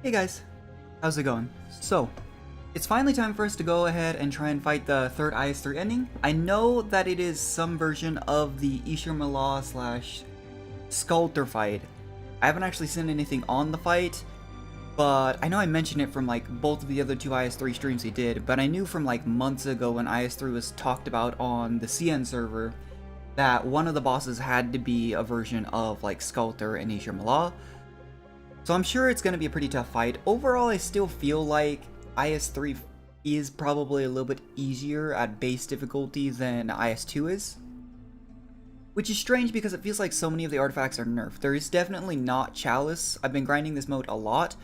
Hey guys, how's it going? So, it's finally time for us to go ahead and try and fight the third IS3 ending. I know that it is some version of the Ishar'mla slash Skalter fight. I haven't actually seen anything on the fight, but I know I mentioned it from like both of the other two IS3 streams he did, but I knew from like months ago when IS3 was talked about on the CN server that one of the bosses had to be a version of like Skalter and Ishar'mla. So I'm sure it's going to be a pretty tough fight. Overall, I still feel like IS3 is probably a little bit easier at base difficulty than IS2 is. Which is strange because it feels like so many of the artifacts are nerfed. There is definitely not Chalice. I've been grinding this mode a lot.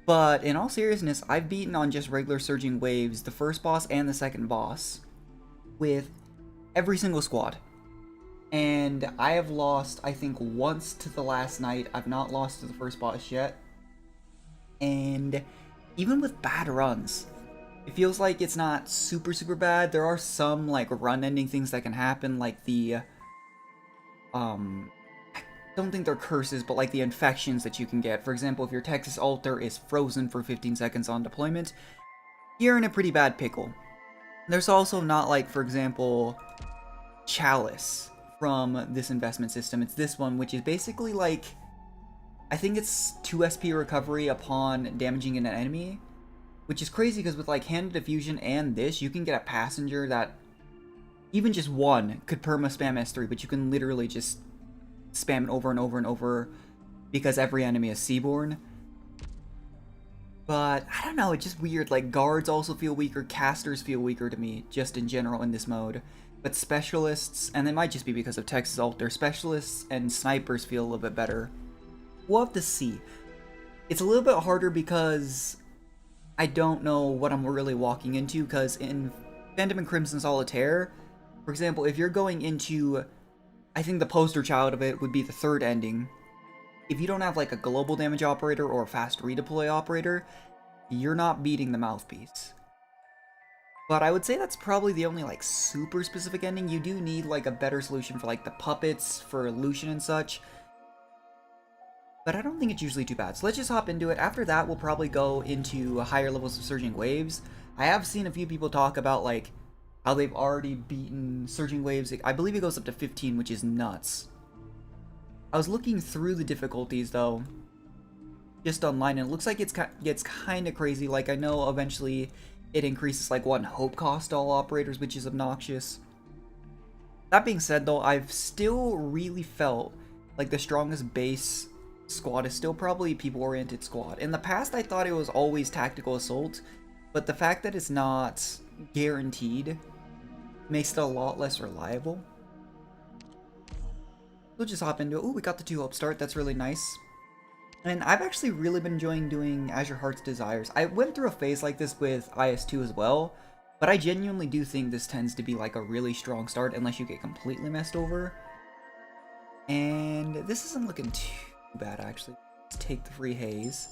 But in all seriousness, I've beaten on just regular Surging Waves the first boss and the second boss with every single squad. And I have lost, I think, once to the last night. I've not lost to the first boss yet. And even with bad runs, it feels like it's not super bad. There are some like run ending things that can happen, like the I don't think they're curses, but like the infections that you can get. For example, if your Texas altar is frozen for 15 seconds on deployment, you're in a pretty bad pickle. There's also not like, for example, Chalice from this investment system. It's this one, which is basically like, I think it's 2 SP recovery upon damaging an enemy, which is crazy because with like Hand of Diffusion and this, you can get a passenger that even just one could perma spam S3, but you can literally just spam it over and over and over because every enemy is Seaborn. But I don't know, it's just weird. Like guards also feel weaker, casters feel weaker to me just in general in this mode. But specialists, and it might just be because of Texas Altar, specialists and snipers feel a little bit better. We'll have to see. It's a little bit harder because I don't know what I'm really walking into, because in Phantom and Crimson Solitaire, for example, if you're going into, I think the poster child of it would be the third ending. If you don't have like a global damage operator or a fast redeploy operator, you're not beating the mouthpiece. But I would say that's probably the only like super specific ending. You do need like a better solution for like the puppets, for Lucian and such. But I don't think it's usually too bad. So let's just hop into it. After that, we'll probably go into higher levels of Surging Waves. I have seen a few people talk about like how they've already beaten Surging Waves. I believe it goes up to 15, which is nuts. I was looking through the difficulties though, just online, and it looks like it gets kind of crazy. Like I know eventually it increases like 1 hope cost to all operators, which is obnoxious. That being said though, I've still really felt like the strongest base squad is still probably people-oriented squad. In the past, I thought it was always tactical assault, but the fact that it's not guaranteed makes it a lot less reliable. We'll just hop into it. Ooh, we got the 2 hope start. That's really nice. And I've actually really been enjoying doing Azure Heart's Desires. I went through a phase like this with IS2 as well, but I genuinely do think this tends to be like a really strong start unless you get completely messed over. And this isn't looking too bad actually. Let's take the free haze.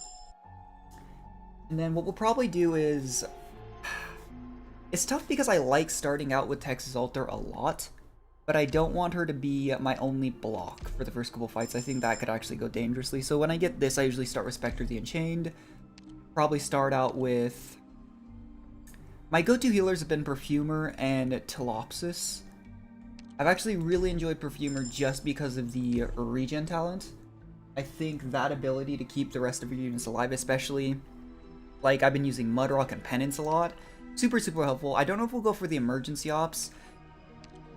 And then what we'll probably do is, it's tough because I like starting out with Texas Altar a lot, but I don't want her to be my only block for the first couple fights. I think that could actually go dangerously. So when I get this, I usually start with Spectre the Enchained. Probably start out with, my go-to healers have been Perfumer and Telopsis. I've actually really enjoyed Perfumer just because of the regen talent. I think that ability to keep the rest of your units alive, especially, like I've been using Mudrock and Penance a lot, super helpful. I don't know if we'll go for the emergency ops.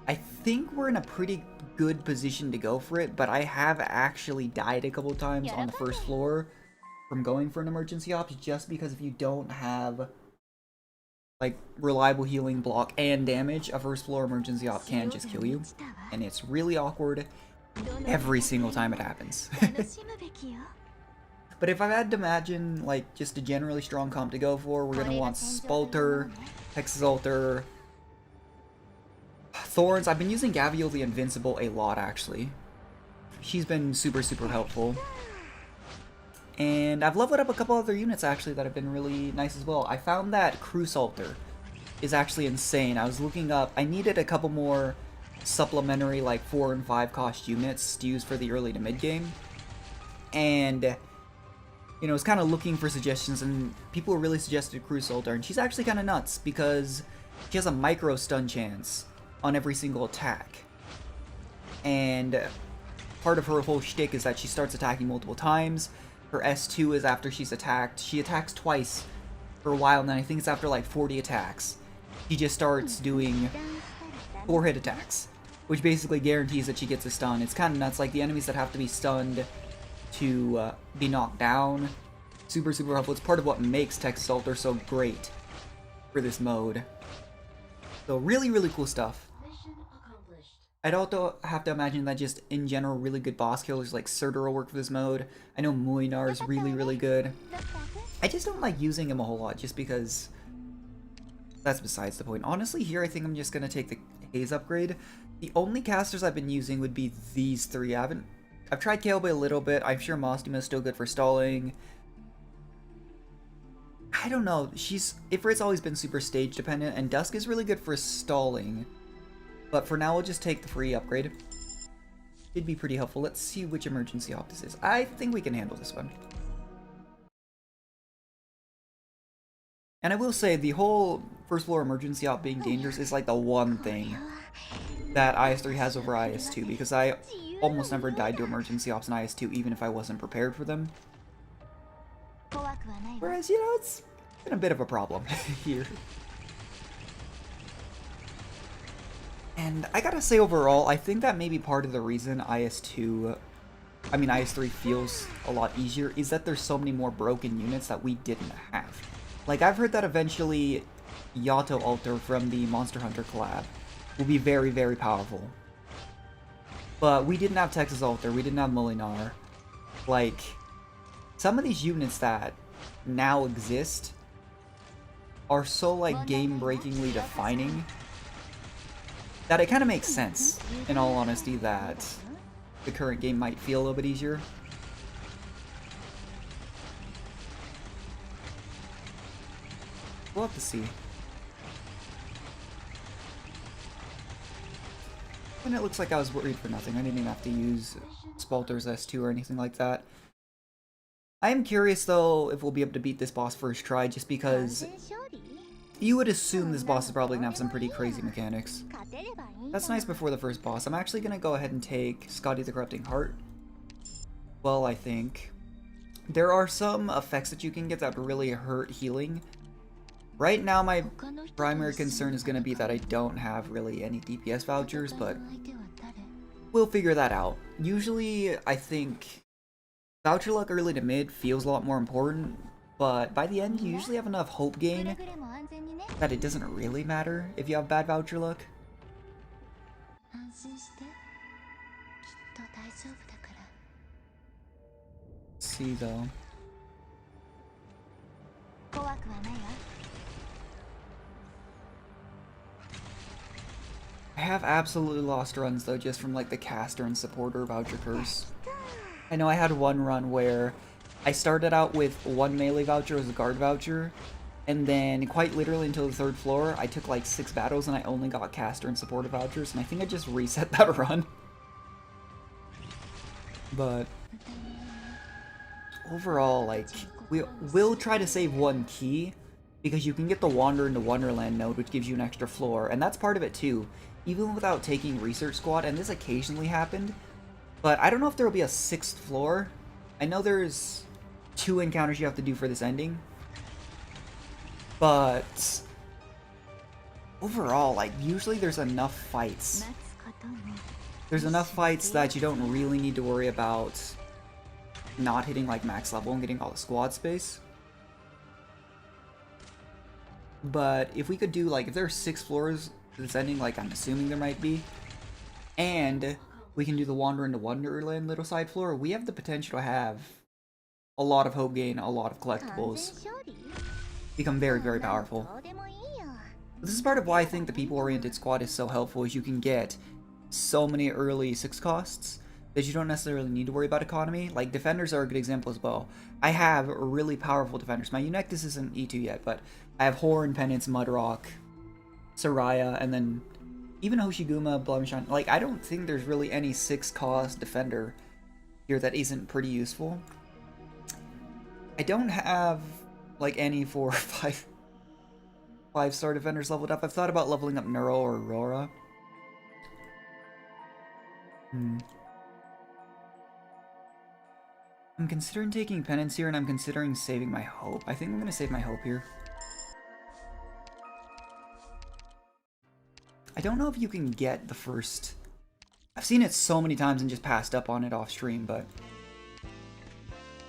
I think we're in a pretty good position to go for it, but I have actually died a couple times on the first floor from going for an emergency ops, just because if you don't have like reliable healing, block, and damage, a first floor emergency op can just kill you, and it's really awkward every single time it happens. But if I had to imagine like just a generally strong comp to go for, we're gonna want Skalter, Texas Altar, Thorns. I've been using Gaviel the Invincible a lot actually. She's been super helpful. And I've leveled up a couple other units actually that have been really nice as well. I found that Cruise Altar is actually insane. I was looking up, I needed a couple more supplementary like 4 and 5 cost units to use for the early to mid game. And you know, was kind of looking for suggestions, and people really suggested Crew Skalter, and she's actually kind of nuts because she has a micro stun chance on every single attack. And part of her whole shtick is that she starts attacking multiple times. Her S2 is after she's attacked. She attacks twice for a while, and then I think it's after like 40 attacks. She just starts doing 4-hit attacks, which basically guarantees that she gets a stun. It's kind of nuts, like the enemies that have to be stunned to be knocked down. Super, super helpful. It's part of what makes Texas Skalter so great for this mode. So really, really cool stuff. I'd also have to imagine that just in general, really good boss killers like Surtur will work for this mode. I know Muinar is really, really good. I just don't like using him a whole lot just because that's besides the point. Honestly, here I think I'm just going to take the Haze upgrade. The only casters I've been using would be these three. I've tried Kailbe a little bit. I'm sure Mostima is still good for stalling. I don't know. Ifrit's always been super stage dependent, and Dusk is really good for stalling. But for now, we'll just take the free upgrade. It'd be pretty helpful. Let's see which emergency op this is. I think we can handle this one. And I will say, the whole first floor emergency op being dangerous is like the one thing that IS3 has over IS2, because I almost never died to emergency ops in IS2, even if I wasn't prepared for them. Whereas, you know, it's been a bit of a problem here. And I gotta say, overall, I think that may be part of the reason IS3 feels a lot easier, is that there's so many more broken units that we didn't have. Like, I've heard that eventually Yato Alter from the Monster Hunter collab will be very, very powerful. But we didn't have Texas Alter, we didn't have Muinar. Like, some of these units that now exist are so, like, game-breakingly defining that it kind of makes sense, in all honesty, that the current game might feel a little bit easier. We'll have to see. And it looks like I was worried for nothing. I didn't even have to use Spalter's S2 or anything like that. I am curious, though, if we'll be able to beat this boss first try, just because you would assume this boss is probably gonna have some pretty crazy mechanics. That's nice before the first boss. I'm actually gonna go ahead and take Scotty the Corrupting Heart. Well, I think there are some effects that you can get that really hurt healing. Right now, my primary concern is gonna be that I don't have really any DPS vouchers, but we'll figure that out. Usually, I think voucher luck early to mid feels a lot more important, but by the end, you usually have enough hope gain that it doesn't really matter if you have bad voucher luck. Let's see though. I have absolutely lost runs though, just from like the caster and supporter voucher curse. I know I had one run where I started out with one melee voucher as a guard voucher, and then quite literally until the 3rd floor, I took like 6 battles and I only got caster and supporter vouchers, and I think I just reset that run. But overall, like, we will try to save one key, because you can get the Wander into Wonderland node, which gives you an extra floor, and that's part of it too, even without taking Research Squad, and this occasionally happened, but I don't know if there will be a 6th floor. I know there's 2 encounters you have to do for this ending, but overall, like, usually there's enough fights. There's enough fights that you don't really need to worry about not hitting like max level and getting all the squad space. But if we could do, like, if there are 6 floors to this ending, like I'm assuming there might be, and we can do the Wander into Wonderland little side floor, we have the potential to have a lot of hope gain, a lot of collectibles, become very, very powerful. This is part of why I think the people-oriented squad is so helpful, is you can get so many early 6 costs that you don't necessarily need to worry about economy. Like, defenders are a good example as well. I have really powerful defenders. My Eunectus isn't E2 yet, but I have Horn, Penance, Mudrock, Soraya, and then even Hoshiguma, Blumshine. Like, I don't think there's really any 6 cost defender here that isn't pretty useful. I don't have like any 4 or 5-star defenders leveled up. I've thought about leveling up Neuro or Aurora. I'm considering taking Penance here, and I'm considering saving my Hope. I think I'm going to save my Hope here. I don't know if you can get the first... I've seen it so many times and just passed up on it off stream, but...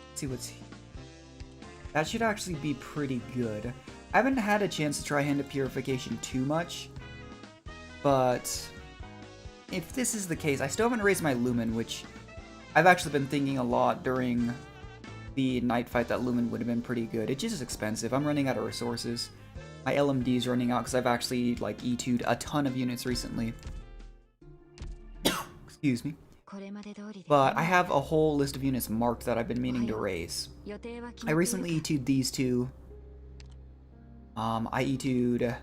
Let's see what's... That should actually be pretty good. I haven't had a chance to try Hand of Purification too much, but... If this is the case, I still haven't raised my Lumen, which... I've actually been thinking a lot during the night fight that Lumen would have been pretty good. It's just expensive. I'm running out of resources. My LMD is running out because I've actually like E2'd a ton of units recently. Excuse me. But I have a whole list of units marked that I've been meaning to raise. I recently E2'd these two. I E2'd...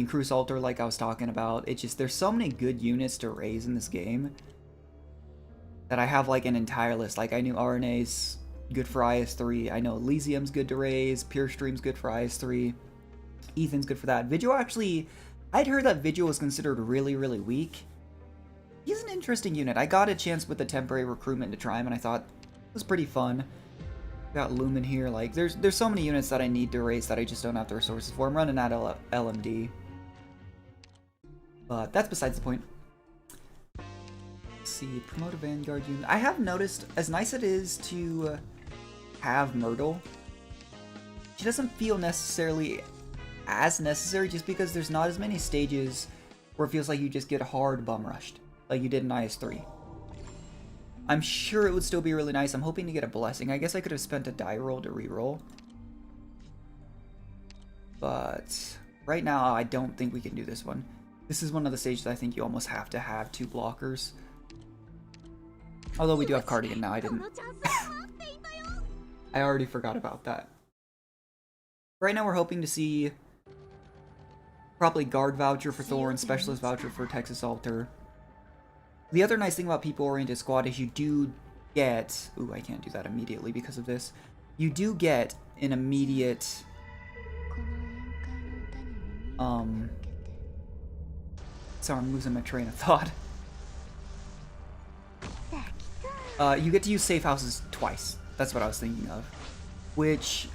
Crew Skalter like I was talking about. It's just, there's so many good units to raise in this game that I have like an entire list. Like I knew RNA's good for IS3. I know Elysium's good to raise. Pure Stream's good for IS3. Ethan's good for that. Vigil actually, I'd heard that Vigil was considered really, really weak. He's an interesting unit. I got a chance with the temporary recruitment to try him, and I thought it was pretty fun. Got Lumen here. Like there's so many units that I need to raise that I just don't have the resources for. I'm running out of LMD. But that's besides the point. Let's see, promote a Vanguard unit. I have noticed, as nice it is to have Myrtle, she doesn't feel necessarily as necessary just because there's not as many stages where it feels like you just get hard bum rushed, like you did in IS3. I'm sure it would still be really nice. I'm hoping to get a Blessing. I guess I could have spent a die roll to reroll. But right now, I don't think we can do this one. This is one of the stages I think you almost have to have 2 blockers. Although we do have Cardigan now, I didn't. I already forgot about that. Right now we're hoping to see probably Guard Voucher for Thor and Specialist Voucher for Texas Alter. The other nice thing about People-Oriented Squad is you do get... Ooh, I can't do that immediately because of this. You do get an immediate... Sorry, I'm losing my train of thought. You get to use safe houses twice. That's what I was thinking of. Which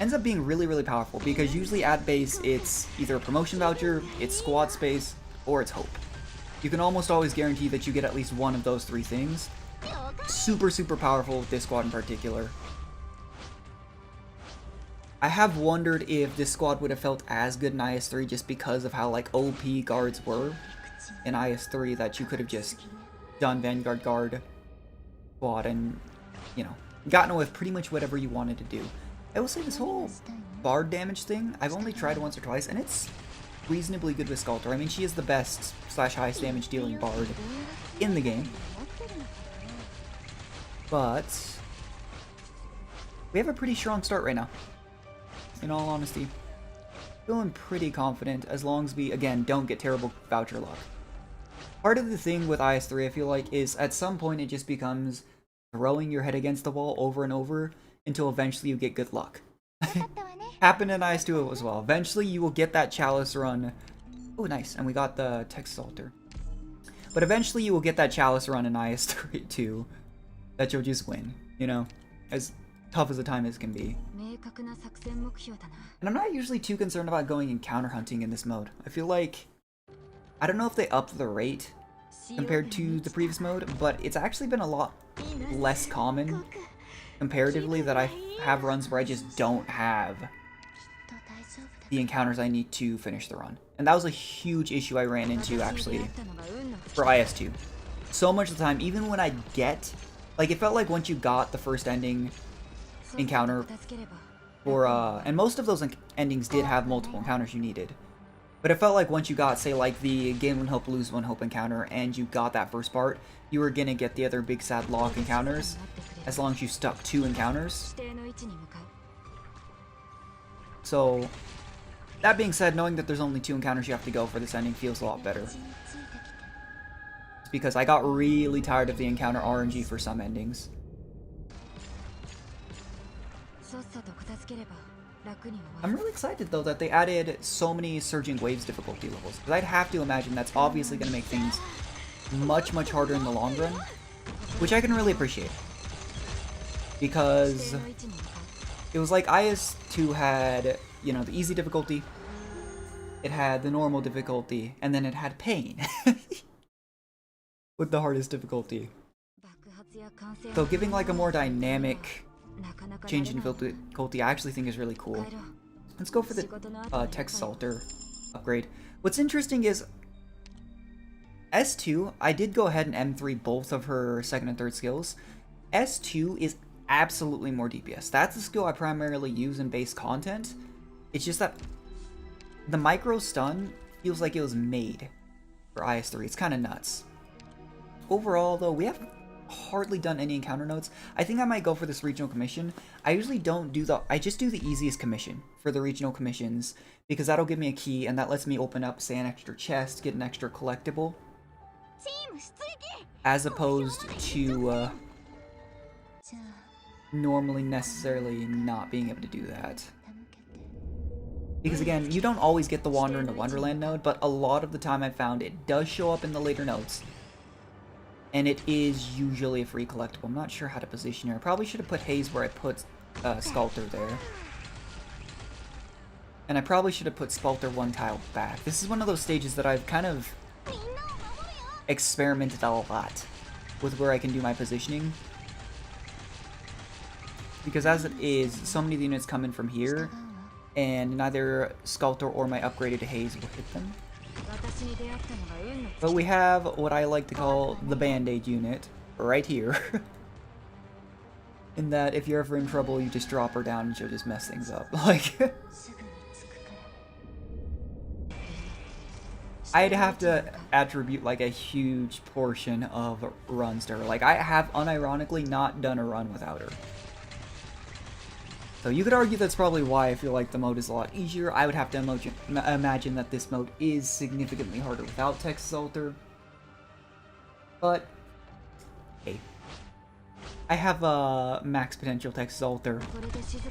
ends up being really, really powerful because usually at base it's either a promotion voucher, it's squad space, or it's hope. You can almost always guarantee that you get at least one of those 3 things. Super, super powerful with this squad in particular. I have wondered if this squad would have felt as good in IS3 just because of how like OP guards were in IS3 that you could have just done Vanguard Guard squad and, you know, gotten away with pretty much whatever you wanted to do. I will say this whole bard damage thing, I've only tried once or twice, and it's reasonably good with Skalter. I mean, she is the best / highest damage dealing bard in the game. But we have a pretty strong start right now, in all honesty. Feeling pretty confident as long as we, again, don't get terrible voucher luck. Part of the thing with IS3, I feel like, is at some point it just becomes throwing your head against the wall over and over until eventually you get good luck. Happened in IS2 as well. Eventually you will get that Chalice run. Oh, nice. And we got the Texas Alter. But eventually you will get that Chalice run in IS3 too. That you'll just win, you know? As tough as the time as can be. And I'm not usually too concerned about going encounter hunting in this mode. I feel like... I don't know if they upped the rate compared to the previous mode, but it's actually been a lot less common comparatively that I have runs where I just don't have the encounters I need to finish the run. And that was a huge issue I ran into actually for IS2. So much of the time, even when I get, like it felt like once you got the first ending encounter for, and most of those endings did have multiple encounters you needed. But it felt like once you got, say, like the gain 1 hope, lose 1 hope encounter, and you got that first part, you were gonna get the other big sad lock encounters, as long as you stuck 2 encounters. So, that being said, knowing that there's only 2 encounters you have to go for this ending feels a lot better. It's because I got really tired of the encounter RNG for some endings. I'm really excited though that they added so many Surging Waves difficulty levels, because I'd have to imagine that's obviously going to make things much harder in the long run, which I can really appreciate. Because it was like IS2 had, you know, the easy difficulty, it had the normal difficulty, and then it had pain with the hardest difficulty. So giving like a more dynamic change in difficulty I actually think is really cool. Let's go for the Text Skalter upgrade. What's interesting is S2, I did go ahead and M3 both of her second and third skills. S2 is absolutely more DPS. That's the skill I primarily use in base content. It's just that the micro stun feels like it was made for IS3. It's kind of nuts. Overall, though, we haven't hardly done any encounter notes. I think I might go for this regional commission. I usually don't do I just do the easiest commission for the regional commissions, because that'll give me a key, and that lets me open up, say, an extra chest, get an extra collectible, as opposed to normally necessarily not being able to do that. Because again, you don't always get the Wander into Wonderland node, but a lot of the time I've found it does show up in the later notes. And it is usually a free collectible. I'm not sure how to position her. I probably should have put Haze where I put Skalter there. And I probably should have put Skalter one tile back. This is one of those stages that I've kind of experimented a lot with where I can do my positioning. Because as it is, so many of the units come in from here, and neither Skalter or my upgraded Haze will hit them. But we have what I like to call the Band-Aid unit right here. In that if you're ever in trouble, you just drop her down and she'll just mess things up. Like, I'd have to attribute like a huge portion of runs to her. Like, I have unironically not done a run without her. So you could argue that's probably why I feel like the mode is a lot easier. I would have to imagine that this mode is significantly harder without Text Skalter. But, hey. I have a max potential Text Skalter.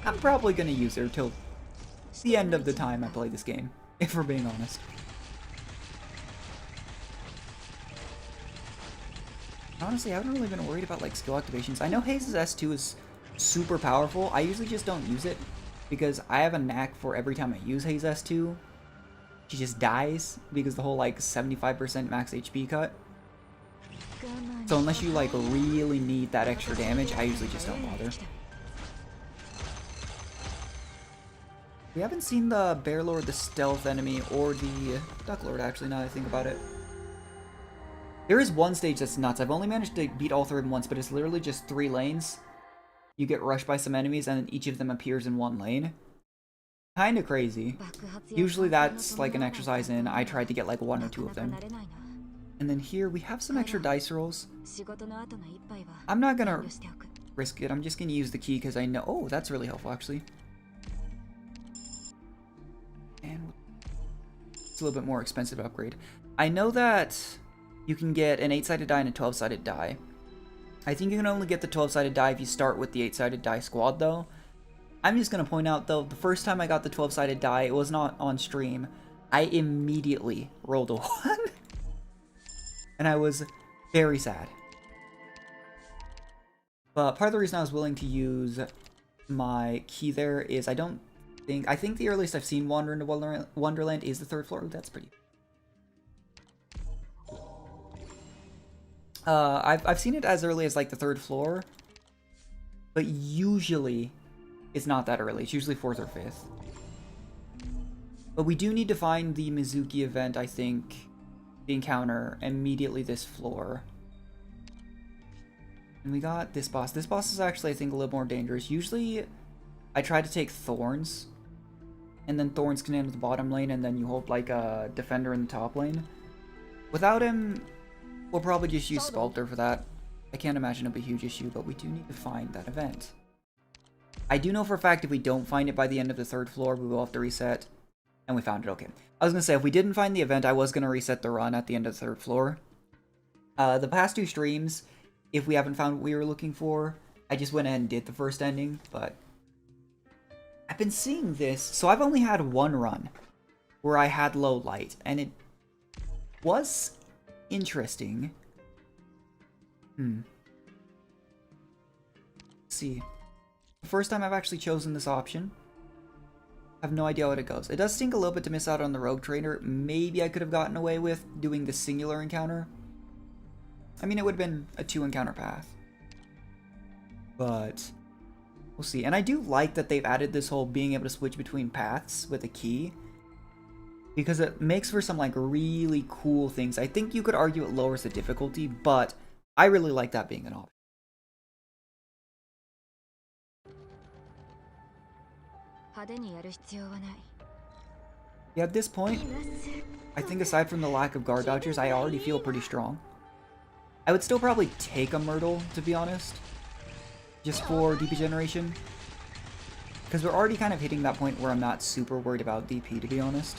I'm probably going to use her till the end of the time I play this game, if we're being honest. Honestly, I haven't really been worried about like skill activations. I know Haze's S2 is super powerful. I usually just don't use it because I have a knack for every time I use Haze S2, she just dies because the whole like 75% max HP cut. So unless you like really need that extra damage, I usually just don't bother. We haven't seen the Bear Lord, the stealth enemy, or the Duck Lord actually, now that I think about it. There is one stage that's nuts. I've only managed to beat all three of them once, but it's literally just 3 lanes. You get rushed by some enemies, and then each of them appears in one lane. Kinda crazy. Usually that's like an exercise in, I tried to get like 1 or 2 of them. And then here, we have some extra dice rolls. I'm not gonna risk it, I'm just gonna use the key because I know... Oh, that's really helpful actually. And it's a little bit more expensive upgrade. I know that you can get an 8-sided die and a 12-sided die. I think you can only get the 12-sided die if you start with the 8-sided die squad, though. I'm just going to point out, though, the first time I got the 12-sided die, it was not on stream. I immediately rolled a 1. And I was very sad. But part of the reason I was willing to use my key there is I think the earliest I've seen Wander into Wonderland is the 3rd floor. Ooh, that's pretty. I've seen it as early as like the 3rd floor, but usually it's not that early. It's usually 4th or 5th. But we do need to find the Mizuki event, I think, the encounter, immediately this floor. And we got this boss. This boss is actually, I think, a little more dangerous. Usually, I try to take Thorns, and then Thorns can end with the bottom lane, and then you hold like a defender in the top lane. Without him, we'll probably just use Skalter for that. I can't imagine it'll be a huge issue, but we do need to find that event. I do know for a fact if we don't find it by the end of the 3rd floor, we will have to reset. And we found it, okay. I was going to say, if we didn't find the event, I was going to reset the run at the end of the 3rd floor. The past 2 streams, if we haven't found what we were looking for, I just went ahead and did the first ending, but I've been seeing this, so I've only had one run where I had low light, and it was interesting. Let's see. The first time I've actually chosen this option. I have no idea what it goes. It does stink a little bit to miss out on the rogue trainer. Maybe I could have gotten away with doing the singular encounter. I mean, it would have been a 2 encounter path. But we'll see. And I do like that they've added this whole being able to switch between paths with a key, because it makes for some like really cool things. I think you could argue it lowers the difficulty, but I really like that being an option. Yeah, at this point, I think aside from the lack of guard vouchers, I already feel pretty strong. I would still probably take a Myrtle, to be honest, just for DP generation, because we're already kind of hitting that point where I'm not super worried about DP, to be honest.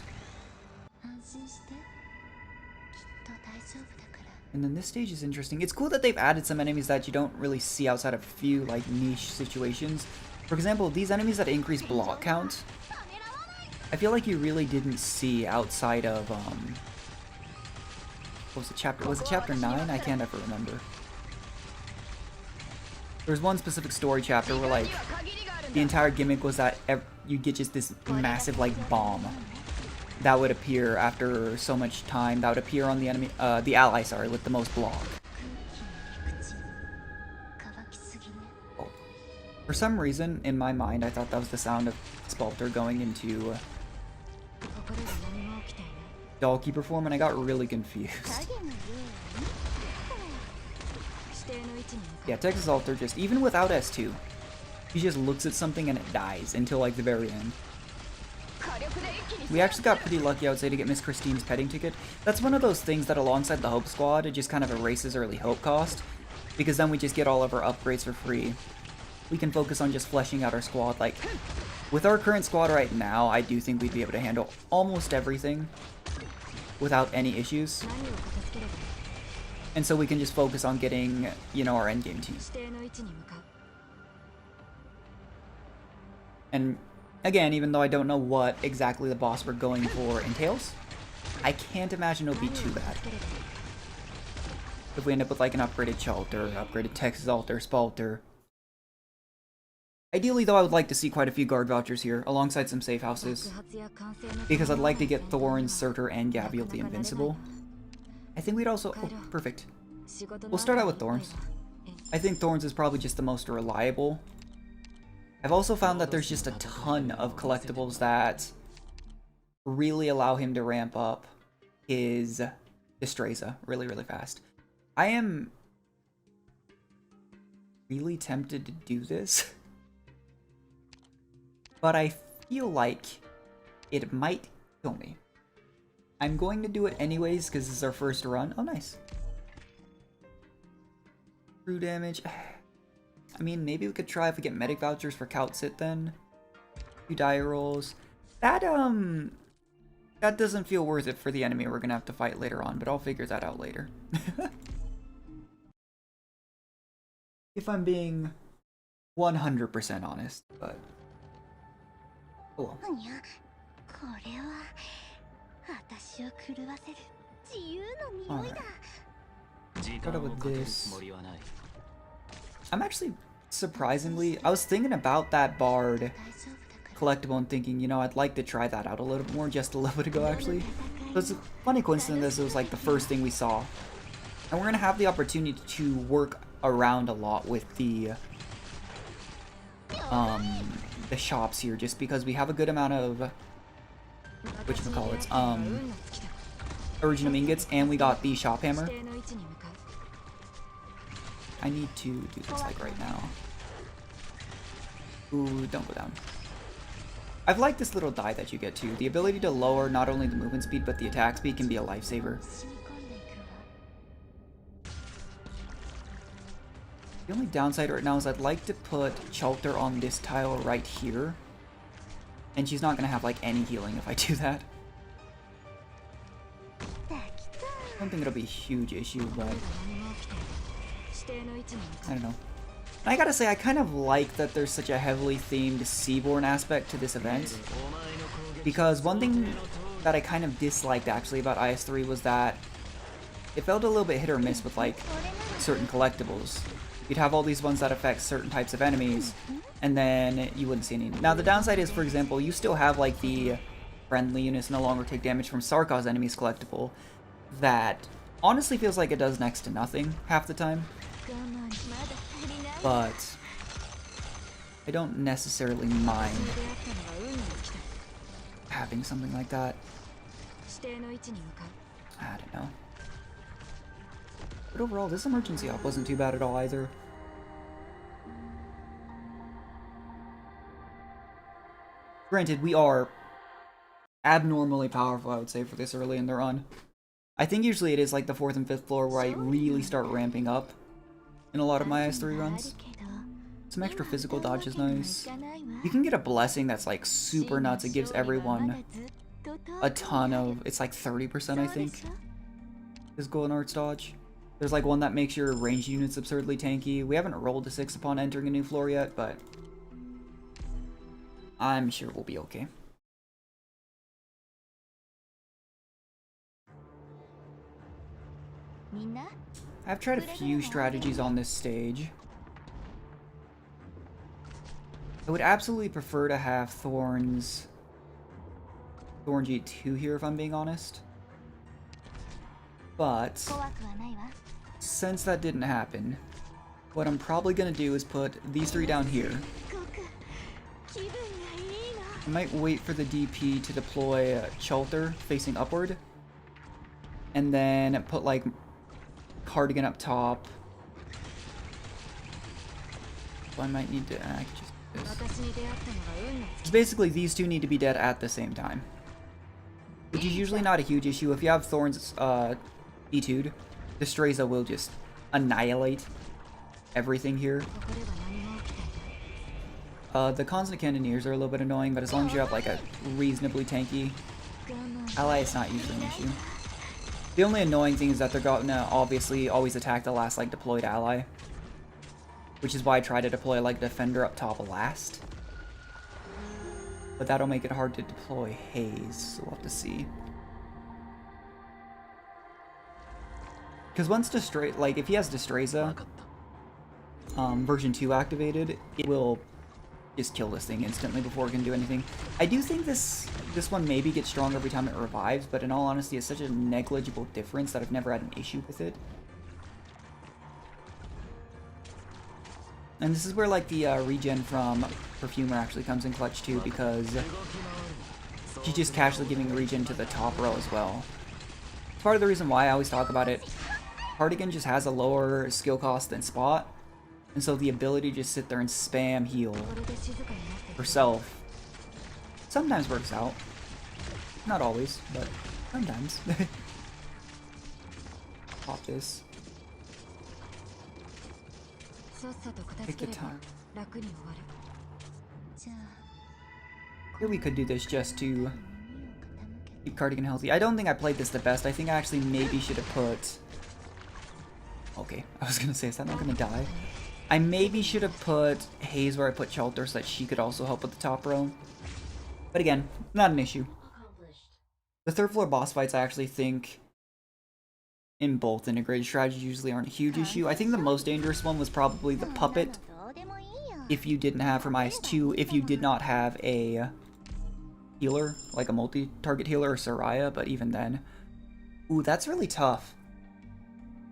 And then this stage is interesting. It's cool that they've added some enemies that you don't really see outside of a few like niche situations. For example, these enemies that increase block count, I feel like you really didn't see outside of what was the chapter? Was it chapter 9? I can't ever remember. There's one specific story chapter where like the entire gimmick was that you get just this massive like bomb that would appear after so much time, that would appear on the enemy, the ally, sorry, with the most block. Oh. For some reason, in my mind, I thought that was the sound of Skalter going into Dollkeeper form, and I got really confused. Yeah, Texas Alter just, even without S2, he just looks at something and it dies until like the very end. We actually got pretty lucky, I would say, to get Miss Christine's petting ticket. That's one of those things that alongside the Hope Squad, it just kind of erases early Hope cost, because then we just get all of our upgrades for free. We can focus on just fleshing out our squad. Like, with our current squad right now, I do think we'd be able to handle almost everything without any issues. And so we can just focus on getting, you know, our endgame team. And again, even though I don't know what exactly the boss we're going for entails, I can't imagine it'll be too bad. If we end up with like an upgraded Skalter, upgraded Texas Alter, Spalter. Ideally though, I would like to see quite a few guard vouchers here, alongside some safe houses. Because I'd like to get Thorn, Surtur, and Gabriel the Invincible. I think we'd also... Oh, perfect. We'll start out with Thorns. I think Thorns is probably just the most reliable. I've also found that there's just a ton of collectibles that really allow him to ramp up his Destreza really, really fast. I am really tempted to do this, but I feel like it might kill me. I'm going to do it anyways because this is our first run. Oh, nice. True damage. I mean, maybe we could try if we get medic vouchers for Kautsit then. 2 die rolls. That doesn't feel worth it for the enemy we're gonna have to fight later on, but I'll figure that out later. If I'm being 100% honest, but... Oh well. Alright. Start out with this. I'm actually, surprisingly, I was thinking about that Bard collectible and thinking, you know, I'd like to try that out a little bit more just a little bit ago, actually. So it's a funny coincidence, it was like the first thing we saw. And we're going to have the opportunity to work around a lot with the shops here, just because we have a good amount of, whatchamacallits, original ingots, and we got the shop hammer. I need to do this like right now. Ooh, don't go down. I've liked this little die that you get too. The ability to lower not only the movement speed, but the attack speed can be a lifesaver. The only downside right now is I'd like to put Skalter on this tile right here. And she's not going to have like any healing if I do that. I don't think it'll be a huge issue, but... I don't know. And I gotta say, I kind of like that there's such a heavily themed Seaborn aspect to this event. Because one thing that I kind of disliked actually about IS3 was that it felt a little bit hit or miss with like certain collectibles. You'd have all these ones that affect certain types of enemies, and then you wouldn't see any. Now the downside is, for example, you still have like the friendly units no longer take damage from Sarkov's enemies collectible that honestly feels like it does next to nothing half the time. But I don't necessarily mind having something like that. I don't know. But overall, this emergency op wasn't too bad at all either. Granted, we are abnormally powerful, I would say, for this early in the run. I think usually it is like the 4th and 5th floor where I really start ramping up in a lot of my IS3 runs. Some extra physical dodge is nice. You can get a blessing that's like super nuts. It gives everyone a ton of, it's like 30% I think, physical and arts dodge. There's like one that makes your ranged units absurdly tanky. We haven't rolled a 6 upon entering a new floor yet, but I'm sure we'll be okay. I've tried a few strategies on this stage. I would absolutely prefer to have Thorn G2 here if I'm being honest. But since that didn't happen, what I'm probably going to do is put these 3 down here. I might wait for the DP to deploy Skalter facing upward. And then put like Cardigan up top. So I might need to act just this. Because basically these two need to be dead at the same time. Which is usually not a huge issue. If you have Thorn's E2'd, Destreza will just annihilate everything here. The constant cannoneers are a little bit annoying, but as long as you have like a reasonably tanky ally, it's not usually an issue. The only annoying thing is that they're gonna obviously always attack the last like deployed ally, which is why I try to deploy like defender up top last. But that'll make it hard to deploy Haze, so we'll have to see. Because once like if he has Destreza version 2 activated, it will just kill this thing instantly before it can do anything. I do think this one maybe gets stronger every time it revives, but in all honesty, it's such a negligible difference that I've never had an issue with it. And this is where like the regen from Perfumer actually comes in clutch too, because she's just casually giving regen to the top row as well. It's part of the reason why I always talk about it. Cardigan just has a lower skill cost than Spot, and so the ability to just sit there and spam heal herself sometimes works out. Not always, but sometimes. Pop this. Take the time. Here we could do this just to keep Cardigan healthy. I don't think I played this the best. I think I actually maybe should have put... Okay, I was gonna say, is that not gonna die? I maybe should have put Haze where I put Skalter so that she could also help with the top row. But again, not an issue. The 3rd floor boss fights I actually think in both integrated strategies usually aren't a huge issue. I think the most dangerous one was probably the puppet. If you didn't have from IS2, if you did not have a healer, like a multi-target healer or Soraya, but even then. Ooh, that's really tough.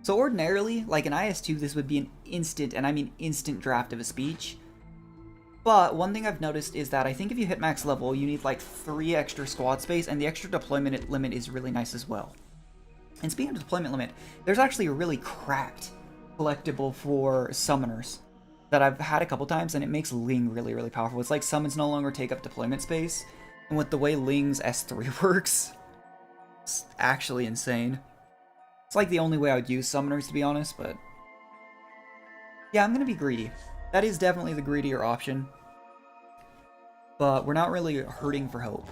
So ordinarily, like in IS2, this would be an instant, and I mean instant draft of a speech. But one thing I've noticed is that I think if you hit max level, you need like 3 extra squad space, and the extra deployment limit is really nice as well. And speaking of deployment limit, there's actually a really cracked collectible for summoners that I've had a couple times, and it makes Ling really, really powerful. It's like summons no longer take up deployment space, and with the way Ling's S3 works, it's actually insane. It's like the only way I would use summoners, to be honest, but... yeah, I'm gonna be greedy. That is definitely the greedier option. But we're not really hurting for hope.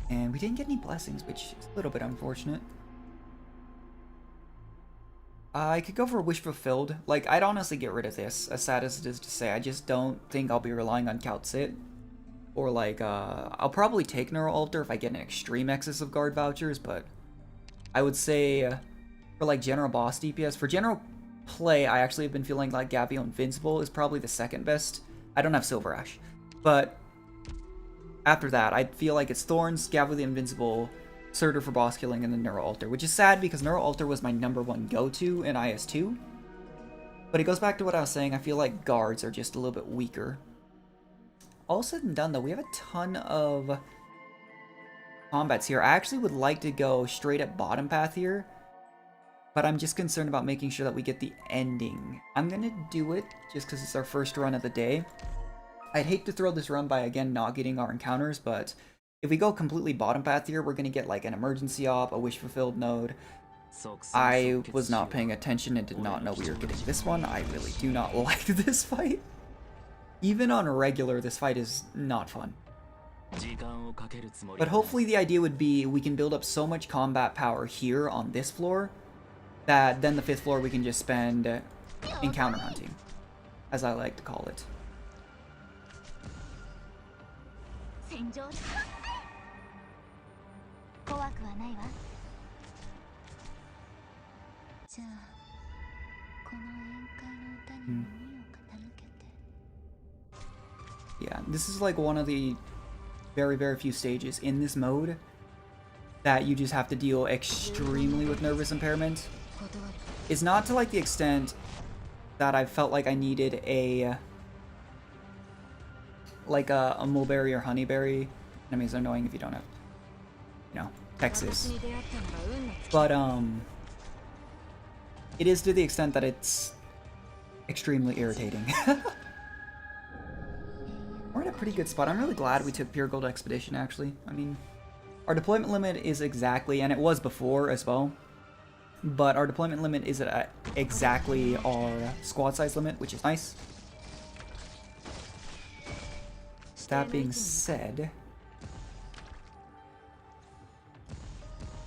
And we didn't get any blessings, which is a little bit unfortunate. I could go for Wish Fulfilled. Like, I'd honestly get rid of this, as sad as it is to say. I just don't think I'll be relying on Calcit. Or, like, I'll probably take Neural Alter if I get an extreme excess of guard vouchers, but I would say, for, like, general boss DPS, for general play, I actually have been feeling like Gavio Invincible is probably the second best. I don't have Silver Ash, but after that, I feel like it's Thorns, Gavio the Invincible, Surtur for boss killing, and then Neural Alter, which is sad because Neural Alter was my #1 go-to in IS2. But it goes back to what I was saying, I feel like guards are just a little bit weaker. All said and done though, we have a ton of combats here. I actually would like to go straight at bottom path here, but I'm just concerned about making sure that we get the ending. I'm gonna do it just because it's our first run of the day. I'd hate to throw this run by, again, not getting our encounters, but if we go completely bottom path here, we're going to get like an emergency op, a wish fulfilled node. I was not paying attention and did not know we were getting this one. I really do not like this fight. Even on regular, this fight is not fun. But hopefully the idea would be we can build up so much combat power here on this floor that then the 5th floor we can just spend encounter hunting, as I like to call it. Yeah, this is like one of the very, very few stages in this mode that you just have to deal extremely with nervous impairment. It's not to like the extent that I felt like I needed a mulberry or honeyberry. Enemies are annoying if you don't have, you know, Texas. But it is to the extent that it's extremely irritating. We're in a pretty good spot. I'm really glad we took Pure Gold Expedition, actually. I mean, our deployment limit is exactly, and it was before as well, but our deployment limit is at exactly our squad size limit, which is nice. That being said,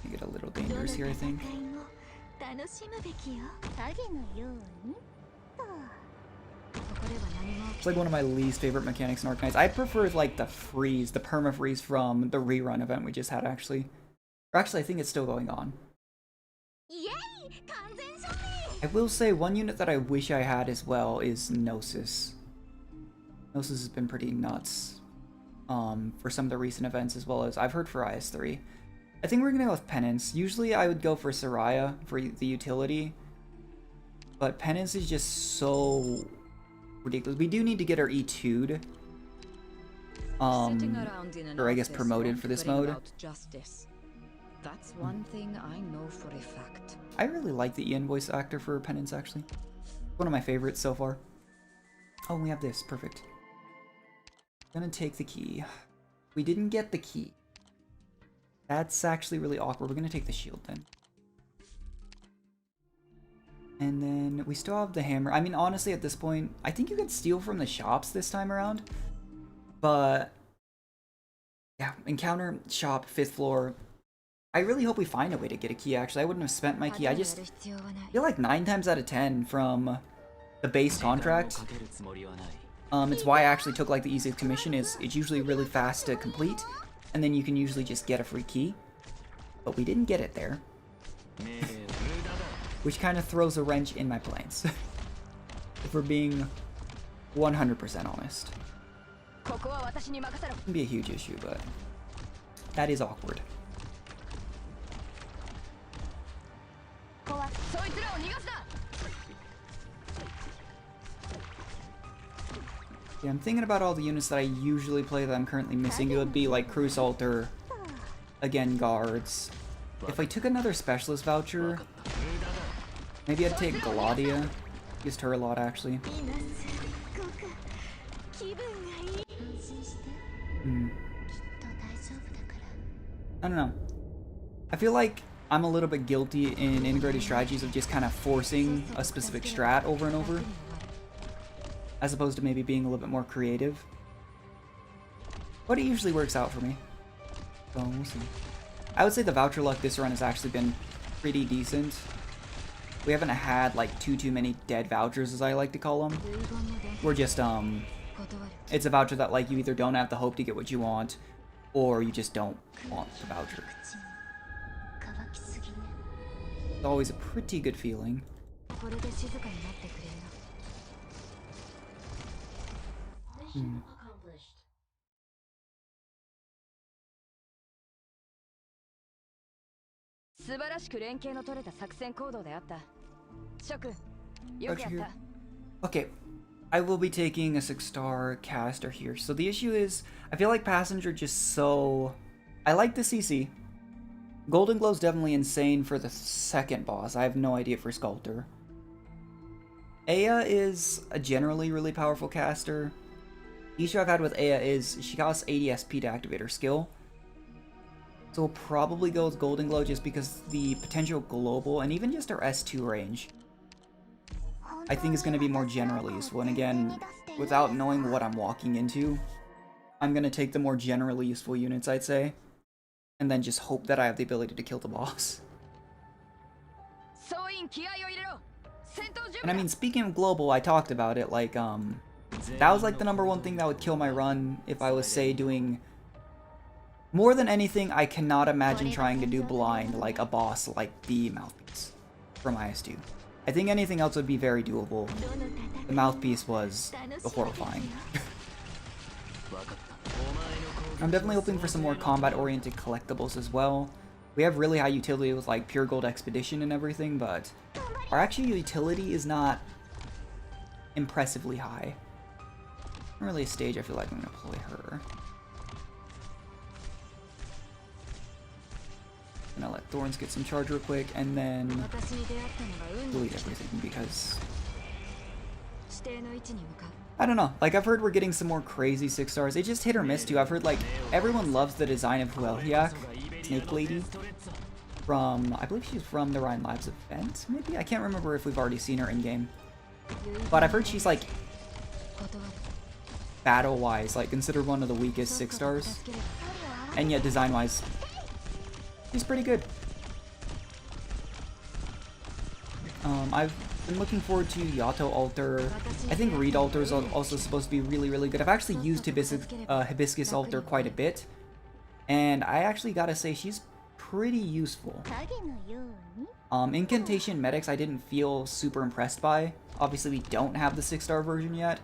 you get a little dangerous here, I think. It's like one of my least favorite mechanics in Arcanite. I prefer like the freeze, the perma-freeze from the rerun event we just had, actually. Or actually, I think it's still going on. I will say one unit that I wish I had as well is Gnosis. Gnosis has been pretty nuts for some of the recent events, as well as I've heard for IS3. I think we're gonna go with Penance. Usually I would go for Soraya for the utility, but Penance is just so ridiculous. We do need to get our E2'd, or I guess promoted for this mode. That's one thing I know for a fact. I really like the Ian voice actor for Penance, actually. One of my favorites so far. Oh, we have this. Perfect. Gonna take the key. We didn't get the key. That's actually really awkward. We're gonna take the shield then. And then we still have the hammer. I mean, honestly, at this point, I think you could steal from the shops this time around. But yeah, encounter, shop, 5th floor. I really hope we find a way to get a key, actually. I wouldn't have spent my key. I just feel like 9 times out of 10 from the base contract. It's why I actually took like the easiest commission. It's usually really fast to complete, and then you can usually just get a free key. But we didn't get it there. Which kind of throws a wrench in my plans. If we're being 100% honest. It can be a huge issue, but that is awkward. Yeah, I'm thinking about all the units that I usually play that I'm currently missing. It would be like Cruise Alter, again guards. If I took another specialist voucher, maybe I'd take Gladia. Used her a lot, actually. I don't know. I feel like I'm a little bit guilty in integrated strategies of just kind of forcing a specific strat over and over, as opposed to maybe being a little bit more creative. But it usually works out for me. So we'll see. I would say the voucher luck this run has actually been pretty decent. we haven't had like too many dead vouchers, as I like to call them. We're just it's a voucher that like you either don't have the hope to get what you want, or you just don't want the voucher. It's always a pretty good feeling. Hmm. 素晴らしく連携の取れた作戦行動であった。諸君、よくやっ Here. た。 Okay, I will be taking a 6-star caster here. So the issue is, I feel like Passenger just so... I like the CC. Golden Glow's definitely insane for the second boss. I have no idea for Skalter. Aya is a generally really powerful caster. The issue I've had with Aya is she costs 80 SP to activate her skill. So we'll probably go with Golden Glow just because the potential global and even just our S2 range I think is going to be more generally useful. And again, without knowing what I'm walking into, I'm going to take the more generally useful units, I'd say. And then just hope that I have the ability to kill the boss. And I mean, speaking of global, I talked about it, like, that was like the #1 thing that would kill my run if I was, say, doing... More than anything, I cannot imagine trying to do blind like a boss like the Mouthpiece from IS2. I think anything else would be very doable. The Mouthpiece was horrifying. I'm definitely hoping for some more combat-oriented collectibles as well. We have really high utility with like Pure Gold Expedition and everything, but our actual utility is not impressively high. Not really a stage I feel like I'm going to play her. I'm gonna let Thorns get some charge real quick, and then delete everything because... I don't know, like I've heard we're getting some more crazy 6-stars. It just hit or miss too. I've heard like everyone loves the design of Huelhiak, Snake Lady, from, I believe she's from the Ryan Labs event, maybe? I can't remember if we've already seen her in-game. But I've heard she's like, battle-wise, like considered one of the weakest 6-stars. And yet design-wise, she's pretty good. I've been looking forward to Yato Altar. I think Reed Altar is also supposed to be really good. I've actually used Hibiscus Altar quite a bit, and I actually gotta say she's pretty useful. Incantation Medics I didn't feel super impressed by. Obviously we don't have the 6-star version yet,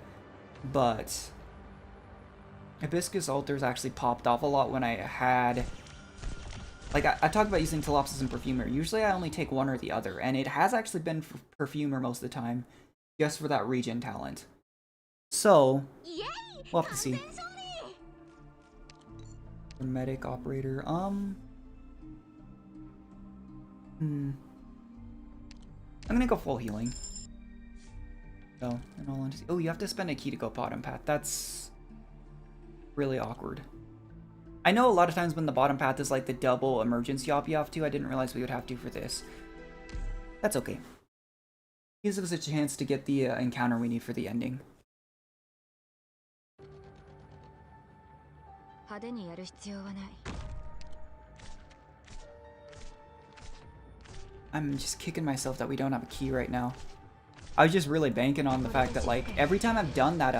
but Hibiscus Altars actually popped off a lot when I had... Like, I talked about using Telopsis and Perfumer. Usually I only take one or the other, and it has actually been for Perfumer most of the time, just for that regen talent. So, we'll have to see. Medic Operator, I'm gonna go full healing. So, in all honesty... Oh, you have to spend a key to go bottom path. That's really awkward. I know a lot of times when the bottom path is like the double emergency op you have to, I didn't realize we would have to for this. That's okay. Gives us a chance to get the encounter we need for the ending. I'm just kicking myself that we don't have a key right now. I was just really banking on the fact that like every time I've done that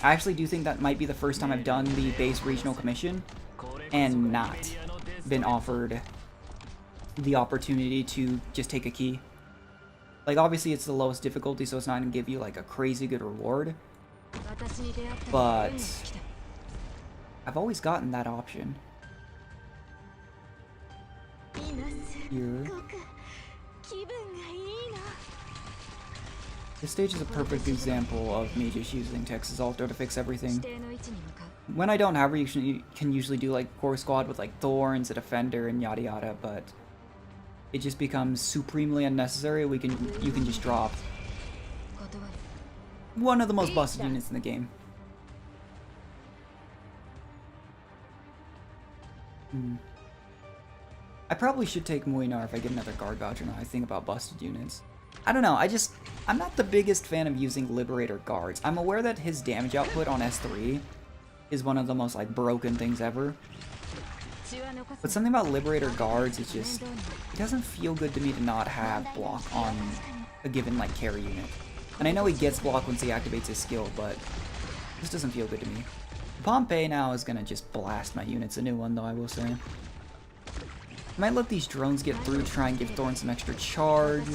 I actually do think that might be the first time I've done the base regional commission and not been offered the opportunity to just take a key. Like, obviously it's the lowest difficulty, so it's not going to give you, like, a crazy good reward. But I've always gotten that option. Here. This stage is a perfect example of me just using Texas Altar to fix everything. When I don't have her, you can usually do like core squad with like Thorns, a defender, and yada yada, but it just becomes supremely unnecessary. You can just drop one of the most busted units in the game. I probably should take Muinar if I get another guard voucher now I think about busted units. I don't know, I'm not the biggest fan of using Liberator guards. I'm aware that his damage output on S3 is one of the most, like, broken things ever. But something about Liberator guards is just, it doesn't feel good to me to not have block on a given like carry unit. And I know he gets block once he activates his skill, but this doesn't feel good to me. Pompey now is gonna just blast my units a new one though, I will say. Might let these drones get through to try and give Thorn some extra charge.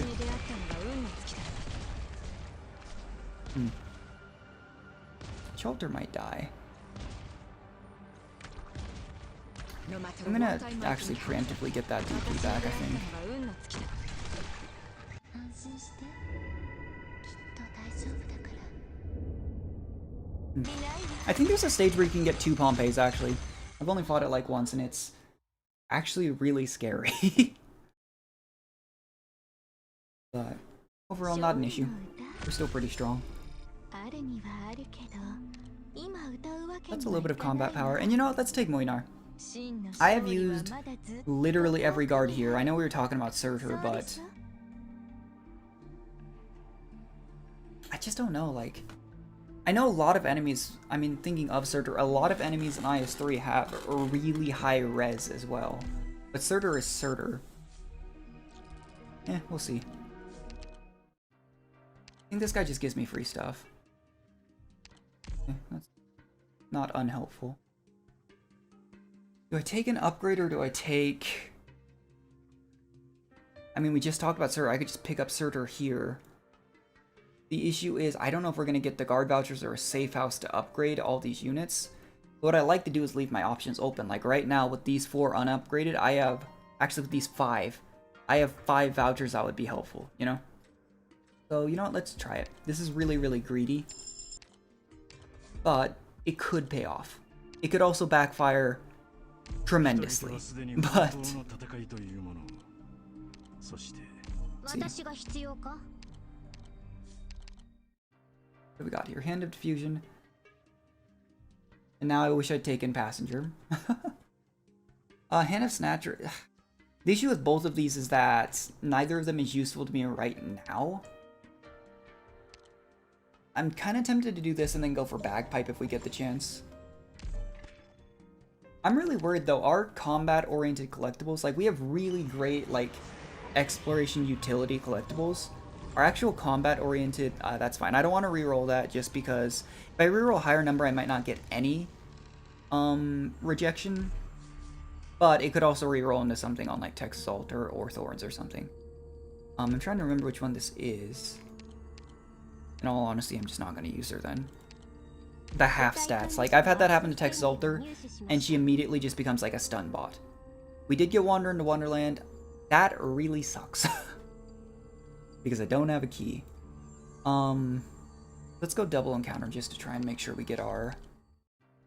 Skalter might die. I'm gonna actually preemptively get that DP back, I think. I think there's a stage where you can get 2 Pompeys, actually. I've only fought it like once, and it's actually really scary. But overall, not an issue. We're still pretty strong. That's a little bit of combat power. And you know what? Let's take Moinar. I have used literally every guard here. I know we were talking about Surtur, but I just don't know, like, I know a lot of enemies, I mean, thinking of Surtur, a lot of enemies in IS3 have a really high res as well. But Surtur is Surtur. We'll see. I think this guy just gives me free stuff. That's not unhelpful. Do I take an upgrade or do I take... I mean, we just talked about Surtur. I could just pick up Surtur here. The issue is, I don't know if we're going to get the guard vouchers or a safe house to upgrade all these units. What I like to do is leave my options open. Like right now, with these 4 unupgraded, I have... Actually, with these 5, I have 5 vouchers that would be helpful, you know? So, you know what? Let's try it. This is really, really greedy. But it could pay off. It could also backfire tremendously. But... see. What do we got here? Hand of Diffusion. And now I wish I'd taken Passenger. Hand of Snatcher. The issue with both of these is that neither of them is useful to me right now. I'm kind of tempted to do this and then go for Bagpipe if we get the chance. I'm really worried though, our combat-oriented collectibles, like we have really great like exploration utility collectibles. Our actual combat-oriented, that's fine. I don't want to reroll that just because if I reroll a higher number, I might not get any rejection. But it could also reroll into something on like Texas Altar or Thorns or something. I'm trying to remember which one this is. In all honesty, I'm just not going to use her then. The half stats. Like, I've had that happen to Texas Altar, and she immediately just becomes like a stun bot. We did get Wander into Wonderland. That really sucks. Because I don't have a key. Let's go double encounter just to try and make sure we get our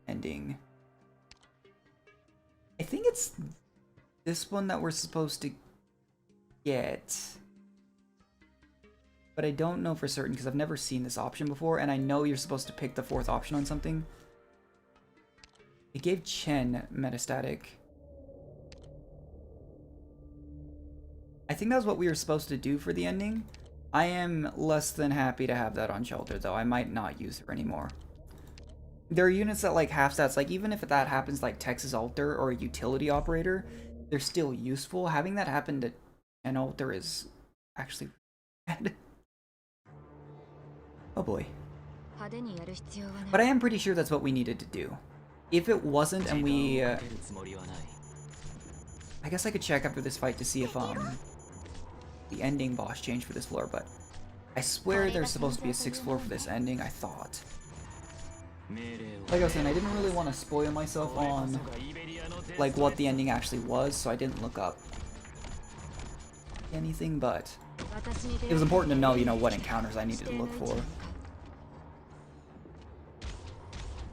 ending. I think it's this one that we're supposed to get. But I don't know for certain because I've never seen this option before, and I know you're supposed to pick the 4th option on something. It gave Chen metastatic. I think that's what we were supposed to do for the ending. I am less than happy to have that on Shelter, though. I might not use her anymore. There are units that like half stats, like even if that happens like Texas Altar or a utility operator, they're still useful. Having that happen to an Altar is actually bad. Oh boy. But I am pretty sure that's what we needed to do. If it wasn't and we... I guess I could check after this fight to see if the ending boss changed for this floor, but I swear there's supposed to be a 6th floor for this ending, I thought. Like I was saying, I didn't really want to spoil myself on like what the ending actually was, so I didn't look up anything, but it was important to know, you know, what encounters I needed to look for.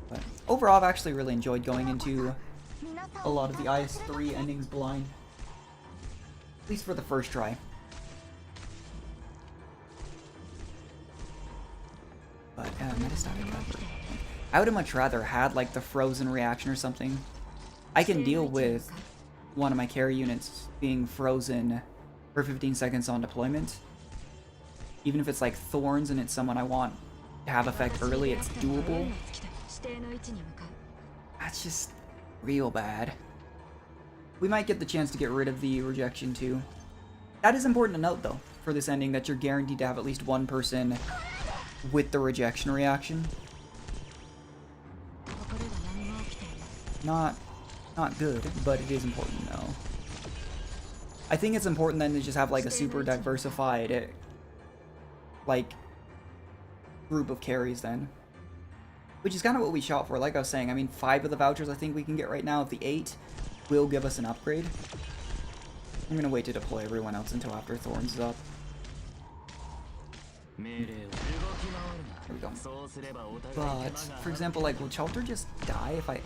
But overall, I've actually really enjoyed going into a lot of the IS3 endings blind. At least for the first try. But, metastatic cover. I would have much rather had, like, the frozen reaction or something. I can deal with one of my carry units being frozen for 15 seconds on deployment. Even if it's, like, Thorns and it's someone I want to have effect early, it's doable. That's just real bad. We might get the chance to get rid of the rejection too. That is important to note though, for this ending, that you're guaranteed to have at least one person with the rejection reaction. Not good, but it is important to know. I think it's important then to just have like a super diversified like group of carries then. Which is kind of what we shot for, like I was saying. I mean, 5 of the vouchers I think we can get right now of the 8 will give us an upgrade. I'm gonna wait to deploy everyone else until after Thorns is up. There we go. But, for example, like, will Skalter just die if I...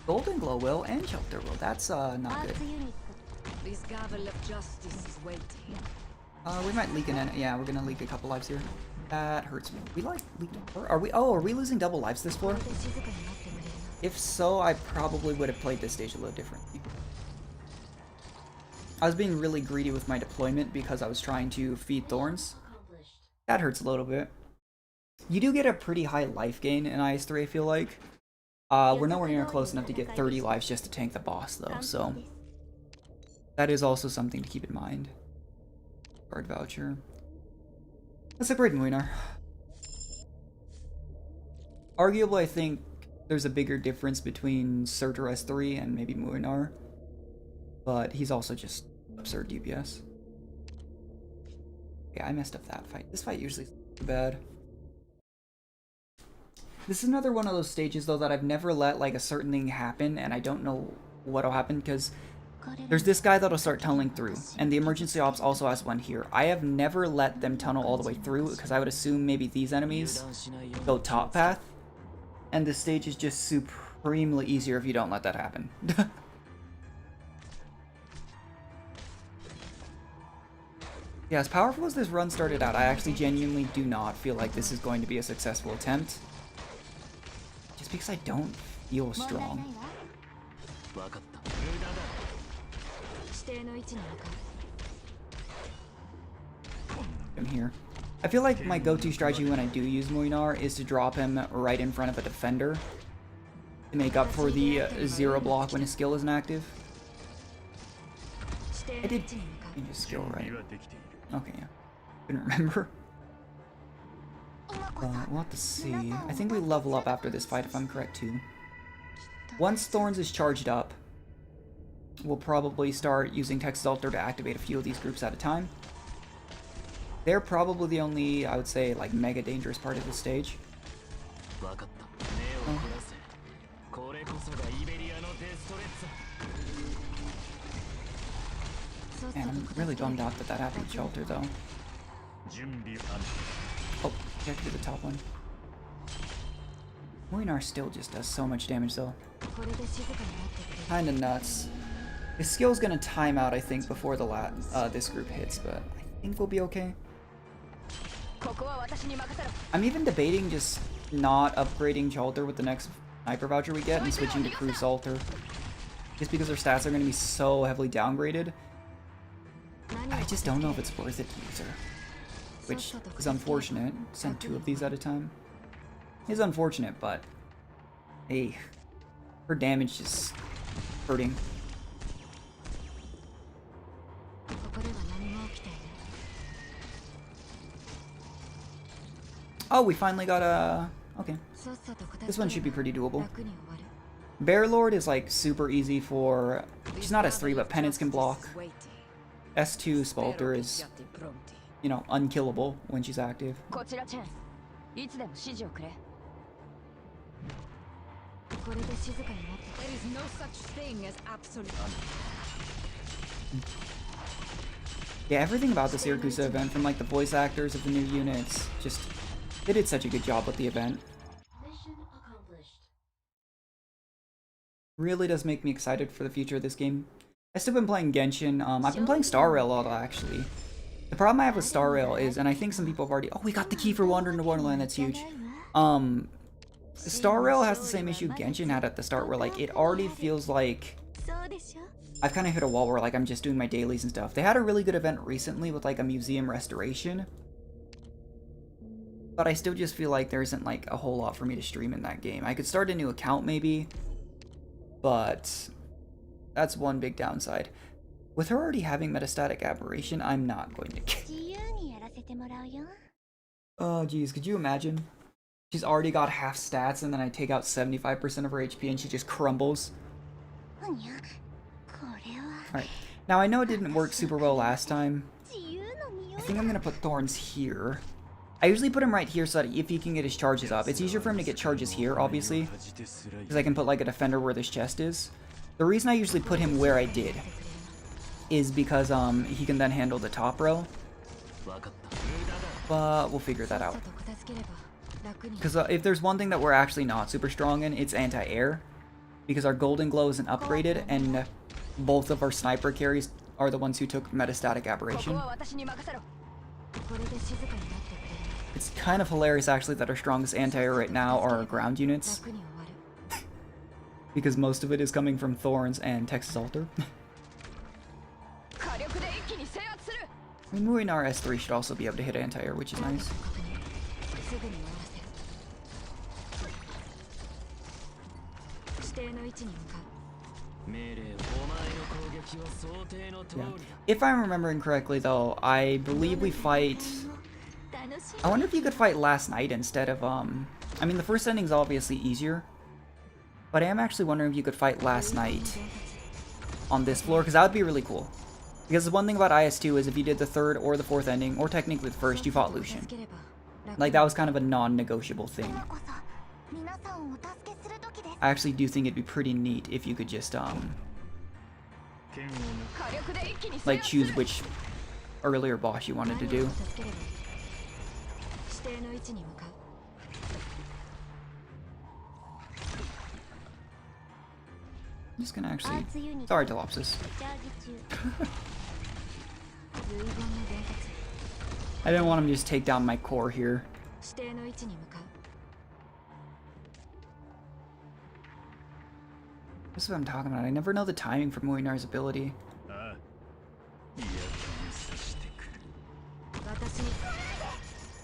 Golden Glow will, and Skalter will. That's, not good. This gavel of justice is waiting. We might leak an... Yeah, we're gonna leak a couple lives here. That hurts me. We, like, leaked... Are we... Oh, are we losing double lives this floor? If so, I probably would have played this stage a little differently. I was being really greedy with my deployment because I was trying to feed Thorns. That hurts a little bit. You do get a pretty high life gain in IS3, I feel like. We're nowhere near close enough to get 30 lives just to tank the boss, though, so... That is also something to keep in mind. Card voucher. Let's upgrade Muinar. Arguably, I think there's a bigger difference between Surtur S3 and maybe Muinar. But he's also just absurd DPS. Yeah, I messed up that fight. This fight usually is bad. This is another one of those stages, though, that I've never let, like, a certain thing happen, and I don't know what'll happen, because there's this guy that'll start tunneling through, and the emergency ops also has one here. I have never let them tunnel all the way through, because I would assume maybe these enemies go top path, and this stage is just supremely easier if you don't let that happen. Yeah, as powerful as this run started out, I actually genuinely do not feel like this is going to be a successful attempt. Just because I don't feel strong. I'm here. I feel like my go-to strategy when I do use Muinar is to drop him right in front of a defender to make up for the 0 block when his skill isn't active. I did change his skill, right? Okay, yeah. Couldn't remember. We'll have to see. I think we level up after this fight, if I'm correct, too. Once Thorns is charged up, we'll probably start using Skalter to activate a few of these groups at a time. They're probably the only, I would say, like, mega dangerous part of this stage. Man, I'm really bummed out that that happened to Skalter, though. Oh, you have to do the top one. Muinar still just does so much damage, though. Kinda nuts. His skill's gonna time out, I think, before the this group hits, but I think we'll be okay. I'm even debating just not upgrading Skalter with the next sniper voucher we get and switching to Crew Skalter. Just because their stats are gonna be so heavily downgraded. I just don't know if it's worth it to use her. Which is unfortunate. Sent 2 of these at a time. It's unfortunate, but hey, her damage is hurting. Oh, we finally got a... Okay. This one should be pretty doable. Bear Lord is like super easy for... She's not S3, but Penance can block. S2 Skalter is, you know, unkillable when she's active. There is no such thing as absolute. Yeah, everything about this Yakuza event, from like the voice actors of the new units, just... They did such a good job with the event. Really does make me excited for the future of this game. I've still been playing Genshin. I've been playing Star Rail a lot, actually. The problem I have with Star Rail is, and I think some people have already... Oh, we got the key for Wandering to Wonderland, that's huge. Star Rail has the same issue Genshin had at the start, where, like, it already feels like... I've kind of hit a wall where, like, I'm just doing my dailies and stuff. They had a really good event recently with, like, a museum restoration. But I still just feel like there isn't, like, a whole lot for me to stream in that game. I could start a new account, maybe. But... That's one big downside. With her already having metastatic aberration, I'm not going to. Oh, geez, could you imagine? She's already got half stats, and then I take out 75% of her HP, and she just crumbles. Alright, now I know it didn't work super well last time. I think I'm gonna put Thorns here. I usually put him right here so that if he can get his charges up. It's easier for him to get charges here, obviously, because I can put like a defender where this chest is. The reason I usually put him where I did is because he can then handle the top row. But we'll figure that out. Because if there's one thing that we're actually not super strong in, it's anti-air. Because our Golden Glow isn't upgraded, and both of our sniper carries are the ones who took metastatic aberration. It's kind of hilarious, actually, that our strongest anti-air right now are our ground units. Because most of it is coming from Thorns and Texas Alter. I mean, Muinar S3 should also be able to hit anti-air, which is nice. Yeah. If I'm remembering correctly, though, I believe we fight... I wonder if you could fight last night instead of, I mean, the first ending's obviously easier. But I am actually wondering if you could fight last night on this floor, because that would be really cool. Because the one thing about IS2 is if you did the third or the fourth ending, or technically the first, you fought Lucian. Like, that was kind of a non-negotiable thing. I actually do think it'd be pretty neat if you could just, like, choose which earlier boss you wanted to do. I'm just gonna actually... Sorry, Telopsis. I didn't want him to just take down my core here. That's what I'm talking about. I never know the timing for Muinar's ability.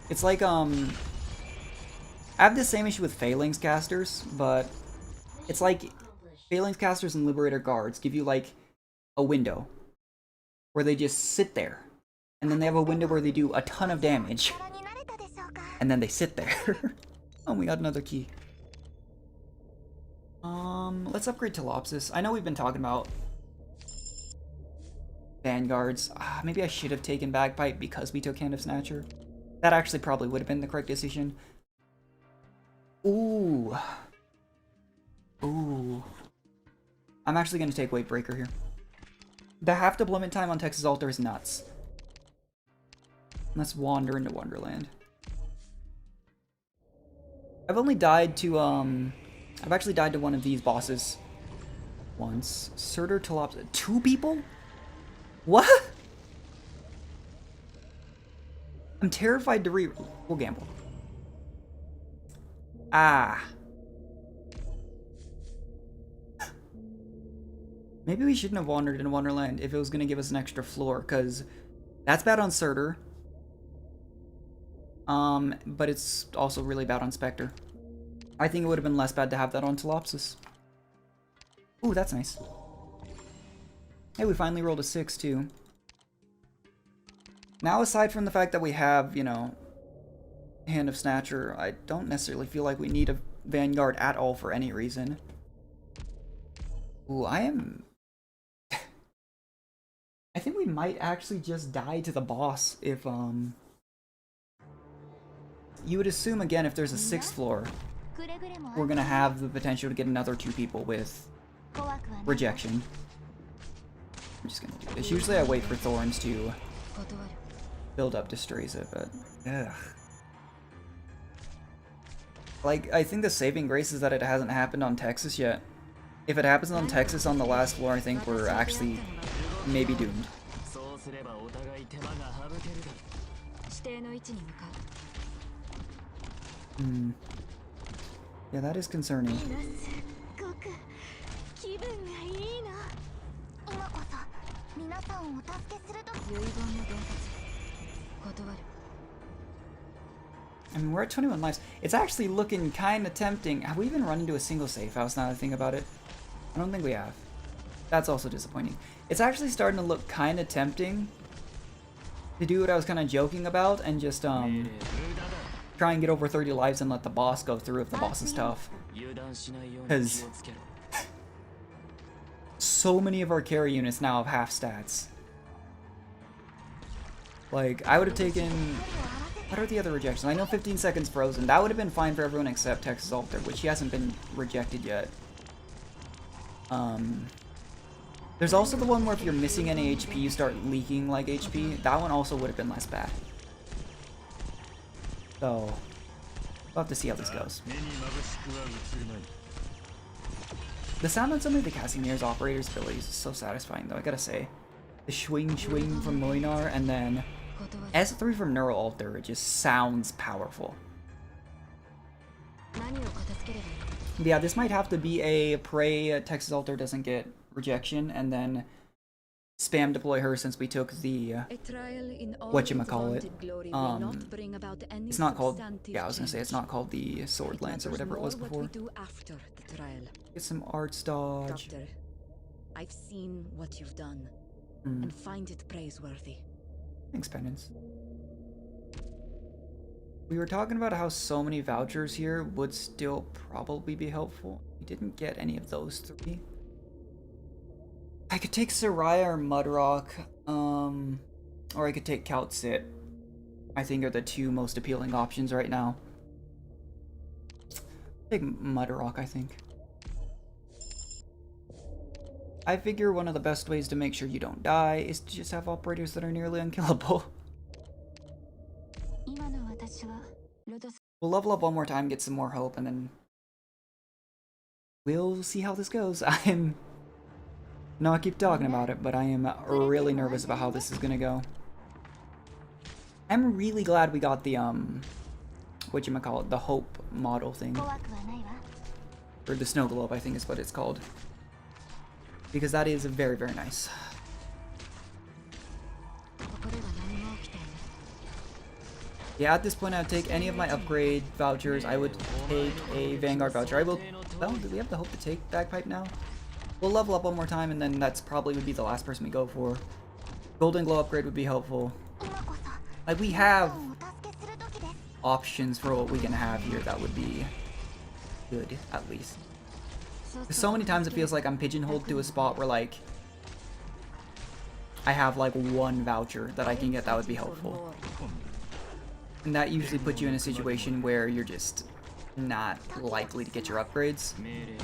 It's like, I have the same issue with Phalanx casters, but it's like Phalanx casters and Liberator guards give you, like, a window where they just sit there. And then they have a window where they do a ton of damage. And then they sit there. Oh, we got another key. Let's upgrade Telopsis. I know we've been talking about Vanguards. Maybe I should have taken Bagpipe because we took Hand of Snatcher. That actually probably would have been the correct decision. Ooh. Ooh. I'm actually going to take Weight Breaker here. The half deployment time on Texas Alter is nuts. Let's wander into Wonderland. I've only died to, I've actually died to one of these bosses once. Surtur, Telopsis. 2 people? What? I'm terrified to We'll gamble. Ah. Maybe we shouldn't have wandered into Wonderland if it was going to give us an extra floor, because that's bad on Surtur. But it's also really bad on Spectre. I think it would have been less bad to have that on Telopsis. Ooh, that's nice. Hey, we finally rolled a 6, too. Now, aside from the fact that we have, you know, Hand of Snatcher, I don't necessarily feel like we need a Vanguard at all for any reason. Ooh, I am... I think we might actually just die to the boss if, You would assume, again, if there's a 6th floor, we're gonna have the potential to get another 2 people with rejection. I'm just gonna do this. Usually I wait for Thorns to build up Destreza, but... Ugh. Like, I think the saving grace is that it hasn't happened on Texas yet. If it happens on Texas on the last floor, I think we're actually maybe doomed. Yeah, that is concerning. I mean, we're at 21 lives. It's actually looking kind of tempting. Have we even run into a single safe house now that I think about it? I don't think we have. That's also disappointing. It's actually starting to look kind of tempting to do what I was kind of joking about and just try and get over 30 lives and let the boss go through if the boss is tough. Because so many of our carry units now have half stats. Like, I would have taken... What are the other rejections? I know 15 seconds frozen. That would have been fine for everyone except Texas Alter, which he hasn't been rejected yet. There's also the one where if you're missing any HP, you start leaking like HP. That one also would have been less bad. So, we'll have to see how this goes. The sound on some of the Casimir's operator's abilities is so satisfying, though, I gotta say. The swing from Moinar, and then S3 from Neural Alter, it just sounds powerful. Yeah, this might have to be a pray Texas Alter doesn't get rejection, and then spam deploy her since we took the whatchamacallit. It's not called, yeah, I was gonna say it's not called the Sword Lance or whatever it was before. Get some arts dodge. Doctor, I've seen what you've done and find it praiseworthy. Thanks, Penance. We were talking about how so many vouchers here would still probably be helpful. We didn't get any of those three. I could take Soraya or Mudrock, or I could take Kaltsit. I think are the two most appealing options right now. Take Mudrock, I think. I figure one of the best ways to make sure you don't die is to just have operators that are nearly unkillable. We'll level up one more time, get some more hope, and then we'll see how this goes. I'm not keep talking about it, but I am really nervous about how this is gonna go. I'm really glad we got the whatchamacallit, the hope model thing. Or the snow globe, I think is what it's called. Because that is very, very nice. Yeah, at this point I'd take any of my upgrade vouchers. I would take a Vanguard voucher. I will... Oh, do we have the hope to take Bagpipe now? We'll level up one more time and then that's probably would be the last person we go for. Golden Glow upgrade would be helpful. Like, we have options for what we can have here that would be good, at least. So many times it feels like I'm pigeonholed to a spot where, like, I have, like, one voucher that I can get that would be helpful. And that usually puts you in a situation where you're just not likely to get your upgrades.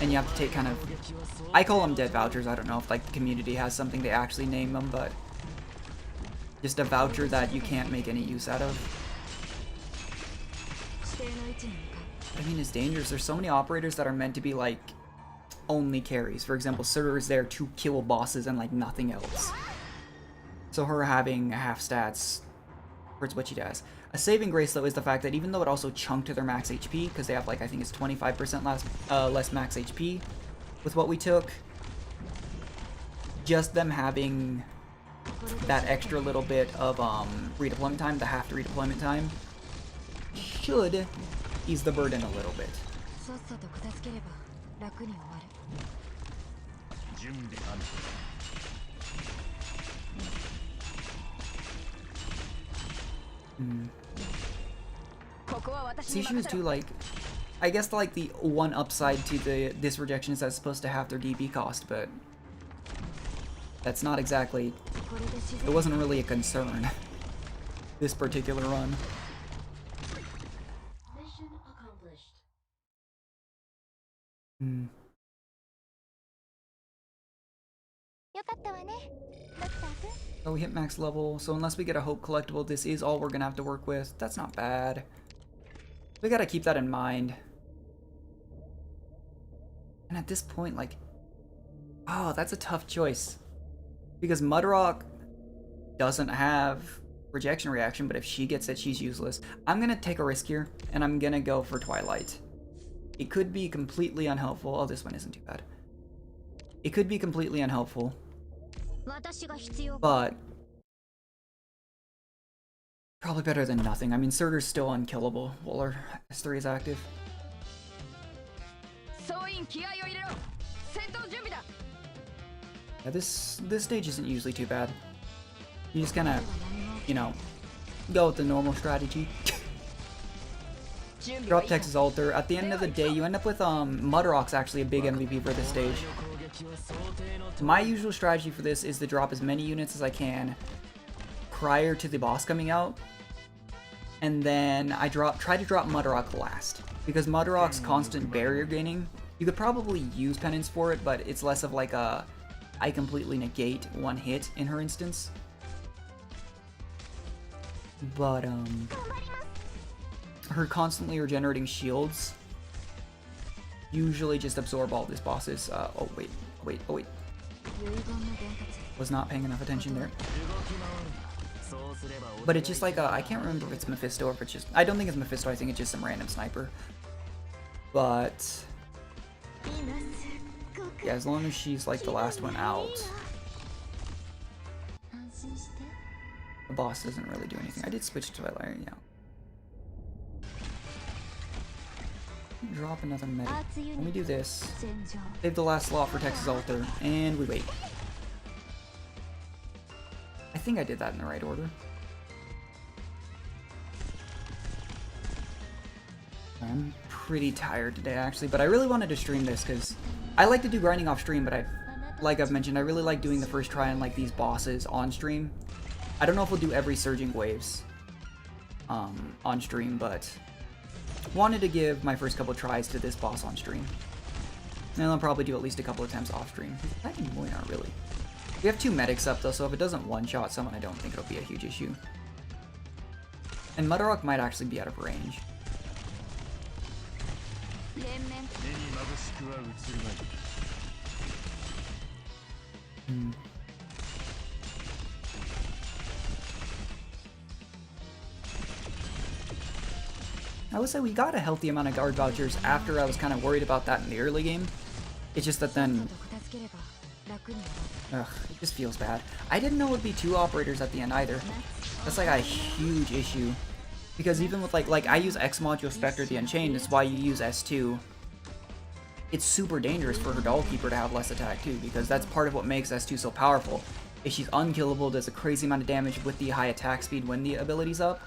And you have to take kind of... I call them dead vouchers. I don't know if, like, the community has something to actually name them, but... just a voucher that you can't make any use out of. I mean, it's dangerous. There's so many operators that are meant to be, like, only carries. For example, Surtur is there to kill bosses and, like, nothing else. So her having half stats hurts what she does. A saving grace, though, is the fact that even though it also chunked to their max HP, because they have, like, I think it's 25% less max HP with what we took, just them having that extra little bit of redeployment time, the half redeployment time, should ease the burden a little bit. These issues too, like, I guess like the one upside to this rejection is that it's supposed to have their DB cost, but that's not exactly, it wasn't really a concern this particular run. Mission accomplished. Oh, we hit max level, so unless we get a hope collectible, this is all we're gonna have to work with. That's not bad. We gotta keep that in mind. And at this point, like, oh, that's a tough choice. Because Mudrock doesn't have rejection reaction, but if she gets it, she's useless. I'm gonna take a risk here, and I'm gonna go for Twilight. It could be completely unhelpful. Oh, this one isn't too bad. It could be completely unhelpful. But probably better than nothing. I mean, Surtur's still unkillable while our S3 is active. Yeah, this stage isn't usually too bad. You just kind of, you know, go with the normal strategy. Drop Texas Alter. At the end of the day, you end up with Mudrock's actually a big MVP for this stage. My usual strategy for this is to drop as many units as I can prior to the boss coming out, and then I try to drop Mudrock last, because Mudrock's constant barrier gaining, you could probably use Penance for it, but it's less of like a I completely negate one hit in her instance. But her constantly regenerating shields usually just absorb all this boss's oh wait. Was not paying enough attention there. But it's just like I can't remember if it's Mephisto or if it's just, I don't think it's Mephisto, I think it's just some random sniper. But yeah, as long as she's like the last one out, the boss doesn't really do anything. I did switch to Twilight, yeah. Drop another medic. Let me do this. Save the last slot for Texas Alter, and we wait. I think I did that in the right order. I'm pretty tired today, actually, but I really wanted to stream this because I like to do grinding off stream, but like I've mentioned, I really like doing the first try on like these bosses on stream. I don't know if we'll do every Surging Waves on stream, but wanted to give my first couple tries to this boss on stream. And I'll probably do at least a couple attempts off stream. Boy, not really. We have 2 medics up though, so if it doesn't one-shot someone, I don't think it'll be a huge issue. And Mudrock might actually be out of range. I would say we got a healthy amount of guard vouchers after I was kind of worried about that in the early game. It's just that then, ugh, it just feels bad. I didn't know it would be 2 operators at the end either. That's like a huge issue. Because even with like I use X Module Spectre the Unchained, that's why you use S2. It's super dangerous for her Dollkeeper to have less attack too, because that's part of what makes S2 so powerful. Is she's unkillable, does a crazy amount of damage with the high attack speed when the ability's up,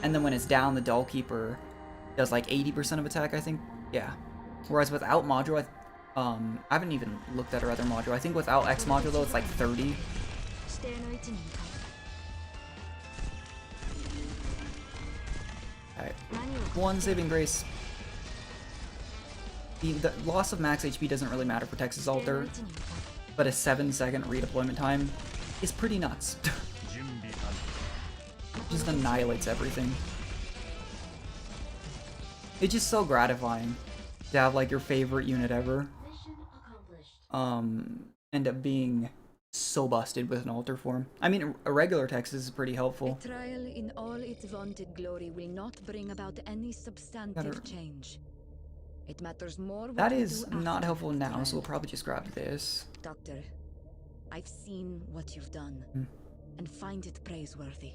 and then when it's down, the Dollkeeper does like 80% of attack, I think. Yeah. Whereas without module, I haven't even looked at her other module. I think without X module though, it's like 30. Alright. 1 saving grace. The loss of max HP doesn't really matter for Texas Alter, but a 7-second redeployment time is pretty nuts. Just annihilates everything. It's just so gratifying to have like your favorite unit ever end up being so busted with an alter form. I mean, a regular Texas is pretty helpful. A trial in all its vaunted glory will not bring about any substantive change. It matters more what that we is do not after helpful the now, trial. so we'll probably just grab this. Doctor, I've seen what you've done and find it praiseworthy.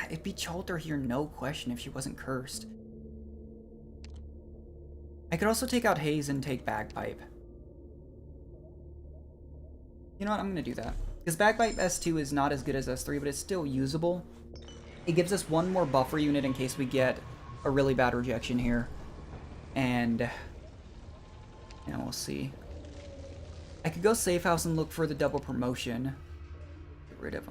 It'd be Chalter here, no question, if she wasn't cursed. I could also take out Haze and take Bagpipe. You know what, I'm gonna do that. Because Bagpipe S2 is not as good as S3, but it's still usable. It gives us 1 more buffer unit in case we get a really bad rejection here. And we'll see. I could go safe house and look for the double promotion. Get rid of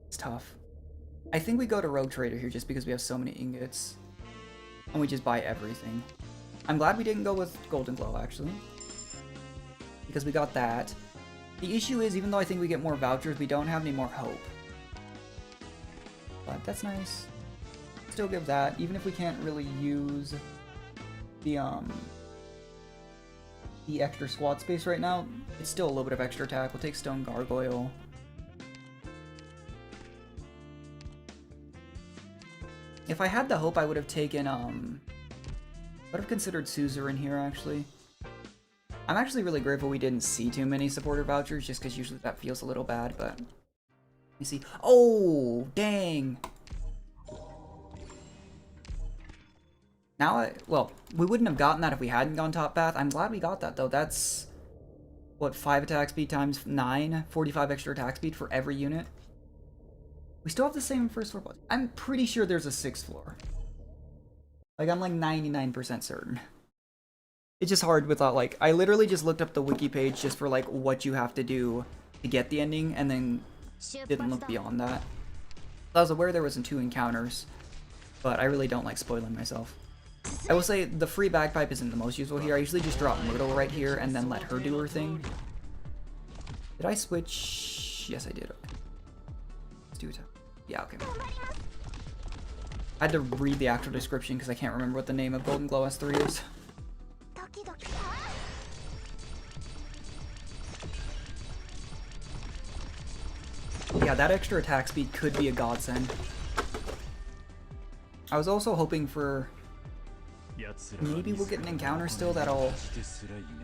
it's tough. I think we go to Rogue Trader here just because we have so many ingots. And we just buy everything. I'm glad we didn't go with Golden Glow, actually. Because we got that. The issue is, even though I think we get more vouchers, we don't have any more hope. But that's nice. Still give that, even if we can't really use the extra squad space right now. It's still a little bit of extra attack. We'll take Stone Gargoyle. If I had the hope, I would have taken would have considered Suzerain here, actually. I'm actually really grateful we didn't see too many supporter vouchers, just because usually that feels a little bad, but... Let me see. Oh, dang! Now, well, we wouldn't have gotten that if we hadn't gone top path. I'm glad we got that, though. That's, what, 5 attack speed times 9? 45 extra attack speed for every unit. We still have the same first floor. I'm pretty sure there's a 6th floor. Like, I'm like 99% certain. It's just hard without, like, I literally just looked up the wiki page just for, like, what you have to do to get the ending, and then didn't look beyond that. I was aware there wasn't 2 encounters, but I really don't like spoiling myself. I will say the free bagpipe isn't the most useful here. I usually just drop Myrtle right here and then let her do her thing. Did I switch? Yes, I did. Okay. Let's do it. Yeah, okay. I had to read the actual description because I can't remember what the name of Golden Glow S3 is. Yeah, that extra attack speed could be a godsend. I was also hoping for... Maybe we'll get an encounter still that'll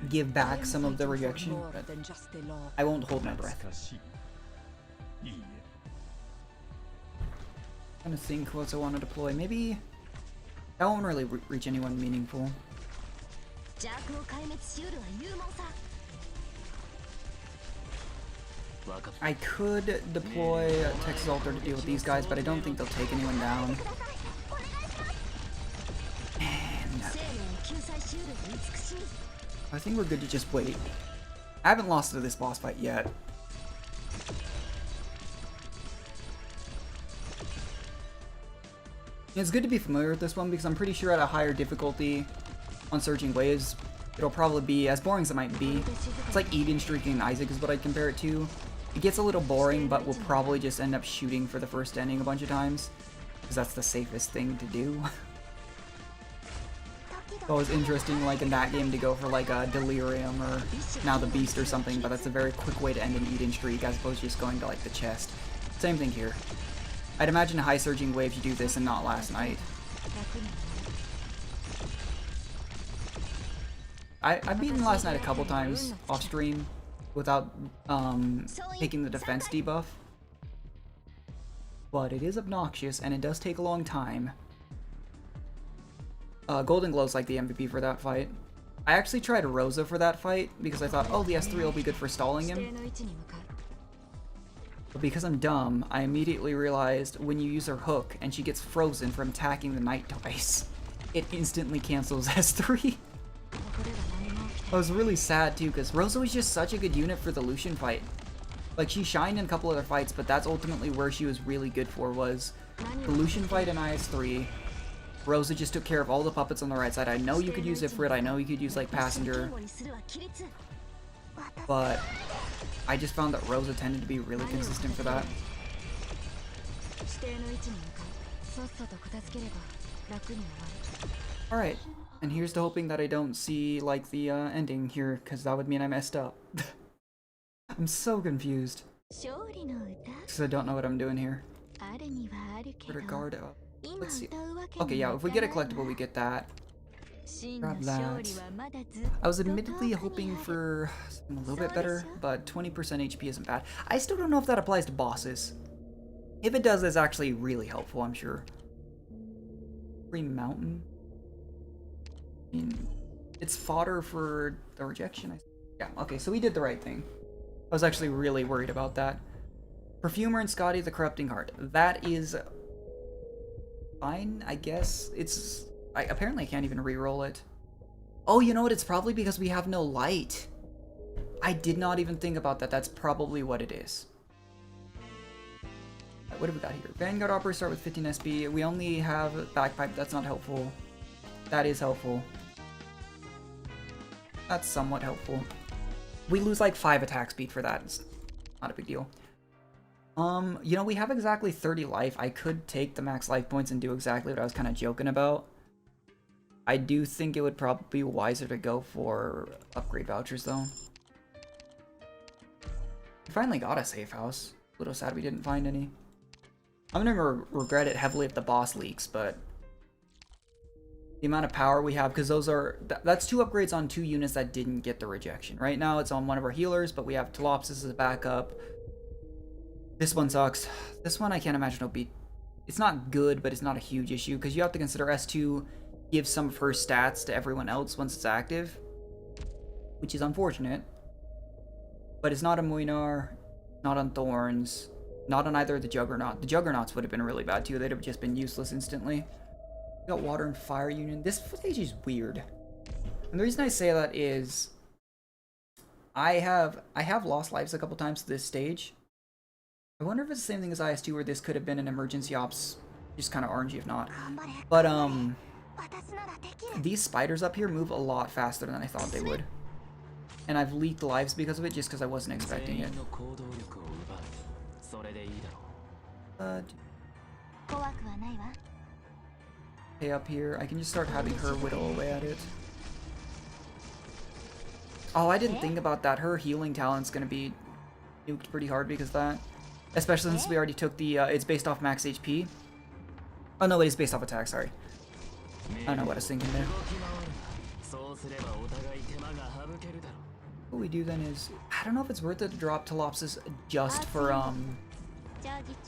give back some of the rejection, but I won't hold my breath. I'm trying to think what I want to deploy. Maybe that won't really reach anyone meaningful. I could deploy Texas Alter to deal with these guys, but I don't think they'll take anyone down. And I think we're good to just wait. I haven't lost to this boss fight yet. It's good to be familiar with this one because I'm pretty sure at a higher difficulty on Surging Waves, it'll probably be, as boring as it might be, it's like Eden streaking and Isaac is what I'd compare it to. It gets a little boring, but we'll probably just end up shooting for the first ending a bunch of times, because that's the safest thing to do. It's always interesting, like in that game, to go for like a Delirium or now the Beast or something, but that's a very quick way to end an Eden streak as opposed to just going to like the chest. Same thing here. I'd imagine a high Surging Wave you do this and not Last Night. I've beaten Last Night a couple times off stream without taking the defense debuff, but it is obnoxious and it does take a long time. Golden Glow's like the MVP for that fight. I actually tried Rosa for that fight because I thought, oh, the S3 will be good for stalling him. But because I'm dumb, I immediately realized when you use her hook and she gets frozen from attacking the knight twice, it instantly cancels S3. I was really sad too, because Rosa was just such a good unit for the Lucian fight. Like, she shined in a couple other fights, but that's ultimately where she was really good for, was the Lucian fight in IS3. Rosa just took care of all the puppets on the right side. I know you could use Ifrit, I know you could use, like, Passenger. But I just found that Rosa tended to be really consistent for that. Alright, and here's to hoping that I don't see, like, the ending here, because that would mean I messed up. I'm so confused. Because I don't know what I'm doing here. Guard up. Let's see. Okay, yeah, if we get a collectible, we get that. Grab that. I was admittedly hoping for something a little bit better, but 20% HP isn't bad. I still don't know if that applies to bosses. If it does, it's actually really helpful, I'm sure. Green Mountain. I mean, it's fodder for the rejection. Yeah, okay, so we did the right thing. I was actually really worried about that. Perfumer and Scotty the Corrupting Heart. That is fine, I guess. It's... apparently I can't even re-roll it. Oh, you know what? It's probably because we have no light. I did not even think about that. That's probably what it is. Right, what have we got here? Vanguard Operators start with 15 SB. We only have Bagpipe. That's not helpful. That is helpful. That's somewhat helpful. We lose like 5 attack speed for that. It's not a big deal. You know, we have exactly 30 life. I could take the max life points and do exactly what I was kind of joking about. I do think it would probably be wiser to go for upgrade vouchers, though. We finally got a safe house. A little sad we didn't find any. I'm gonna regret it heavily if the boss leaks, but the amount of power we have, because those are... that's 2 upgrades on 2 units that didn't get the rejection. Right now, it's on one of our healers, but we have Telopsis as a backup. This one sucks. This one I can't imagine it'll be... it's not good, but it's not a huge issue, because you have to consider S2 give some of her stats to everyone else once it's active, which is unfortunate. But it's not on Muinar, not on Thorns, not on either of the Juggernaut. The Juggernauts would have been really bad too. They'd have just been useless instantly. We got Water and Fire Union. This footage is weird. And the reason I say that is I have lost lives a couple times to this stage. I wonder if it's the same thing as IS2 where this could have been an emergency ops, just kind of RNG if not. But these spiders up here move a lot faster than I thought they would. And I've leaked lives because of it just because I wasn't expecting it. Okay, up here, I can just start having her whittle away at it. Oh, I didn't think about that. Her healing talent's gonna be nuked pretty hard because of that. Especially since we already took the, it's based off max HP. Oh no, it is based off attack, sorry. I don't know what I was thinking there. What we do then is, I don't know if it's worth it to drop Telopsis just for,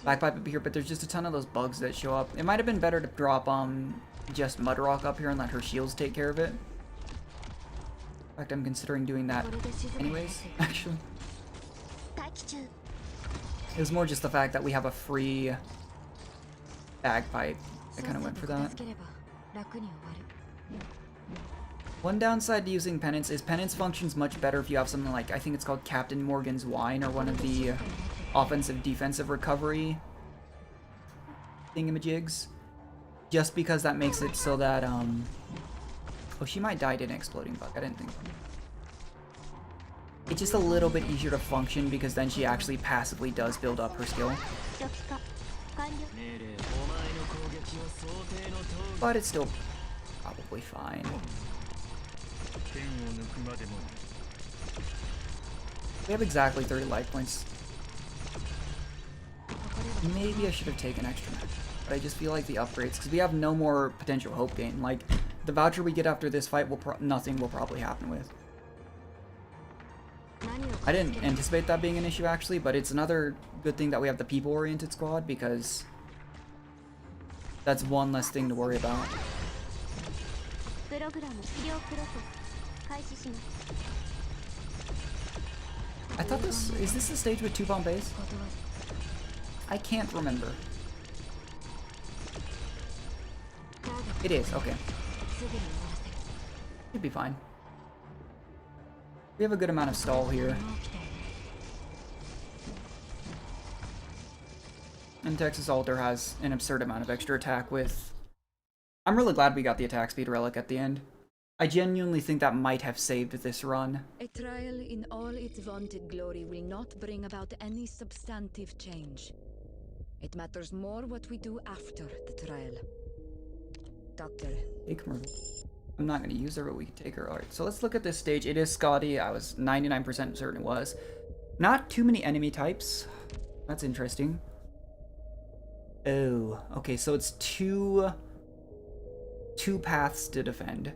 Backpipe up here, but there's just a ton of those bugs that show up. It might have been better to drop, just Mudrock up here and let her shields take care of it. In fact, I'm considering doing that anyways, actually. It was more just the fact that we have a free Bagpipe. I kind of went for that. One downside to using Penance is Penance functions much better if you have something like, I think it's called Captain Morgan's Wine, or one of the offensive defensive recovery thingamajigs. Just because that makes it so that, oh, she might die to an exploding bug. I didn't think. It's just a little bit easier to function because then she actually passively does build up her skill. But it's still probably fine. We have exactly 30 life points. Maybe I should have taken extra, but I just feel like the upgrades, because we have no more potential hope gain. Like, the voucher we get after this fight, nothing will probably happen with. I didn't anticipate that being an issue, actually, but it's another good thing that we have the people-oriented squad, because that's one less thing to worry about. I thought is this the stage with 2 Bombays? I can't remember. It is, okay. Should be fine. We have a good amount of stall here. And Texas Alter has an absurd amount of extra attack with... I'm really glad we got the attack speed relic at the end. I genuinely think that might have saved this run. A trial in all its vaunted glory will not bring about any substantive change. It matters more what we do after the trial. Doctor. Take Myrtle. I'm not going to use her, but we can take her. Alright, so let's look at this stage. It is Scotty. I was 99% certain it was. Not too many enemy types. That's interesting. Oh, okay, so it's two paths to defend.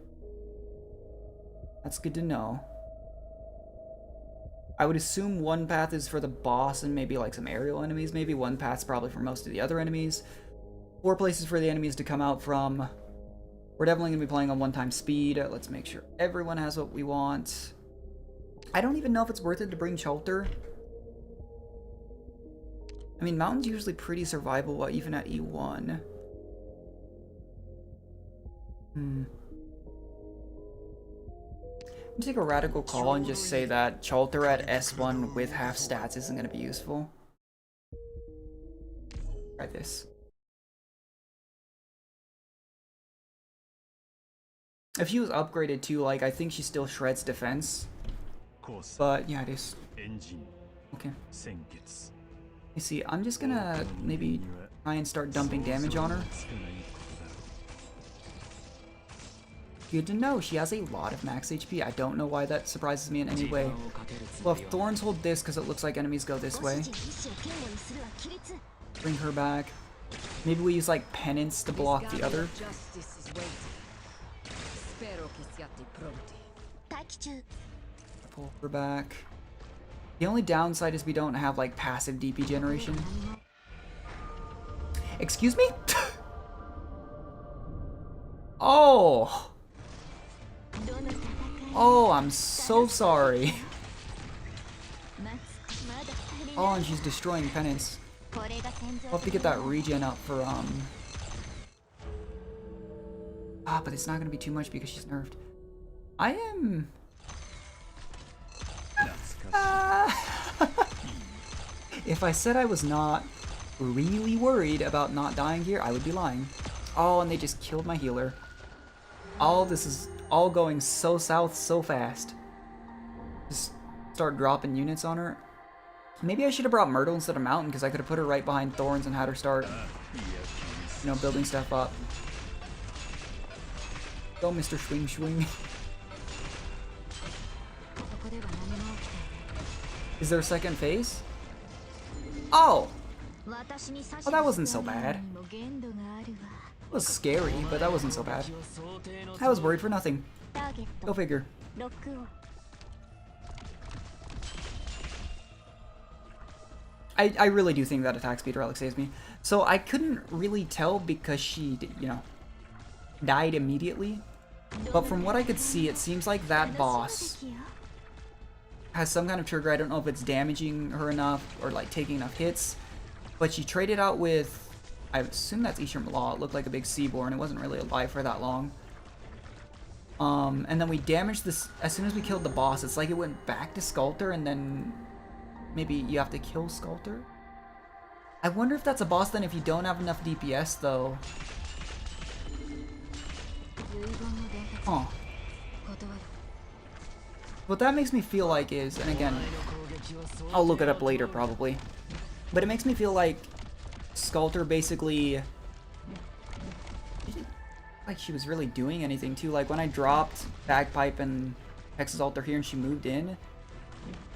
That's good to know. I would assume one path is for the boss and maybe like some aerial enemies. Maybe one path's probably for most of the other enemies. 4 places for the enemies to come out from. We're definitely going to be playing on 1x speed. Let's make sure everyone has what we want. I don't even know if it's worth it to bring Skalter. I mean, Mountain's usually pretty survivable even at E1. I'm gonna take a radical call and just say that Skalter at S1 with half stats isn't gonna be useful. Try this. If she was upgraded too, like, I think she still shreds defense. But yeah, it is. Okay. You see, I'm just gonna maybe try and start dumping damage on her. Good to know, she has a lot of max HP. I don't know why that surprises me in any way. Well, if Thorns hold this, because it looks like enemies go this way. Bring her back. Maybe we use, like, Penance to block the other. Pull her back. The only downside is we don't have, like, passive DP generation. Excuse me? Oh! Oh, I'm so sorry. Oh, and she's destroying penance. We'll have to get that regen up for, but it's not gonna be too much because she's nerfed. I am... If I said I was not really worried about not dying here, I would be lying. Oh, and they just killed my healer. Oh, this is all going so south so fast. Just start dropping units on her. Maybe I should have brought Myrtle instead of Mountain, because I could have put her right behind Thorns and had her start, you know, building stuff up. Go, Mr. Swing Swing. Is there a second phase? Oh! Oh, that wasn't so bad. It was scary, but that wasn't so bad. I was worried for nothing. Go figure. I really do think that attack speed relic saves me. So I couldn't really tell because she, you know, died immediately. But from what I could see, it seems like that boss has some kind of trigger. I don't know if it's damaging her enough or like taking enough hits. But she traded out with, I assume that's Ishar'mla. It looked like a big Seaborn. It wasn't really alive for that long. And then we damaged this, as soon as we killed the boss, it's like it went back to Skalter and then maybe you have to kill Skalter? I wonder if that's a boss then if you don't have enough DPS though. Oh. What that makes me feel like is, and again, I'll look it up later probably, but it makes me feel like Skalter basically, like she was really doing anything too. Like when I dropped Bagpipe and Hex's Altar here and she moved in, it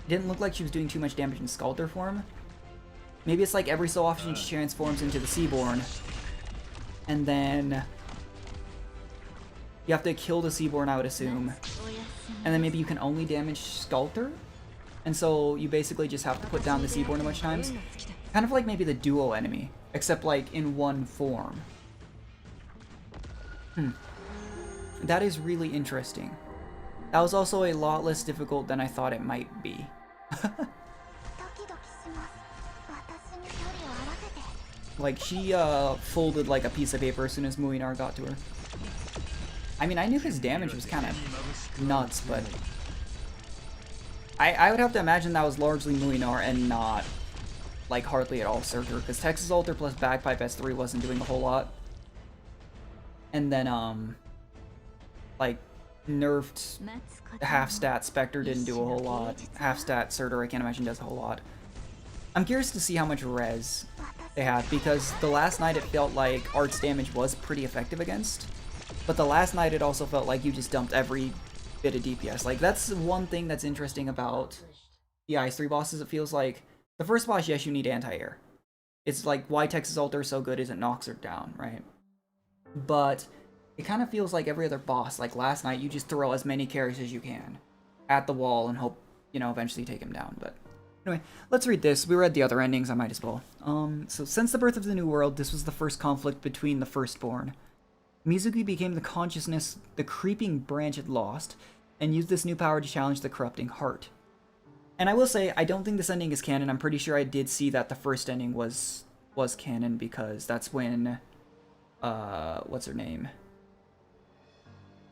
didn't look like she was doing too much damage in Skalter form. Maybe it's like every so often she transforms into the Seaborn, and then you have to kill the Seaborn, I would assume. And then maybe you can only damage Skalter, and so you basically just have to put down the Seaborn a bunch of times. Kind of like maybe the duo enemy, except like in one form. That is really interesting. That was also a lot less difficult than I thought it might be. Like, she folded like a piece of paper as soon as Muinar got to her. I mean, I knew his damage was kind of nuts, but I would have to imagine that was largely Muinar and not, like, hardly at all Surtur, because Texas Altar plus Bagpipe S3 wasn't doing a whole lot. And then, like, nerfed half-stat Spectre didn't do a whole lot. Half-stat Surtur, I can't imagine does a whole lot. I'm curious to see how much res they have, because the last night it felt like Art's damage was pretty effective against, but the last night it also felt like you just dumped every bit of DPS. Like, that's one thing that's interesting about the IS3 bosses. It feels like the first boss, yes, you need anti-air. It's like why Texas Altar is so good is it knocks her down, right? But it kind of feels like every other boss, like last night, you just throw as many carries as you can at the wall and hope, you know, eventually take him down. But anyway, let's read this. We read the other endings, I might as well. So since the birth of the New World, this was the first conflict between the Firstborn. Mizuki became the consciousness the creeping branch had lost, and used this new power to challenge the corrupting heart. And I will say, I don't think this ending is canon. I'm pretty sure I did see that the first ending was canon, because that's when, what's her name?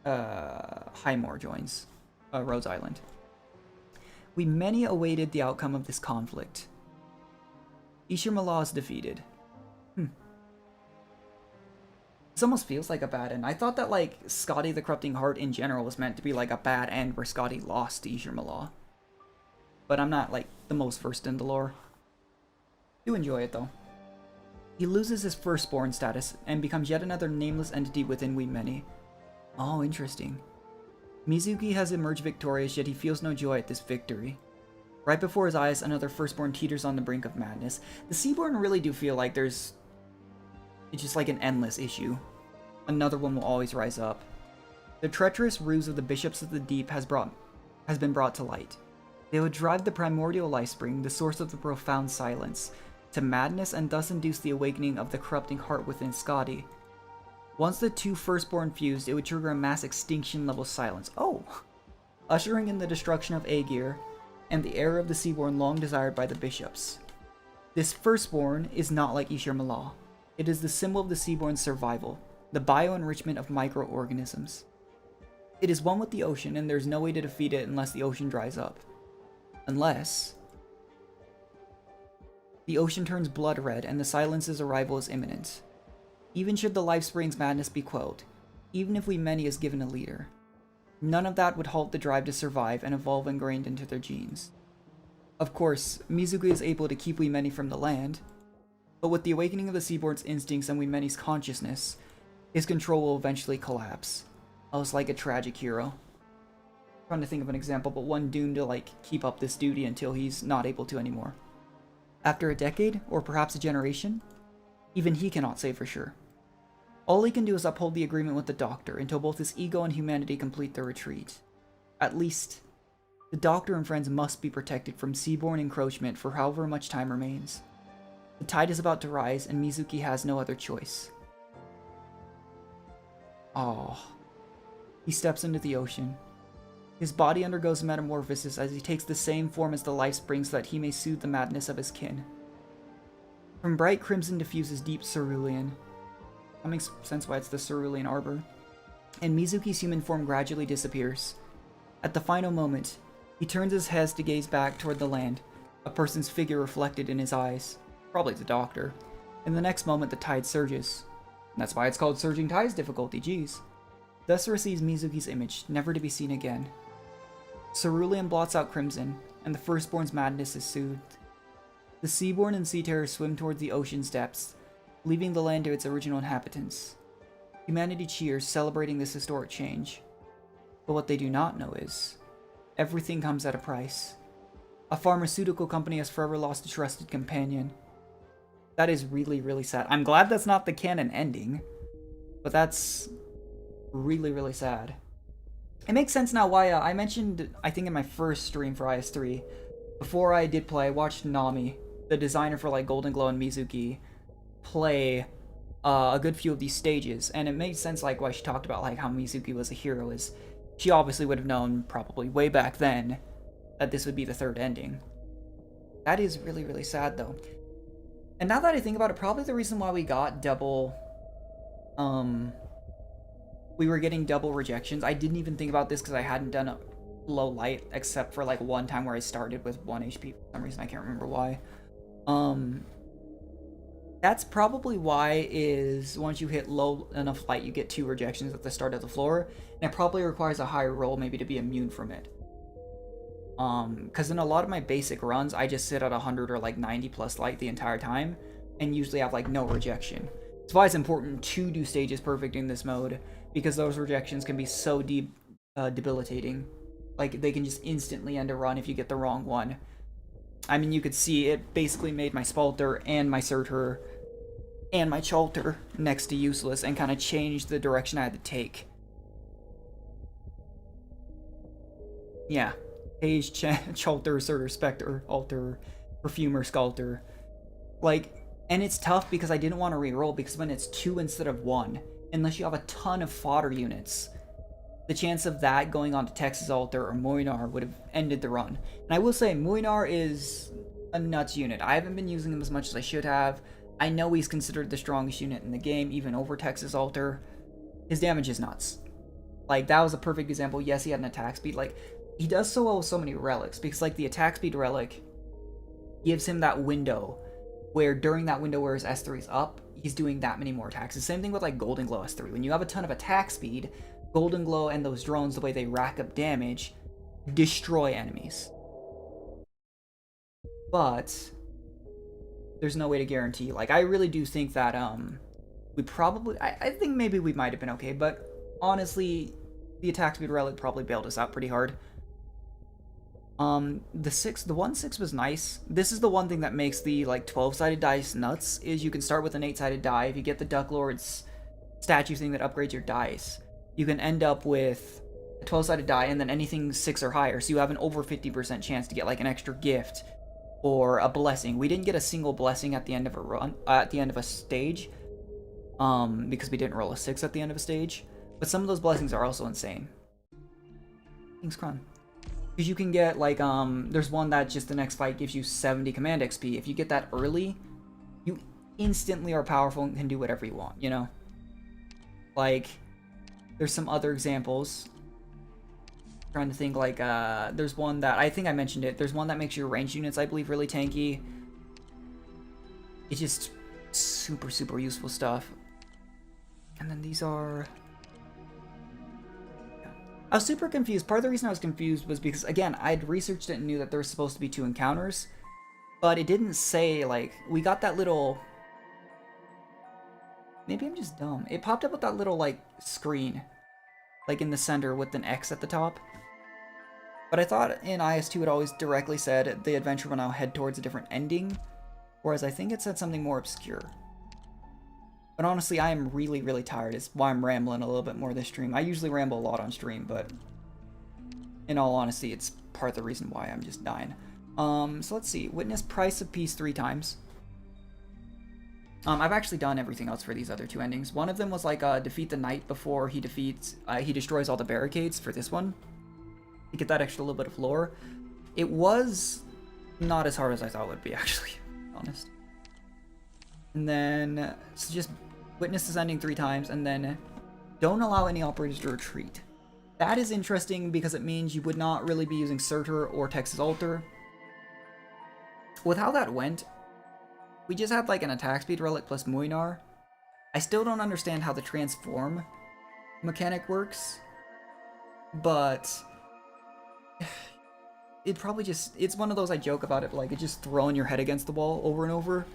Highmore joins, Rose Island. We many awaited the outcome of this conflict. Ishar'mla is defeated. This almost feels like a bad end. I thought that, like, Scotty the Corrupting Heart in general was meant to be like a bad end where Scotty lost to Ishar'mla. But I'm not, like, the most versed in the lore. Do enjoy it, though. He loses his Firstborn status and becomes yet another nameless entity within We Many. Oh, interesting. Mizuki has emerged victorious, yet he feels no joy at this victory. Right before his eyes, another Firstborn teeters on the brink of madness. The Seaborn really do feel like it's just like an endless issue. Another one will always rise up. The treacherous ruse of the Bishops of the Deep has been brought to light. They would drive the primordial life spring, the source of the profound silence, to madness and thus induce the awakening of the corrupting heart within Scotty. Once the two firstborn fused, it would trigger a mass extinction level silence. Oh! Ushering in the destruction of Aegir, and the era of the Seaborn long desired by the bishops. This firstborn is not like Ishar'mla. It is the symbol of the Seaborn's survival, the bioenrichment of microorganisms. It is one with the ocean, and there's no way to defeat it unless the ocean dries up. Unless the ocean turns blood red and the silence's arrival is imminent. Even should the Lifespring's madness be quelled, even if we many is given a leader, none of that would halt the drive to survive and evolve ingrained into their genes. Of course, Mizuki is able to keep we many from the land, but with the awakening of the Seaborn's instincts and we many's consciousness, his control will eventually collapse. Almost like a tragic hero. I'm trying to think of an example, but one doomed to keep up this duty until he's not able to anymore. After a decade, or perhaps a generation, even he cannot say for sure. All he can do is uphold the agreement with the Doctor until both his ego and humanity complete their retreat. At least, the Doctor and friends must be protected from Seaborn encroachment for however much time remains. The tide is about to rise, and Mizuki has no other choice. Oh. He steps into the ocean. His body undergoes metamorphosis as he takes the same form as the Lifespring so that he may soothe the madness of his kin. From bright crimson diffuses deep cerulean. That makes sense why it's the cerulean arbor. And Mizuki's human form gradually disappears. At the final moment, he turns his head to gaze back toward the land, a person's figure reflected in his eyes. Probably the Doctor. In the next moment, the tide surges. And that's why it's called Surging Tides difficulty, geez. Thus receives Mizuki's image, never to be seen again. Cerulean blots out crimson, and the firstborn's madness is soothed. The Seaborn and Sea Terror swim towards the ocean's depths, leaving the land to its original inhabitants. Humanity cheers, celebrating this historic change. But what they do not know is, everything comes at a price. A pharmaceutical company has forever lost a trusted companion. That is really, really sad. I'm glad that's not the canon ending, but that's really, really sad. It makes sense now why I mentioned, I think in my first stream for IS3, before I did play, I watched Nami, the designer for Golden Glow and Mizuki, play a good few of these stages, and it made sense why she talked about how Mizuki was a hero, is she obviously would have known probably way back then that this would be the third ending. That is really, really sad though. And now that I think about it, probably the reason why we got double we were getting double rejections. I didn't even think about this because I hadn't done a low light except for one time where I started with 1 HP for some reason. I can't remember why. That's probably why is once you hit low enough light, you get 2 rejections at the start of the floor, and it probably requires a higher roll maybe to be immune from it. Because in a lot of my basic runs, I just sit at 100 or 90 plus light the entire time, and usually have no rejection. That's why it's important to do stages perfect in this mode, because those rejections can be so debilitating. They can just instantly end a run if you get the wrong one. I mean, you could see it basically made my Skalter and my Surtur and my Skalter next to useless and kind of changed the direction I had to take. Yeah. Page, Skalter, Surtur, Spectre, Alter, Perfumer, Skalter. And it's tough because I didn't want to reroll, because when it's 2 instead of 1, unless you have a ton of fodder units, the chance of that going on to Texas Alter or Moinar would have ended the run. And I will say, Moinar is a nuts unit. I haven't been using him as much as I should have. I know he's considered the strongest unit in the game, even over Texas Alter. His damage is nuts. That was a perfect example. Yes, he had an attack speed. He does so well with so many relics, because the attack speed relic gives him that window where during that window where his S3 is up, he's doing that many more attacks. The same thing with Golden Glow S3. When you have a ton of attack speed, Golden Glow and those drones, the way they rack up damage, destroy enemies. But there's no way to guarantee. I really do think that we probably, I think maybe we might have been okay, but honestly, the attack speed relic probably bailed us out pretty hard. The 1/6 was nice. This is the one thing that makes the 12-sided dice nuts, is you can start with an 8-sided die. If you get the Duck Lord's statue thing that upgrades your dice, you can end up with a 12-sided die and then anything 6 or higher, so you have an over 50% chance to get an extra gift or a blessing. We didn't get a single blessing at the end of a run, at the end of a stage, because we didn't roll a 6 at the end of a stage. But some of those blessings are also insane. King's Crown. Because you can get, like, there's one that just the next fight gives you 70 command XP. If you get that early, you instantly are powerful and can do whatever you want, you know? Like, there's some other examples. I'm trying to think, like, there's one that, I think I mentioned it, there's one that makes your ranged units, I believe, really tanky. It's just super, super useful stuff. And then these are... I was super confused. Part of the reason I was confused was because, again, I'd researched it and knew that there was supposed to be 2 encounters. But it didn't say, like, we got that little... Maybe I'm just dumb. It popped up with that little, like, screen. Like, in the center with an X at the top. But I thought in IS2 it always directly said the adventure will now head towards a different ending. Whereas I think it said something more obscure. But honestly, I am really, really tired. It's why I'm rambling a little bit more this stream. I usually ramble a lot on stream, but in all honesty, it's part of the reason why I'm just dying. So let's see. Witness Price of Peace 3 times. I've actually done everything else for these other 2 endings. One of them was like defeat the knight before he destroys all the barricades for this one. To get that extra little bit of lore. It was not as hard as I thought it would be, actually, to be honest. And then, so just witness this ending 3 times, and then don't allow any operators to retreat. That is interesting because it means you would not really be using Skalter or Texas Alter. With how that went, we just had like an attack speed relic plus Muinar. I still don't understand how the transform mechanic works, but it probably just, it's one of those I joke about it, like it's just throwing your head against the wall over and over.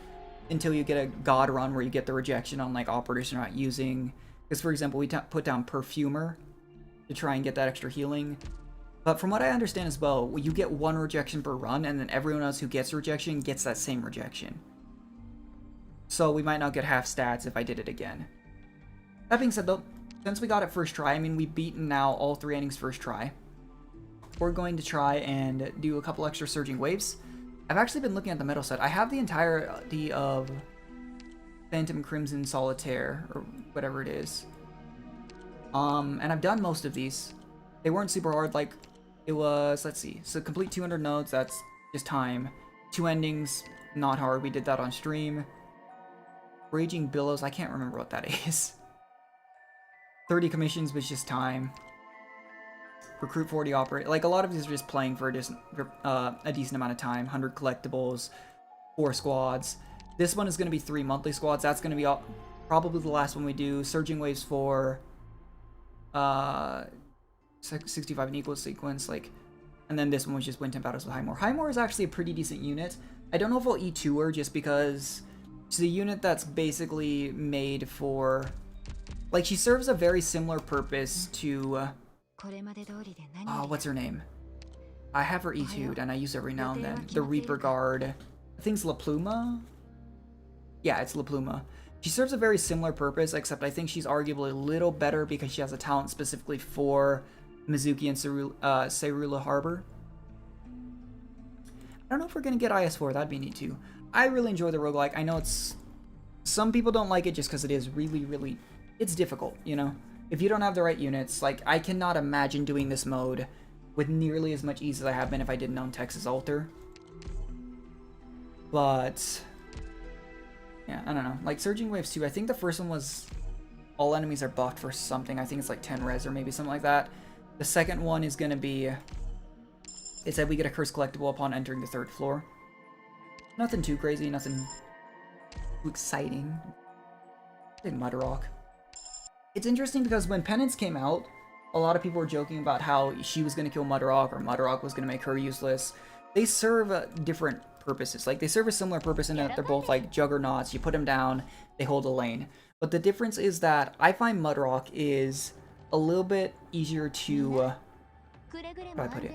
Until you get a god run where you get the rejection on like operators you're not using. Because for example, we put down Perfumer to try and get that extra healing. But from what I understand as well, you get 1 rejection per run, and then everyone else who gets rejection gets that same rejection. So we might not get half stats if I did it again. That being said though, since we got it first try, I mean we've beaten now all 3 endings first try. We're going to try and do a couple extra surging waves. I've actually been looking at the metal set. I have the entirety of Phantom Crimson Solitaire, or whatever it is. And I've done most of these. They weren't super hard, like, it was, let's see, so complete 200 nodes, that's just time. 2 endings, not hard, we did that on stream. Raging Billows, I can't remember what that is. 30 commissions was just time. Recruit 40 operate. Like, a lot of these are just playing for a decent amount of time. 100 collectibles, 4 squads. This one is going to be 3 monthly squads. That's going to be probably the last one we do. Surging Waves for 65 in equal sequence. Like, and then this one was just Wind Temp Battles with Highmore. Highmore is actually a pretty decent unit. I don't know if I'll E2 her just because she's a unit that's basically made for... Like, she serves a very similar purpose to... what's her name? I have her E2'd and I use her every now and then. The Reaper Guard. I think it's La Pluma? Yeah, it's La Pluma. She serves a very similar purpose, except I think she's arguably a little better because she has a talent specifically for Mizuki and Serula Harbor. I don't know if we're going to get IS4, that'd be neat too. I really enjoy the roguelike. I know it's... Some people don't like it just because it is really, really... It's difficult, you know? If you don't have the right units, like, I cannot imagine doing this mode with nearly as much ease as I have been if I didn't own Texas Alter. But... yeah, I don't know. Like, Surging Waves 2, I think the first one was all enemies are buffed for something. I think it's like 10 res or maybe something like that. The second one is going to be... It said we get a cursed collectible upon entering the 3rd floor. Nothing too crazy, nothing too exciting. I think Mudrock. It's interesting because when Penance came out, a lot of people were joking about how she was going to kill Mudrock or Mudrock was going to make her useless. They serve different purposes. Like, they serve a similar purpose in that they're both like juggernauts. You put them down, they hold a lane. But the difference is that I find Mudrock is a little bit easier to... how do I put it?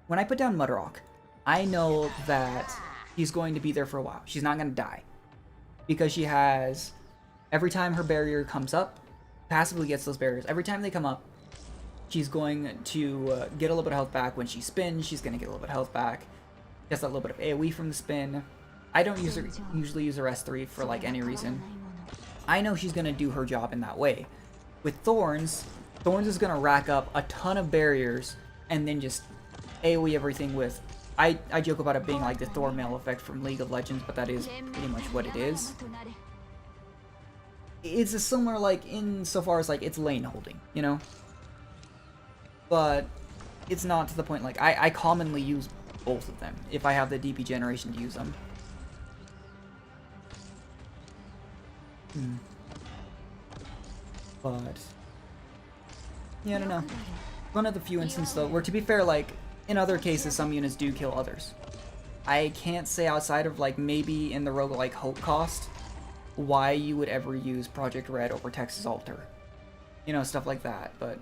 When I put down Mudrock, I know that she's going to be there for a while. She's not going to die. Because she has... Every time her barrier comes up, passively gets those barriers. Every time they come up, she's going to get a little bit of health back. When she spins, she's going to get a little bit of health back. Gets that little bit of AoE from the spin. I don't usually use her S3 for like any reason. I know she's gonna do her job in that way. With Thorns, Thorns is gonna rack up a ton of barriers and then just AoE everything with... I joke about it being like the Thornmail effect from League of Legends, but that is pretty much what it is. It's a similar, like, insofar as, like, it's lane holding, you know? But it's not to the point, like, I commonly use both of them if I have the DP generation to use them. But yeah, I don't know. One of the few instances though, where to be fair, like in other cases, some units do kill others. I can't say outside of like maybe in the roguelike Hope Cost why you would ever use Project Red over Texas Alter. You know, stuff like that, but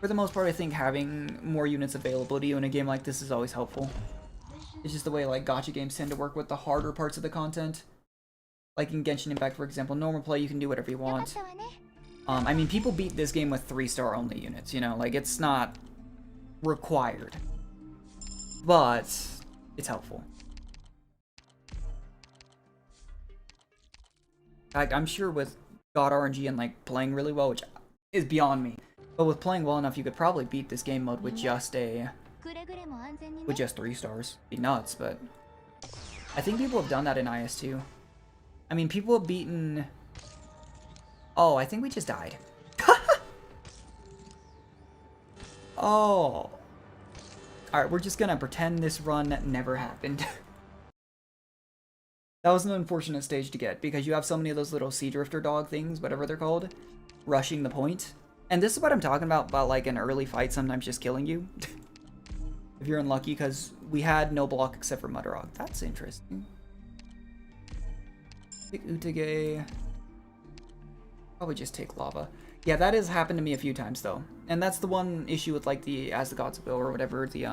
for the most part, I think having more units available to you in a game like this is always helpful. It's just the way like gacha games tend to work with the harder parts of the content. Like in Genshin Impact, for example, normal play, you can do whatever you want. I mean, people beat this game with 3-star only units, you know? Like, it's not required. But it's helpful. Like, I'm sure with God RNG and, like, playing really well, which is beyond me, but with playing well enough, you could probably beat this game mode with just 3 stars. Be nuts, but I think people have done that in IS2. I mean, people have beaten... Oh, I think we just died. Oh. Alright, we're just gonna pretend this run never happened. That was an unfortunate stage to get, because you have so many of those little Sea Drifter dog things, whatever they're called, rushing the point. And this is what I'm talking about like an early fight sometimes just killing you. If you're unlucky, because we had no block except for Mudrock. That's interesting. Take Utage. Probably just take Lava. Yeah, that has happened to me a few times though. And that's the one issue with like the As the Gods Will or whatever the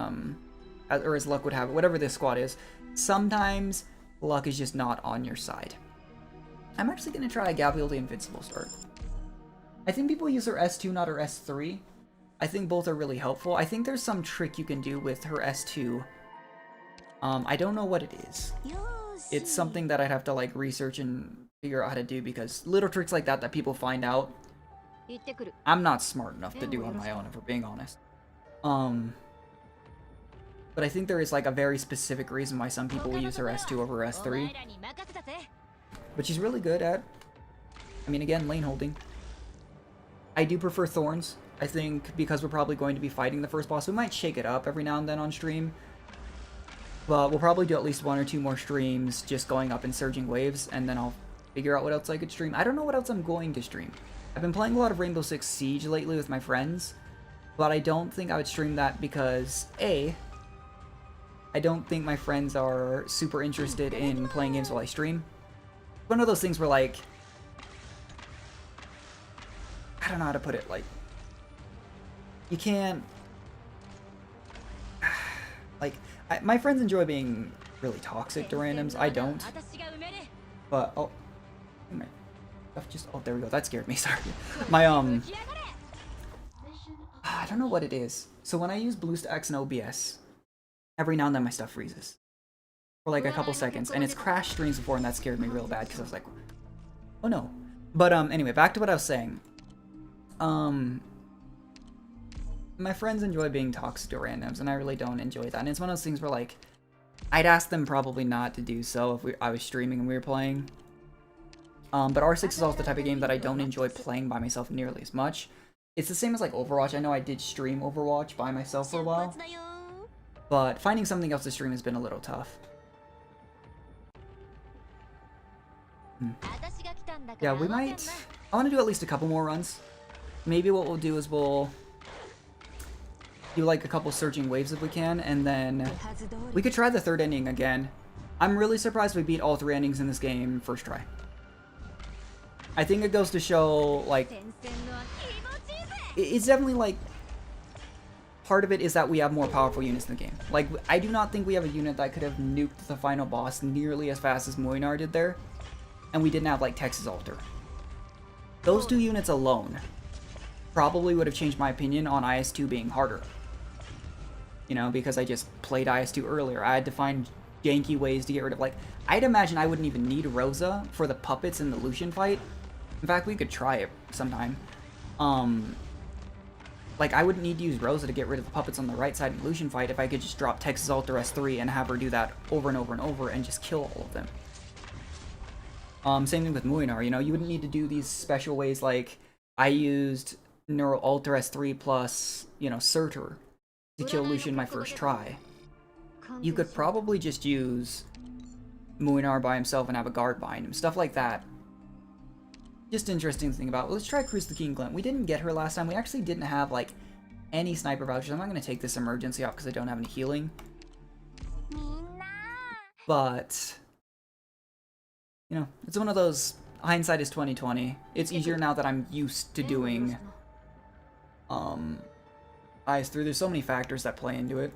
or as luck would have it, whatever this squad is. Sometimes luck is just not on your side. I'm actually gonna try Gabriel the Invincible start. I think people use her S2, not her S3. I think both are really helpful. I think there's some trick you can do with her S2. I don't know what it is. It's something that I'd have to like research and figure out how to do, because little tricks like that people find out, I'm not smart enough to do on my own, if we're being honest. But I think there is like a very specific reason why some people will use her S2 over her S3. But she's really good at, I mean, again, lane holding. I do prefer Thorns. I think because we're probably going to be fighting the first boss, we might shake it up every now and then on stream. But we'll probably do at least 1 or 2 more streams just going up in surging waves, and then I'll figure out what else I could stream. I don't know what else I'm going to stream. I've been playing a lot of Rainbow Six Siege lately with my friends, but I don't think I would stream that because, A, I don't think my friends are super interested in playing games while I stream. One of those things where, like, I don't know how to put it, like, you can't, like, my friends enjoy being really toxic to randoms. I don't. But, oh, my stuff just, oh, there we go. That scared me, sorry. My, I don't know what it is. So when I use BlueStacks and OBS, every now and then my stuff freezes. For like a couple seconds. And it's crashed streams before, and that scared me real bad, because I was like, oh no. But, anyway, back to what I was saying. My friends enjoy being toxic to randoms, and I really don't enjoy that. And it's one of those things where, like, I'd ask them probably not to do so if I was streaming and we were playing. But R6 is also the type of game that I don't enjoy playing by myself nearly as much. It's the same as, like, Overwatch. I know I did stream Overwatch by myself for a while, but finding something else to stream has been a little tough. Yeah, we might... I want to do at least a couple more runs. Maybe what we'll do is we'll do like a couple surging waves if we can, and then we could try the 3rd ending again. I'm really surprised we beat all 3 endings in this game first try. I think it goes to show, like, it's definitely, like, part of it is that we have more powerful units in the game. Like, I do not think we have a unit that could have nuked the final boss nearly as fast as Moinar did there, and we didn't have, like, Texas Alter. Those 2 units alone probably would have changed my opinion on IS2 being harder. You know, because I just played IS2 earlier. I had to find janky ways to get rid of, like, I'd imagine I wouldn't even need Rosa for the puppets in the Lucian fight. In fact, we could try it sometime. Like, I wouldn't need to use Rosa to get rid of the puppets on the right side in the Lucian fight if I could just drop Texas Alter S3 and have her do that over and over and over and just kill all of them. Same thing with Muinar, you know, you wouldn't need to do these special ways like I used Neural Alter S3 plus, you know, Surtur to kill Lucian my first try. You could probably just use Muinar by himself and have a guard behind him, stuff like that. Just interesting to think about. Well, let's try Cruise the King Glint. We didn't get her last time. We actually didn't have, like, any sniper vouchers. I'm not going to take this emergency off because I don't have any healing. But, you know, it's one of those, hindsight is 2020. It's easier now that I'm used to doing, IS3. There's so many factors that play into it.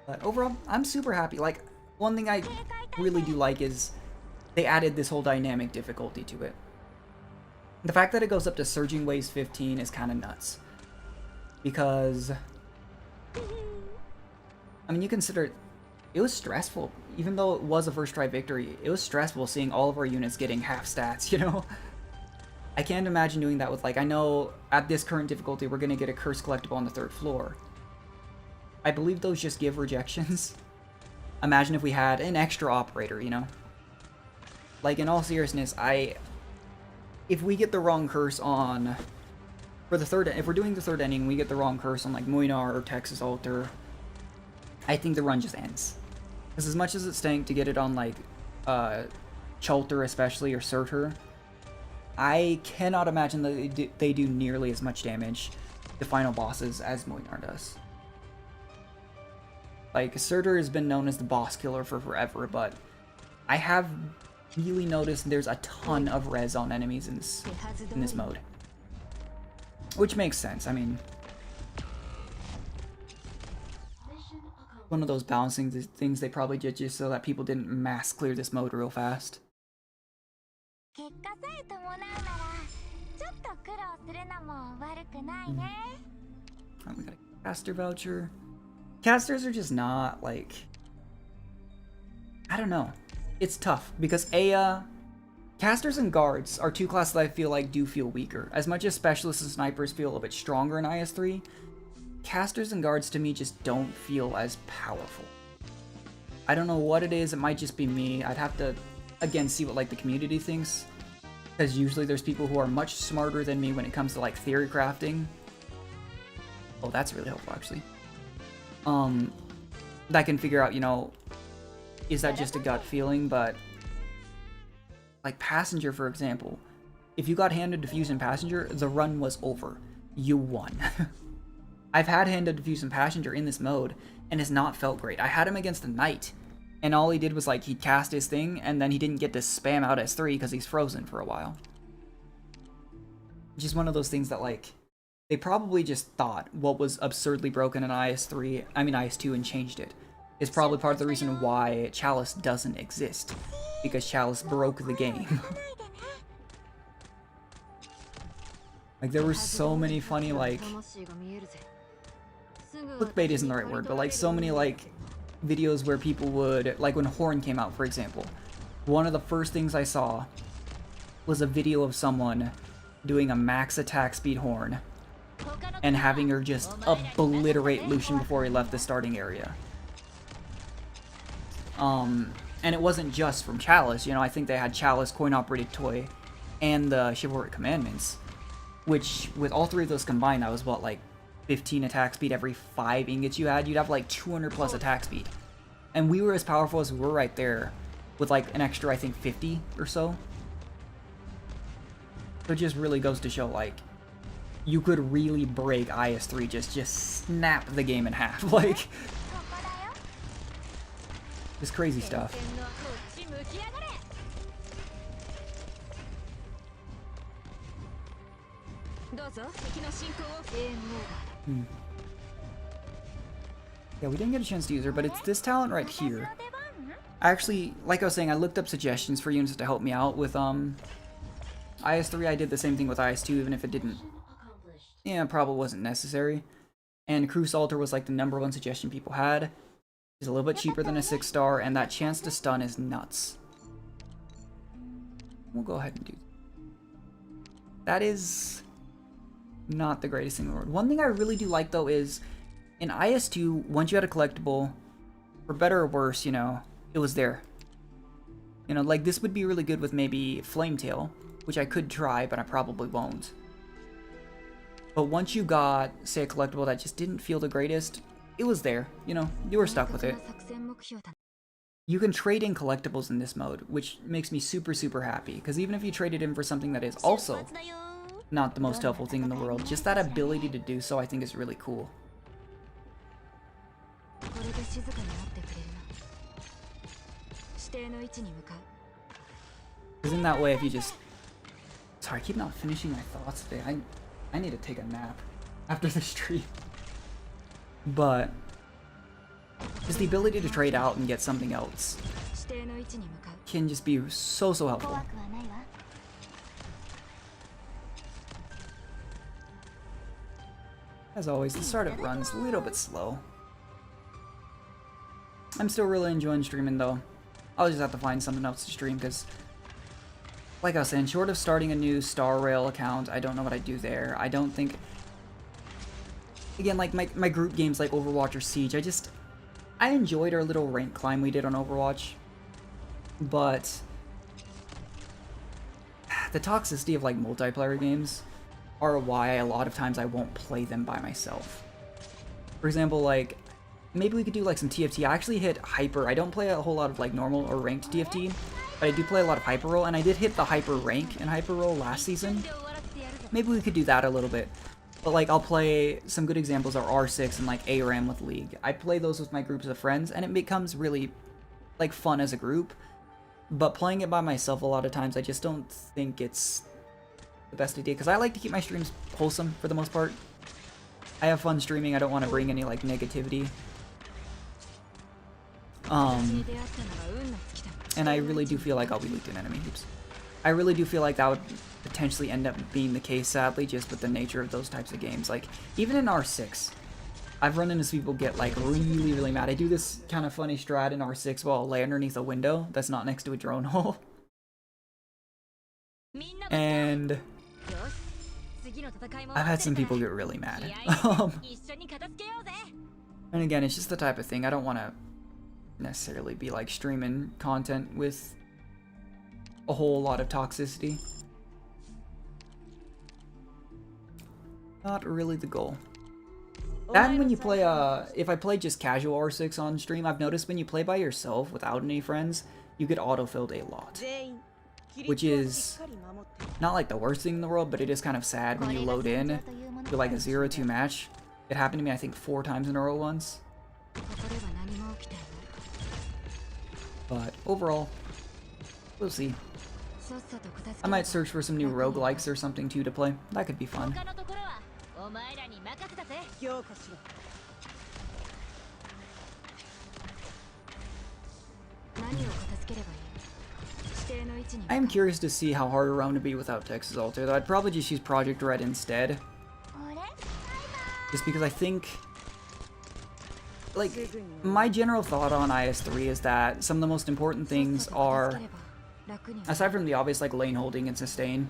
But overall, I'm super happy. Like, one thing I really do like is they added this whole dynamic difficulty to it. The fact that it goes up to Surging Waves 15 is kind of nuts. Because, I mean, you consider it was stressful. Even though it was a first try victory, it was stressful seeing all of our units getting half stats, you know? I can't imagine doing that with, like, I know at this current difficulty we're going to get a curse collectible on the 3rd floor. I believe those just give rejections. Imagine if we had an extra operator, you know? Like, in all seriousness, if we get the wrong curse on... if we're doing the 3rd ending and we get the wrong curse on, like, Muinar or Texas Alter, I think the run just ends. Because as much as it's stank to get it on, like, Chalter especially, or Surtur, I cannot imagine that they do nearly as much damage to final bosses as Muinar does. Like, Surtur has been known as the boss killer for forever, but I have really noticed there's a ton of res on enemies in this mode. Which makes sense, I mean... one of those balancing things they probably did just so that people didn't mass clear this mode real fast. Oh, we got a caster voucher. Casters are just not, like... I don't know. It's tough, because casters and guards are two classes that I feel like do feel weaker. As much as specialists and snipers feel a little bit stronger in IS3, casters and guards to me just don't feel as powerful. I don't know what it is, it might just be me. I'd have to, again, see what, like, the community thinks. Because usually there's people who are much smarter than me when it comes to, like, theory crafting. Oh, that's really helpful, actually. That can figure out, you know, is that just a gut feeling? But, like, Passenger, for example, if you got handed Diffuse in Passenger, the run was over. You won. I've had handed Diffuse in Passenger in this mode, and it's not felt great. I had him against the Knight, and all he did was, like, he'd cast his thing, and then he didn't get to spam out S3 because he's frozen for a while. Which is one of those things that, like, they probably just thought what was absurdly broken in IS2 and changed it. Is probably part of the reason why Chalice doesn't exist. Because Chalice broke the game. Like, there were so many funny, like... clickbait isn't the right word, but, like, so many, like, videos where people would... Like, when Horn came out, for example. One of the first things I saw was a video of someone doing a max attack speed Horn and having her just obliterate Lucian before he left the starting area. And it wasn't just from Chalice, you know, I think they had Chalice, Coin-Operated Toy, and the Chivalric Commandments, which, with all three of those combined, that was, what, like, 15 attack speed every 5 ingots you had? You'd have, like, 200 plus attack speed. And we were as powerful as we were right there, with, like, an extra, I think, 50 or so. So it just really goes to show, like, you could really break IS3, just snap the game in half, like... Just crazy stuff. Yeah, we didn't get a chance to use her, but it's this talent right here. Actually, like I was saying, I looked up suggestions for units to help me out with IS3. I did the same thing with IS2, even if it didn't... Yeah, it probably wasn't necessary. And Crew Skalter was like the #1 suggestion people had. It's a little bit cheaper than a 6-star, and that chance to stun is nuts. We'll go ahead and do that. Is not the greatest thing in the world. One thing I really do like though is in IS2, once you had a collectible, for better or worse, you know, it was there. You know, like this would be really good with maybe Flametail, which I could try, but I probably won't. But once you got, say, a collectible that just didn't feel the greatest, it was there. You know, you were stuck with it. You can trade in collectibles in this mode, which makes me super, super happy. Because even if you traded in for something that is also not the most helpful thing in the world, just that ability to do so I think is really cool. Because in that way, if you just... Sorry, I keep not finishing my thoughts today. I need to take a nap after the stream. But just the ability to trade out and get something else can just be so, so helpful. As always, the startup run's a little bit slow. I'm still really enjoying streaming though. I'll just have to find something else to stream because, like I was saying, short of starting a new Star Rail account, I don't know what I'd do there. I don't think... Again, like my group games like Overwatch or Siege, I enjoyed our little rank climb we did on Overwatch. But the toxicity of like multiplayer games are why a lot of times I won't play them by myself. For example, like, maybe we could do like some TFT. I actually hit Hyper. I don't play a whole lot of like normal or ranked TFT, but I do play a lot of Hyper Roll, and I did hit the Hyper rank in Hyper Roll last season. Maybe we could do that a little bit. But like, I'll play, some good examples are R6 and like ARAM with League. I play those with my groups of friends, and it becomes really like fun as a group. But playing it by myself a lot of times, I just don't think it's the best idea, because I like to keep my streams wholesome for the most part. I have fun streaming. I don't want to bring any like negativity. And I really do feel like I'll be leaked in enemy heaps. I really do feel like that would potentially end up being the case, sadly, just with the nature of those types of games. Like, even in R6, I've run into people get like really, really mad. I do this kind of funny strat in R6 while I'll lay underneath a window that's not next to a drone hole. And I've had some people get really mad. And again, it's just the type of thing. I don't want to necessarily be like streaming content with a whole lot of toxicity. Not really the goal. That and when you play, if I play just casual R6 on stream, I've noticed when you play by yourself without any friends, you get auto-filled a lot. Which is not like the worst thing in the world, but it is kind of sad when you load in to like a 0-2 match. It happened to me, I think, 4 times in a row once. But overall, we'll see. I might search for some new roguelikes or something too to play. That could be fun. I am curious to see how hard a round would be without Texas Alter, though I'd probably just use Project Red instead. Just because I think, like, my general thought on IS3 is that some of the most important things are, aside from the obvious, like, lane holding and sustain,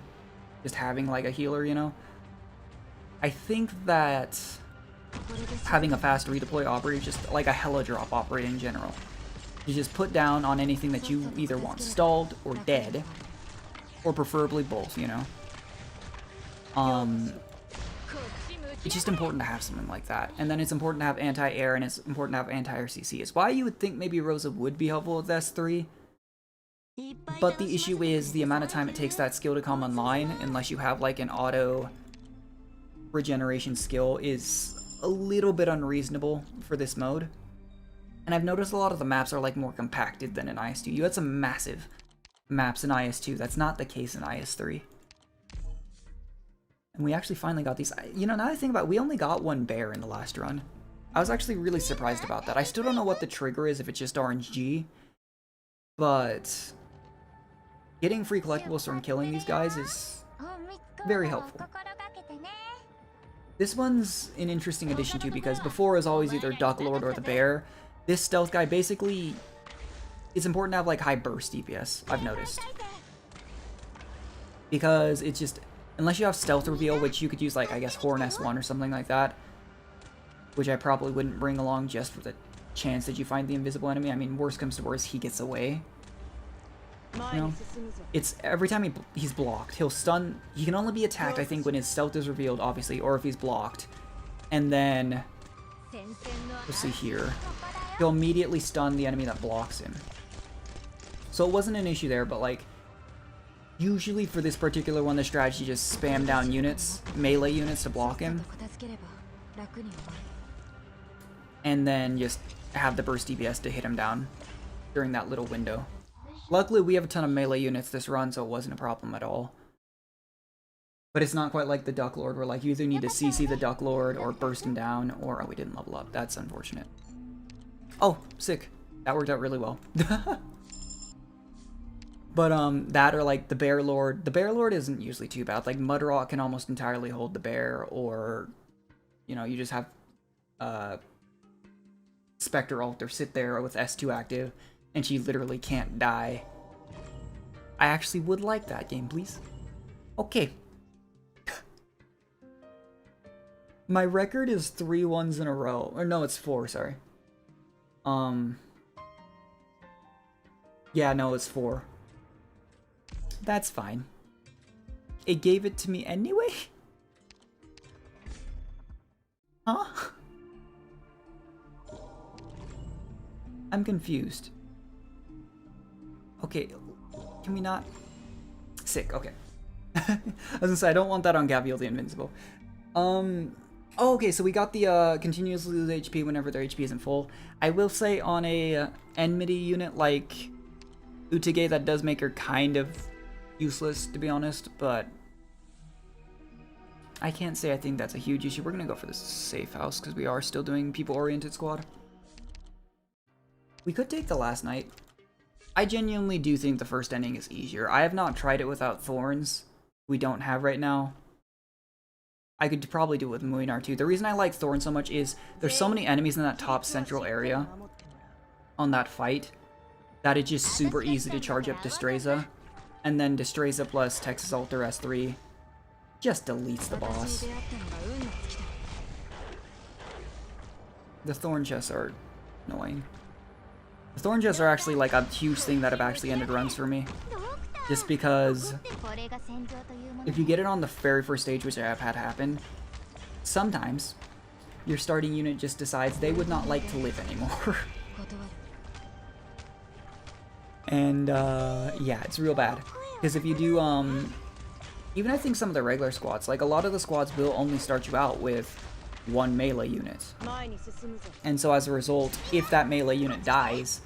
just having, like, a healer, you know? I think that having a fast redeploy operator, just like a hella drop operator in general, you just put down on anything that you either want stalled or dead, or preferably both, you know? It's just important to have something like that. And then it's important to have anti-air, and it's important to have anti-RCC. It's why you would think maybe Rosa would be helpful with S3. But the issue is the amount of time it takes that skill to come online, unless you have like an auto regeneration skill, is a little bit unreasonable for this mode. And I've noticed a lot of the maps are like more compacted than in IS2. You had some massive maps in IS2. That's not the case in IS3. And we actually finally got these. You know, now that I think about it, we only got one bear in the last run. I was actually really surprised about that. I still don't know what the trigger is, if it's just RNG. But getting free collectibles from killing these guys is very helpful. This one's an interesting addition too, because before it was always either Duck Lord or the Bear. This stealth guy basically, it's important to have like high burst DPS, I've noticed. Because it's just, unless you have stealth reveal, which you could use like, I guess, Horn S1 or something like that, which I probably wouldn't bring along just for the chance that you find the invisible enemy. I mean, worst comes to worst, he gets away. You know, it's every time he's blocked, he'll stun. He can only be attacked, I think, when his stealth is revealed, obviously, or if he's blocked. And then, let's see here, he'll immediately stun the enemy that blocks him. So it wasn't an issue there, but like, usually for this particular one, the strategy just spam down units, melee units to block him. And then just have the burst DPS to hit him down during that little window. Luckily, we have a ton of melee units this run, so it wasn't a problem at all. But it's not quite like the Duck Lord, where like you either need to CC the Duck Lord or burst him down, or oh, we didn't level up. That's unfortunate. Oh, sick. That worked out really well. But that or like the Bear Lord. The Bear Lord isn't usually too bad. Like Mudrock can almost entirely hold the bear, or you know, you just have Spectre Alter sit there with S2 active, and she literally can't die. I actually would like that game, please. Okay. My record is 3 1s in a row. Or no, it's 4, sorry. Yeah, no, it's 4. That's fine. It gave it to me anyway? Huh? I'm confused. Okay, can we not? Sick, okay. I was gonna say, I don't want that on Gaviel the Invincible. Oh, okay, so we got the continuously lose HP whenever their HP isn't full. I will say on a enmity unit like Utage, that does make her kind of useless, to be honest, but I can't say I think that's a huge issue. We're gonna go for this safe house because we are still doing people-oriented squad. We could take the last night. I genuinely do think the first ending is easier. I have not tried it without thorns. We don't have right now. I could probably do it with Muinar too. The reason I like thorns so much is there's so many enemies in that top central area on that fight that it's just super easy to charge up Destreza. And then Destreza plus Texas Alter S3 just deletes the boss. The thorn chests are annoying. The thorn chests are actually like a huge thing that have actually ended runs for me. Just because if you get it on the very first stage, which I have had happen, sometimes your starting unit just decides they would not like to live anymore. And yeah, it's real bad. Because if you do, even I think some of the regular squads, like a lot of the squads will only start you out with 1 melee unit. And so as a result, if that melee unit dies,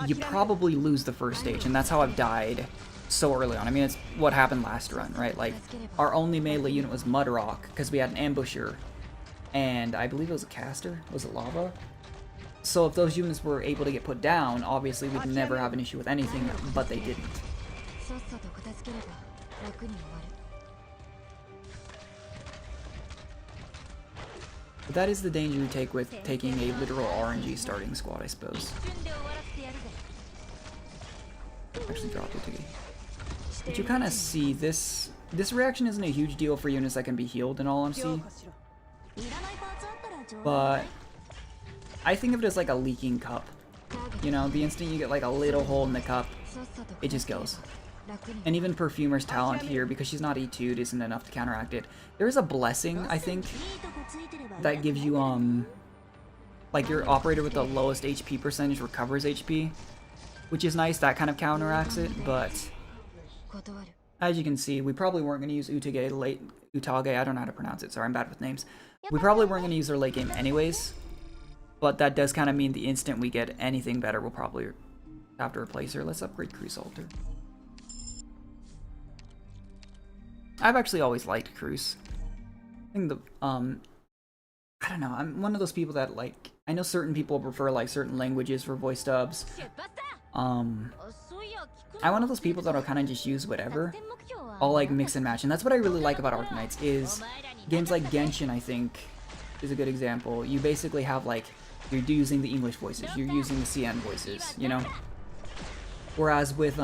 you probably lose the first stage, and that's how I've died so early on. I mean, it's what happened last run, right? Like, our only melee unit was Mudrock, because we had an ambusher, and I believe it was a caster? Was it lava? So if those units were able to get put down, obviously we'd never have an issue with anything, but they didn't. But that is the danger you take with taking a literal RNG starting squad, I suppose. Actually drop it again. But you kind of see this reaction isn't a huge deal for units that can be healed, in all honesty. But I think of it as like a leaking cup. You know, the instant you get like a little hole in the cup, it just goes. And even Perfumer's talent here, because she's not E2'd, isn't enough to counteract it. There is a blessing, I think, that gives you, like your operator with the lowest HP percentage recovers HP, which is nice. That kind of counteracts it, but as you can see, we probably weren't going to use Utage, I don't know how to pronounce it, sorry, I'm bad with names. We probably weren't going to use her late game anyways, but that does kind of mean the instant we get anything better, we'll probably have to replace her. Let's upgrade Cruise Alter. I've actually always liked Cruise. I think the, I don't know, I'm one of those people that, like, I know certain people prefer, like, certain languages for voice dubs. I'm one of those people that'll kind of just use whatever. all like mix and match, and that's what I really like about Arknights is games like Genshin, I think, is a good example. You basically have like, you're using the English voices, you're using the CN voices, you know? Whereas with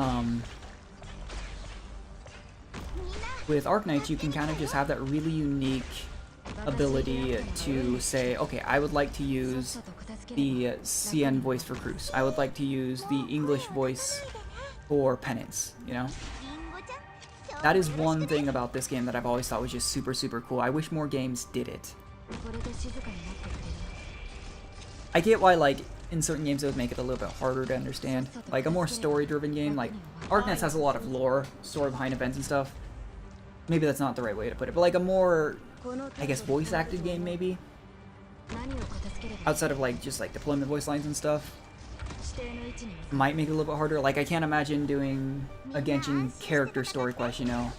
Arknights, you can kind of just have that really unique ability to say, okay, I would like to use the CN voice for Cruz. I would like to use the English voice for Penance, you know? That is one thing about this game that I've always thought was just super, super cool. I wish more games did it. I get why, like, in certain games it would make it a little bit harder to understand. Like, a more story-driven game, like, Arknights has a lot of lore, story behind events and stuff. Maybe that's not the right way to put it, but like a more, I guess, voice-acted game, maybe? Outside of, like, just, like, deployment voice lines and stuff. Might make it a little bit harder. Like, I can't imagine doing a Genshin character story quest, you know,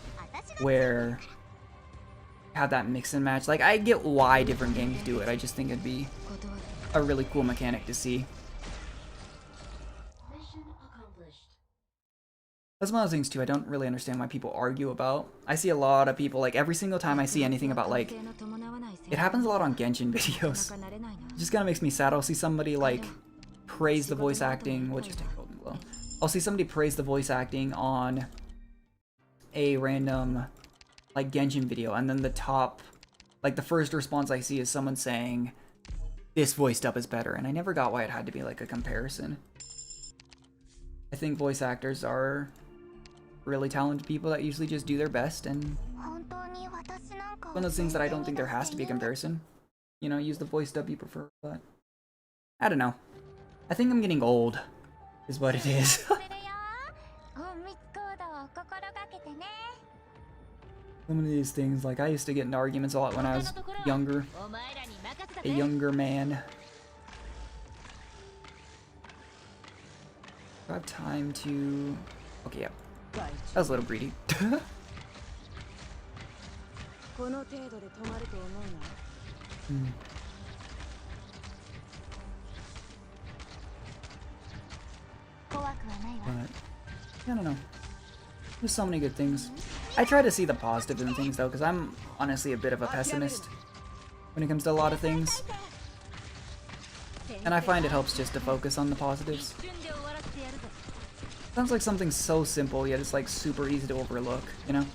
where you have that mix and match. Like, I get why different games do it. I just think it'd be a really cool mechanic to see. That's one of the things, too, I don't really understand why people argue about. I see a lot of people, like, every single time I see anything about, like, it happens a lot on Genshin videos. It just kind of makes me sad. I'll see somebody, like, praise the voice acting. We'll just take Golden Glow. I'll see somebody praise the voice acting on a random, like, Genshin video, and then the top, like, the first response I see is someone saying, this voice dub is better, and I never got why it had to be, like, a comparison. I think voice actors are really talented people that usually just do their best, and one of those things that I don't think there has to be a comparison. You know, use the voice dub you prefer, but I don't know. I think I'm getting old, is what it is. Some of these things, like, I used to get into arguments a lot when I was younger. A younger man. Do I have time to... Okay, yeah. That was a little greedy. Hmm. But, I don't know. There's so many good things. I try to see the positive in things, though, because I'm honestly a bit of a pessimist when it comes to a lot of things. And I find it helps just to focus on the positives. Sounds like something so simple, yet it's like super easy to overlook, you know?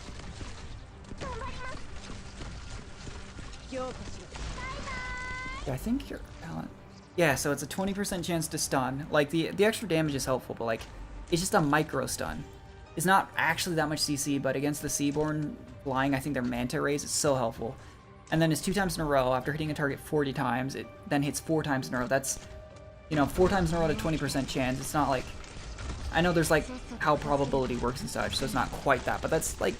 Yeah, I think you're... Yeah, so it's a 20% chance to stun. Like, the extra damage is helpful, but like, it's just a micro stun. It's not actually that much CC, but against the Seaborn flying, I think their Manta Rays is so helpful. And then it's 2 times in a row. After hitting a target 40 times, it then hits 4 times in a row. That's, you know, 4 times in a row at a 20% chance. It's not like... I know there's like how probability works and such, so it's not quite that, but that's like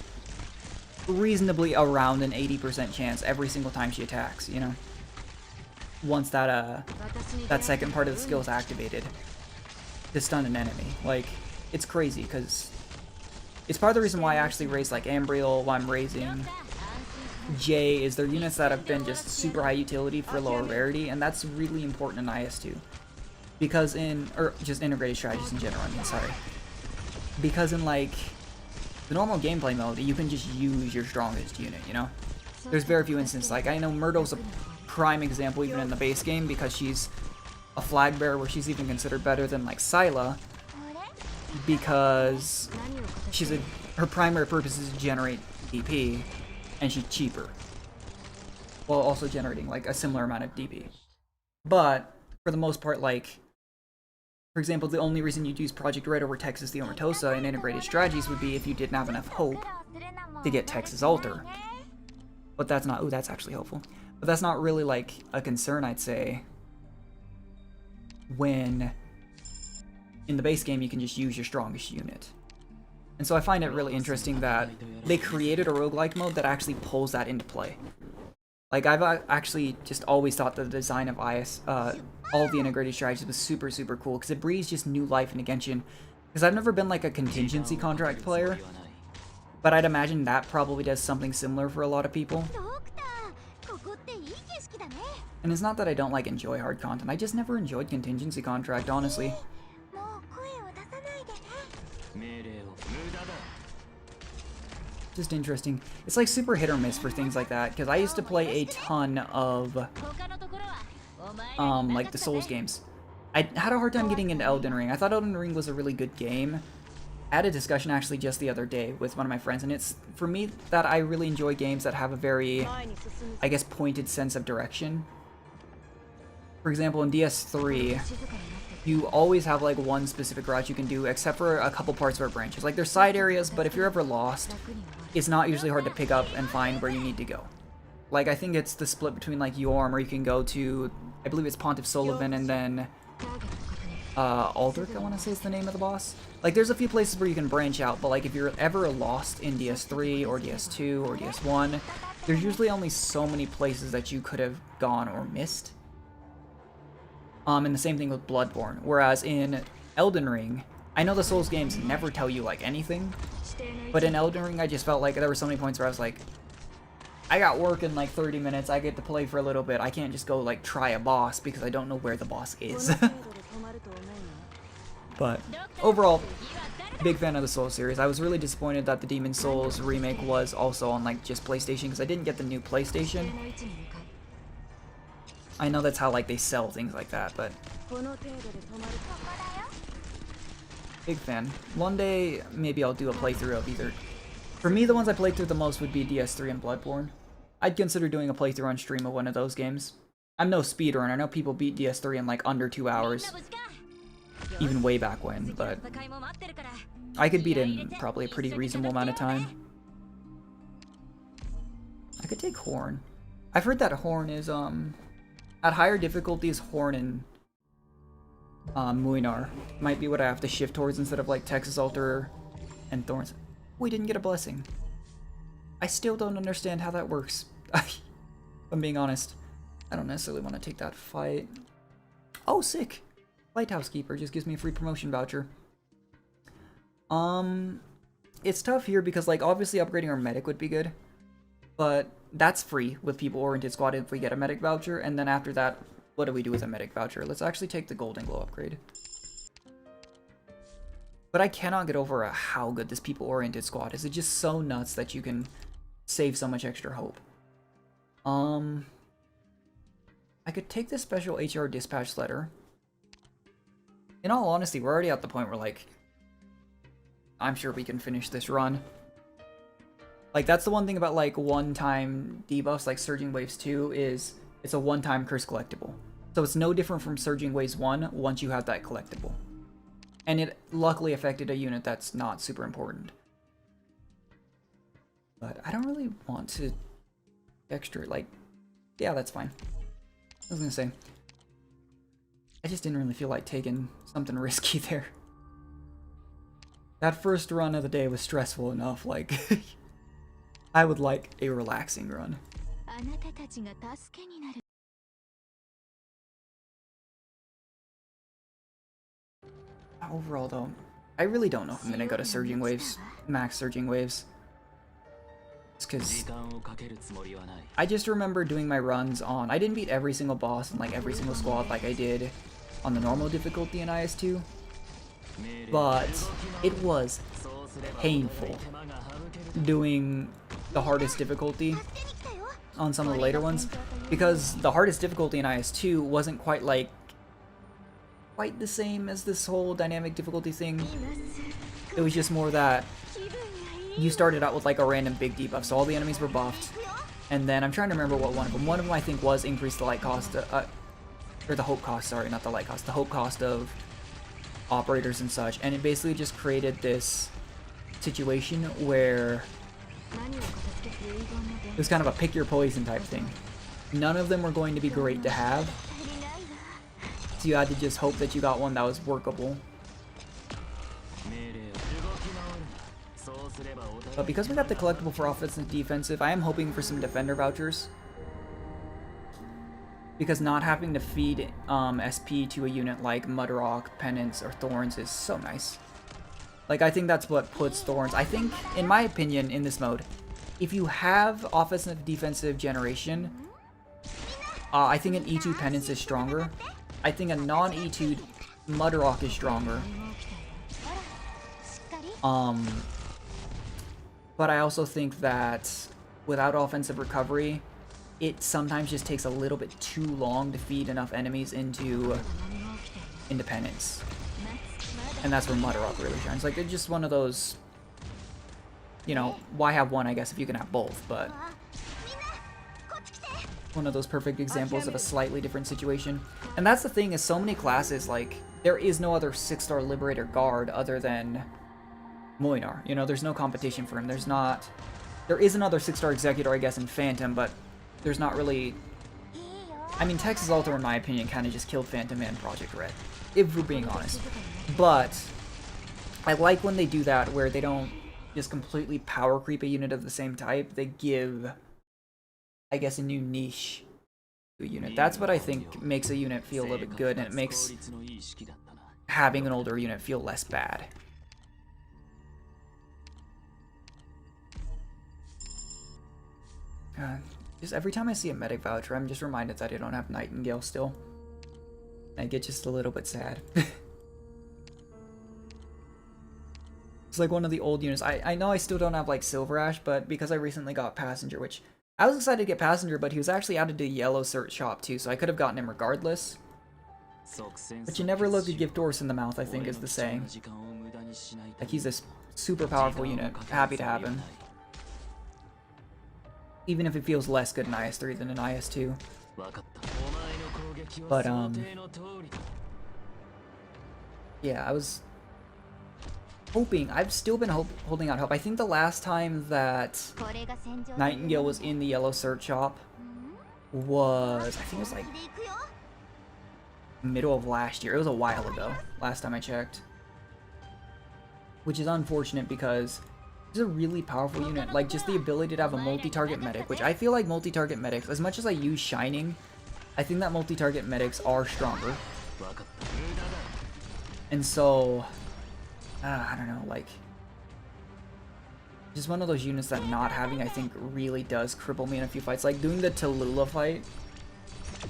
reasonably around an 80% chance every single time she attacks, you know? Once that that second part of the skill is activated to stun an enemy. Like, it's crazy, because it's part of the reason why I actually raise like Ambriel, why I'm raising J, is they're units that have been just super high utility for lower rarity, and that's really important in IS2. Because or just integrated strategies in general, I mean, sorry. Because in, like, the normal gameplay mode, you can just use your strongest unit, you know? There's very few instances, like, I know Myrtle's a prime example even in the base game, because she's a flag bearer where she's even considered better than, like, Syla, because she's her primary purpose is to generate DP, and she's cheaper, while also generating, like, a similar amount of DP. But, for the most part, like, for example, the only reason you'd use Project Red over Texas the Omatosa in integrated strategies would be if you didn't have enough hope to get Texas Alter. But that's not... Ooh, that's actually helpful. But that's not really, like, a concern, I'd say, when in the base game you can just use your strongest unit. And so I find it really interesting that they created a roguelike mode that actually pulls that into play. Like, I've actually just always thought the design of all the integrated strategies was super, super cool, because it breathes just new life into Genshin. Because I've never been, like, a contingency contract player, but I'd imagine that probably does something similar for a lot of people. And it's not that I don't, like, enjoy hard content, I just never enjoyed contingency contract, honestly. Just interesting. It's like super hit or miss for things like that, because I used to play a ton of like the Souls games. I had a hard time getting into Elden Ring. I thought Elden Ring was a really good game. I had a discussion actually just the other day with one of my friends, and it's for me that I really enjoy games that have a very, I guess, pointed sense of direction. For example, in DS3, you always have like one specific route you can do, except for a couple parts where it branches. Like there's side areas, but if you're ever lost, it's not usually hard to pick up and find where you need to go. Like I think it's the split between like Yorm, where you can go to, I believe it's Pontiff Sullivan, and then Aldrich, I want to say is the name of the boss. Like there's a few places where you can branch out, but like if you're ever lost in DS3 or DS2 or DS1, there's usually only so many places that you could have gone or missed. And the same thing with Bloodborne. Whereas in Elden Ring, I know the Souls games never tell you like anything, but in Elden Ring I just felt like there were so many points where I was like, I got work in like 30 minutes, I get to play for a little bit, I can't just go like try a boss because I don't know where the boss is. But overall, big fan of the Souls series. I was really disappointed that the Demon's Souls remake was also on like just PlayStation, because I didn't get the new PlayStation. I know that's how like they sell things like that, but big fan. One day maybe I'll do a playthrough of either. For me, the ones I played through the most would be DS3 and Bloodborne. I'd consider doing a playthrough on stream of one of those games. I'm no speedrunner. I know people beat DS3 in like under 2 hours, even way back when, but I could beat it in probably a pretty reasonable amount of time. I could take Horn. I've heard that Horn is at higher difficulties, Horn and Muinar might be what I have to shift towards instead of like Texas Altar and Thorns. We didn't get a blessing. I still don't understand how that works. If I'm being honest. I don't necessarily want to take that fight. Oh, sick! Lighthouse Keeper just gives me a free promotion voucher. It's tough here because like obviously upgrading our medic would be good, but that's free with people-oriented squad if we get a medic voucher, and then after that, what do we do with a medic voucher? Let's actually take the Golden Glow upgrade. But I cannot get over how good this people-oriented squad is. It's just so nuts that you can save so much extra hope. I could take this special HR dispatch letter. In all honesty, we're already at the point where like, I'm sure we can finish this run. Like, that's the one thing about, like, one-time debuffs, like Surging Waves 2, is it's a one-time curse collectible. So it's no different from Surging Waves 1 once you have that collectible. And it luckily affected a unit that's not super important. But I don't really want to extra, like, yeah, that's fine. I was gonna say, I just didn't really feel like taking something risky there. That first run of the day was stressful enough, like... I would like a relaxing run. Overall though, I really don't know if I'm gonna go to Surging Waves, max Surging Waves. It's cause I just remember doing my runs on, I didn't beat every single boss and like every single squad like I did on the normal difficulty in IS2, but it was painful doing the hardest difficulty on some of the later ones, because the hardest difficulty in IS2 wasn't quite the same as this whole dynamic difficulty thing. It was just more that you started out with like a random big debuff, so all the enemies were buffed, and then I'm trying to remember what one of them I think was increase the light cost, or the hope cost, sorry, not the light cost, the hope cost of operators and such, and it basically just created this situation where it was kind of a pick your poison type thing. None of them were going to be great to have, so you had to just hope that you got one that was workable. But because we got the collectible for offensive and defensive, I am hoping for some defender vouchers. Because not having to feed SP to a unit like Mudrock, Penance, or Thorns is so nice. Like, I think that's what puts Thorns... I think, in my opinion, in this mode, if you have offensive defensive generation, I think an E2 Penance is stronger. I think a non-E2 Mudrock is stronger. but I also think that without offensive recovery, it sometimes just takes a little bit too long to feed enough enemies into independence. And that's where Mutter Up really shines. Like, it's just one of those, you know, why have one, I guess, if you can have both, but one of those perfect examples of a slightly different situation. And that's the thing, is so many classes, like, there is no other 6-star Liberator guard other than Moinar. You know, there's no competition for him. There is another 6-star Executor, I guess, in Phantom, but there's not really... I mean, Texas Alter, in my opinion, kind of just killed Phantom and Project Red, if we're being honest. But I like when they do that, where they don't just completely power creep a unit of the same type. They give, I guess, a new niche to a unit. That's what I think makes a unit feel a little bit good, and it makes having an older unit feel less bad. Just every time I see a medic voucher, I'm just reminded that I don't have Nightingale still. I get just a little bit sad. It's like one of the old units. I know I still don't have like Silver Ash, but because I recently got Passenger, which I was excited to get Passenger, but he was actually added to Yellow Cert Shop too, so I could have gotten him regardless. But you never look a gift horse in the mouth, I think is the saying. Like, he's a super powerful unit. Happy to have him. Even if it feels less good in IS3 than in IS2. But, yeah, I was hoping, I've still been holding out hope. I think the last time that Nightingale was in the Yellow Cert Shop was, I think it was like middle of last year. It was a while ago, last time I checked. Which is unfortunate because it's a really powerful unit. Like, just the ability to have a multi-target medic, which I feel like multi-target medics, as much as I use Shining, I think that multi-target medics are stronger. And so, I don't know, like, just one of those units that not having, I think, really does cripple me in a few fights. Like, doing the Tallulah fight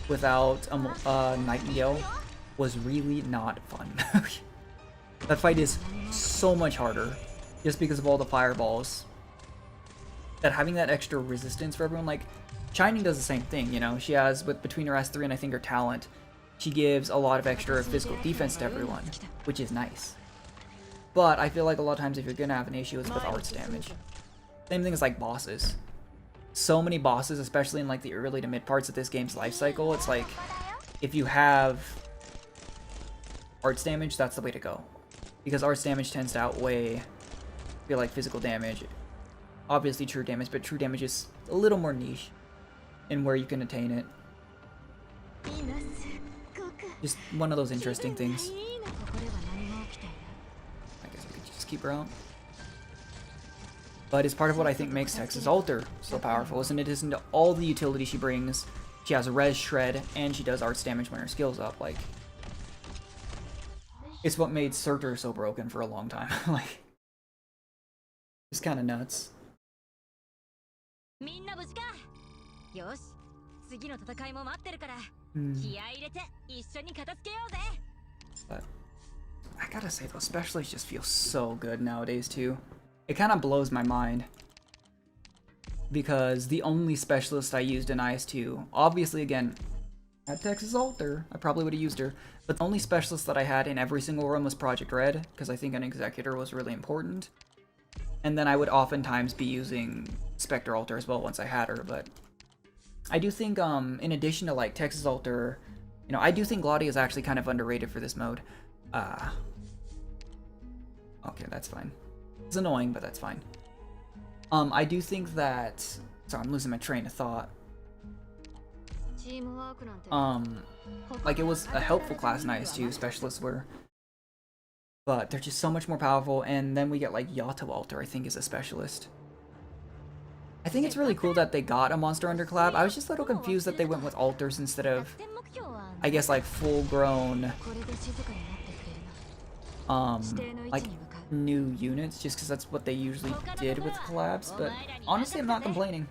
without a Nightingale was really not fun. That fight is so much harder, just because of all the fireballs. That having that extra resistance for everyone, like, Shining does the same thing, you know? She has, between her S3 and I think her talent, she gives a lot of extra physical defense to everyone, which is nice. But I feel like a lot of times if you're gonna have an issue, it's with arts damage. Same thing as like bosses. So many bosses, especially in like the early to mid parts of this game's life cycle, it's like, if you have arts damage, that's the way to go. Because arts damage tends to outweigh, I feel like, physical damage. Obviously true damage, but true damage is a little more niche in where you can attain it. Just one of those interesting things. I guess I could just keep her out. But it's part of what I think makes Texas Alter so powerful, isn't it? Isn't to all the utility she brings. She has Res Shred, and she does arts damage when her skill's up. Like, it's what made Surtur so broken for a long time. Like, it's kind of nuts. But I gotta say, those specialists just feel so good nowadays too. It kind of blows my mind, because the only specialist I used in IS2, obviously again, at Texas Alter, I probably would have used her, but the only specialist that I had in every single run was Project Red, because I think an Executor was really important. And then I would oftentimes be using Spectre Alter as well once I had her, but I do think, in addition to like Texas Alter, you know, I do think Gladi is actually kind of underrated for this mode. Okay, that's fine. It's annoying, but that's fine. I do think that... Sorry, I'm losing my train of thought. Like, it was a helpful class in IS2, specialists were. But they're just so much more powerful, and then we get, like, Yato Alter, I think, is a specialist. I think it's really cool that they got a Monster Hunter collab. I was just a little confused that they went with alters instead of, I guess, like, full-grown, like, new units, just because that's what they usually did with collabs. But honestly, I'm not complaining.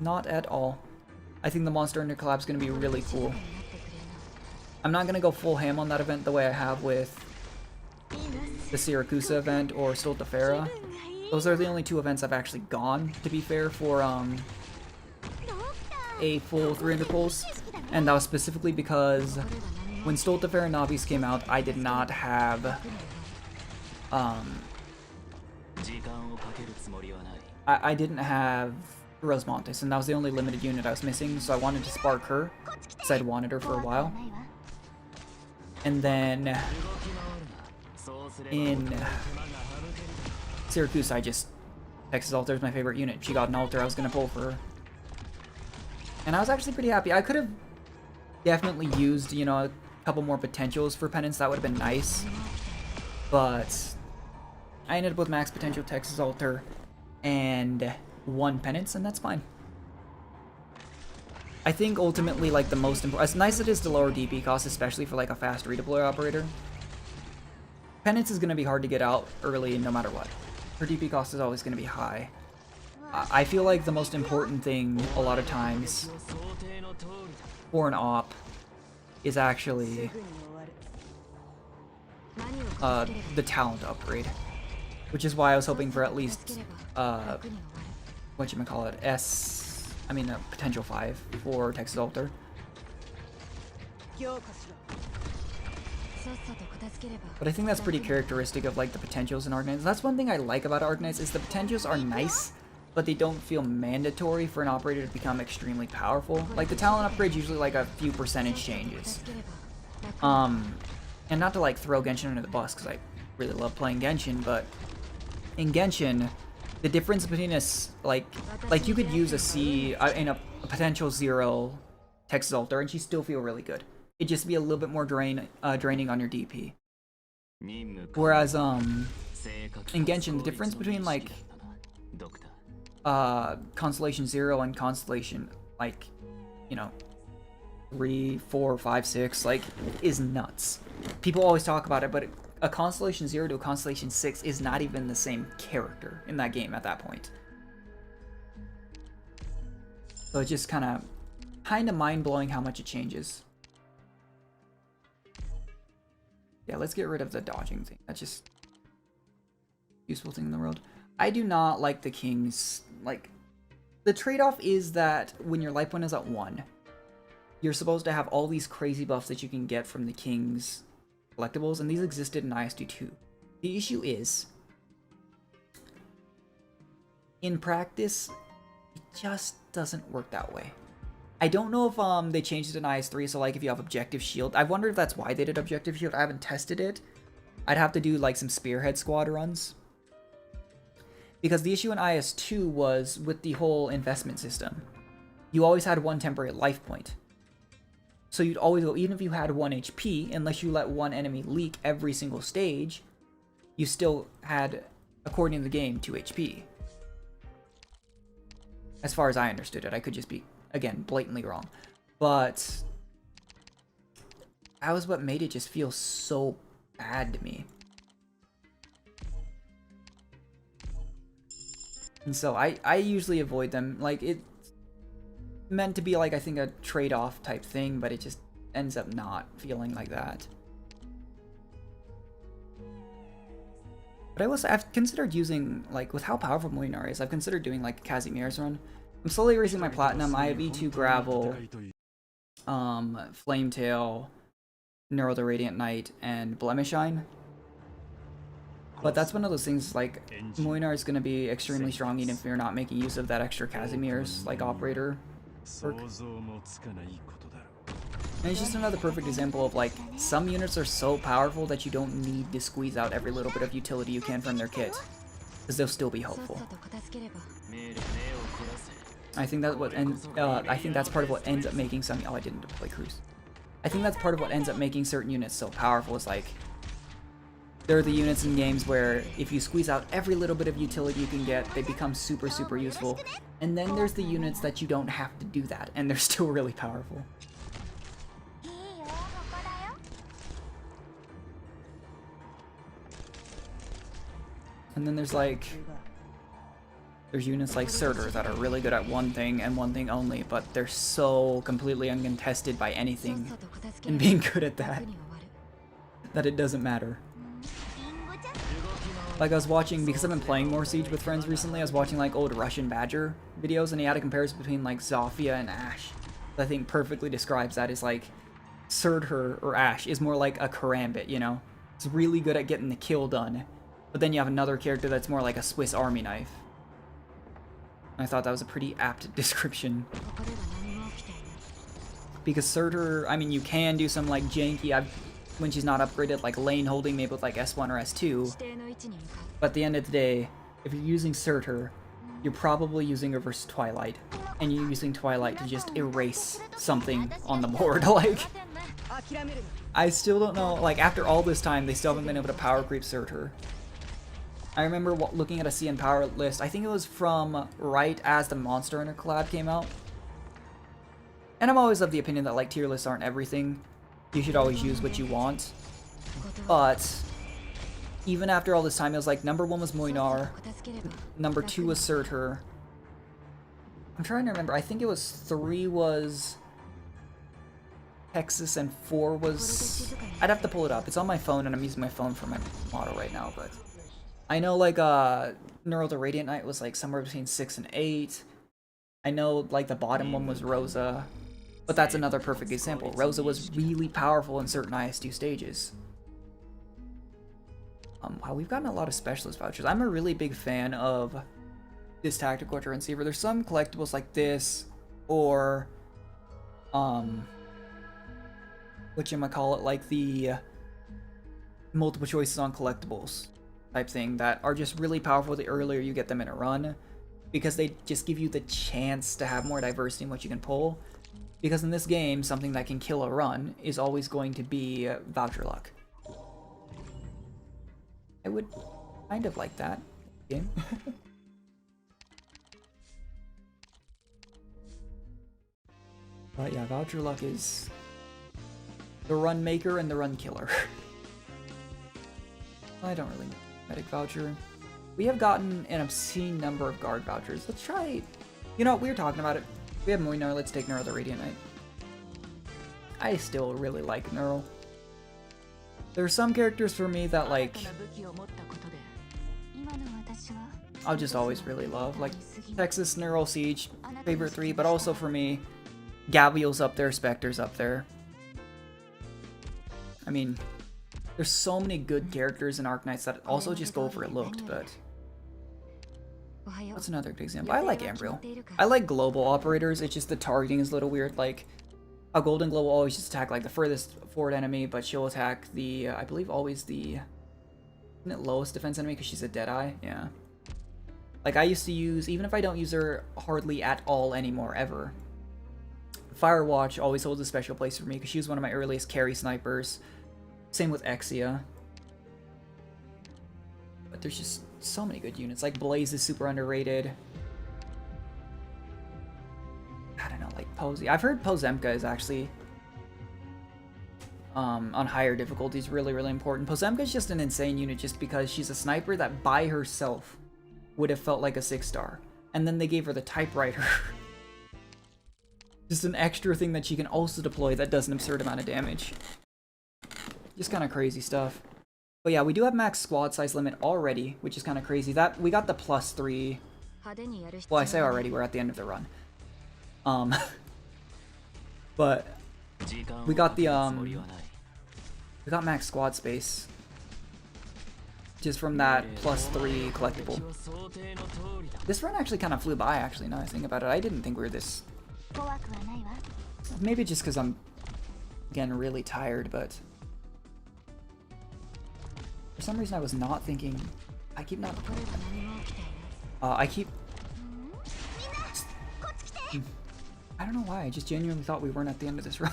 Not at all. I think the Monster Hunter collab is going to be really cool. I'm not going to go full ham on that event the way I have with the Siracusa event or Stoltafera, Those are the only 2 events I've actually gone, to be fair, for a full 300 pulls. And that was specifically because when Stolta Fair and Navis came out, I did not have I didn't have Rosmontes, and that was the only limited unit I was missing, so I wanted to spark her, because I'd wanted her for a while. And then in Syracuse, I just Texas Alter is my favorite unit. If she got an altar, I was gonna pull for her. And I was actually pretty happy. I could have definitely used, you know, a couple more potentials for penance. That would have been nice. But I ended up with max potential Texas Alter and 1 penance, and that's fine. I think ultimately, like, the most important, as nice it is to lower DP costs, especially for like a fast redeploy operator, penance is going to be hard to get out early no matter what. Her DP cost is always going to be high. I feel like the most important thing a lot of times for an op is actually the talent upgrade, which is why I was hoping for at least whatchamacallit, potential 5 for Texas Alter. But I think that's pretty characteristic of like the potentials in Arknights. That's one thing I like about Arknights, is the potentials are nice, but they don't feel mandatory for an operator to become extremely powerful. Like the talent upgrade usually like a few percentage changes. And not to like throw Genshin under the bus, because I really love playing Genshin, but in Genshin, the difference between us, like you could use a C in a potential 0 Texas Alter and she still feel really good. It'd just be a little bit more draining on your DP. Whereas in Genshin, the difference between like Constellation 0 and Constellation, like, you know, 3, 4, 5, 6, like, is nuts. People always talk about it, but a Constellation 0 to a Constellation 6 is not even the same character in that game at that point. So it's just kind of mind-blowing how much it changes. Yeah, let's get rid of the dodging thing. That's just useful thing in the world. I do not like the King's, like, the trade-off is that when your life point is at 1, you're supposed to have all these crazy buffs that you can get from the King's collectibles, and these existed in IS3 too. The issue is, in practice, it just doesn't work that way. I don't know if they changed it in IS3, so like if you have Objective Shield, I wonder if that's why they did Objective Shield. I haven't tested it. I'd have to do like some Spearhead Squad runs. Because the issue in IS2 was with the whole investment system. You always had 1 temporary life point. So you'd always go, even if you had 1 HP, unless you let 1 enemy leak every single stage, you still had, according to the game, 2 HP. As far as I understood it, I could just be, again, blatantly wrong. But that was what made it just feel so bad to me. And so I usually avoid them. Like, it's meant to be like, I think, a trade-off type thing, but it just ends up not feeling like that. But I've considered using, like, with how powerful Moinar is, I've considered doing like Casimir's run. I'm slowly raising my platinum. I have E2 Gravel, Flametail, Neural the Radiant Knight, and Blemishine. But that's one of those things, like, Moinar is going to be extremely strong even if you're not making use of that extra Casimir's, like, operator perk. And it's just another perfect example of, like, some units are so powerful that you don't need to squeeze out every little bit of utility you can from their kit, because they'll still be helpful. I think that's what I think that's part of what ends up making some. Oh, I didn't deploy Cruise. I think that's part of what ends up making certain units so powerful. Is like, there are the units in games where if you squeeze out every little bit of utility you can get, they become super, super useful. And then there's the units that you don't have to do that, and they're still really powerful. And then there's units like Surtur that are really good at one thing and one thing only, but they're so completely uncontested by anything and being good at that, that it doesn't matter. Like I was watching, because I've been playing more Siege with friends recently, I was watching like old Russian Badger videos, and he had a comparison between like Zofia and Ashe that I think perfectly describes that. Is like Skalter or Ashe is more like a karambit, you know? It's really good at getting the kill done. But then you have another character that's more like a Swiss Army knife. I thought that was a pretty apt description. Because Skalter, I mean, you can do some like janky, when she's not upgraded, like lane holding maybe with like S1 or S2. But at the end of the day, if you're using Skalter, you're probably using Reverse Twilight. And you're using Twilight to just erase something on the board. Like, I still don't know, like after all this time, they still haven't been able to power creep Skalter. I remember looking at a CN power list, I think it was from right as the Monster Hunter collab came out. And I'm always of the opinion that like tier lists aren't everything. You should always use what you want. But even after all this time, it was like number 1 was Moinar, number 2 was Skalter. I'm trying to remember, I think it was 3 was Texas and 4 was... I'd have to pull it up. It's on my phone and I'm using my phone for my model right now, but... I know like Neural the Radiant Knight was like somewhere between 6 and 8. I know like the bottom one was Rosa. But that's another perfect example. Rosa was really powerful in certain IS2 stages. Wow, we've gotten a lot of specialist vouchers. I'm a really big fan of this tactical transceiver. There's some collectibles like this, or whatchamacallit, like the multiple choices on collectibles type thing that are just really powerful the earlier you get them in a run, because they just give you the chance to have more diversity in what you can pull. Because in this game, something that can kill a run is always going to be voucher luck. I would kind of like that game. But yeah, voucher luck is the run maker and the run killer. I don't really know. Medic voucher. We have gotten an obscene number of guard vouchers. Let's try... You know, we were talking about it. We have Moinar, let's take Neural the Radiant Knight. I still really like Neural. There are some characters for me that, like, I'll just always really love. Like, Texas, Neural, Siege, favorite 3, but also for me, Gavial's up there, Spectre's up there. I mean, there's so many good characters in Arknights that also just go overlooked, but... What's another good example? I like Ambriel. I like global operators, it's just the targeting is a little weird. Like, a Golden Glow will always just attack like the furthest forward enemy, but she'll attack the, I believe always the, isn't it lowest defense enemy because she's a Deadeye? Yeah. Like I used to use, even if I don't use her hardly at all anymore, ever. Firewatch always holds a special place for me because she was one of my earliest carry snipers. Same with Exia. But there's just so many good units. Like Blaze is super underrated. I don't know, like Posey. I've heard Pozemka is actually on higher difficulties really, really important. Pozemka is just an insane unit just because she's a sniper that by herself would have felt like a 6-star. And then they gave her the typewriter. Just an extra thing that she can also deploy that does an absurd amount of damage. Just kind of crazy stuff. But yeah, we do have max squad size limit already, which is kind of crazy. That we got the +3. Well, I say already, we're at the end of the run. But we got the we got max squad space just from that +3 collectible. This run actually kind of flew by, actually, now I think about it. I didn't think we were this... Maybe just because I'm, again, really tired, but... For some reason I was not thinking... I keep not... I keep... I don't know why, I just genuinely thought we weren't at the end of this run.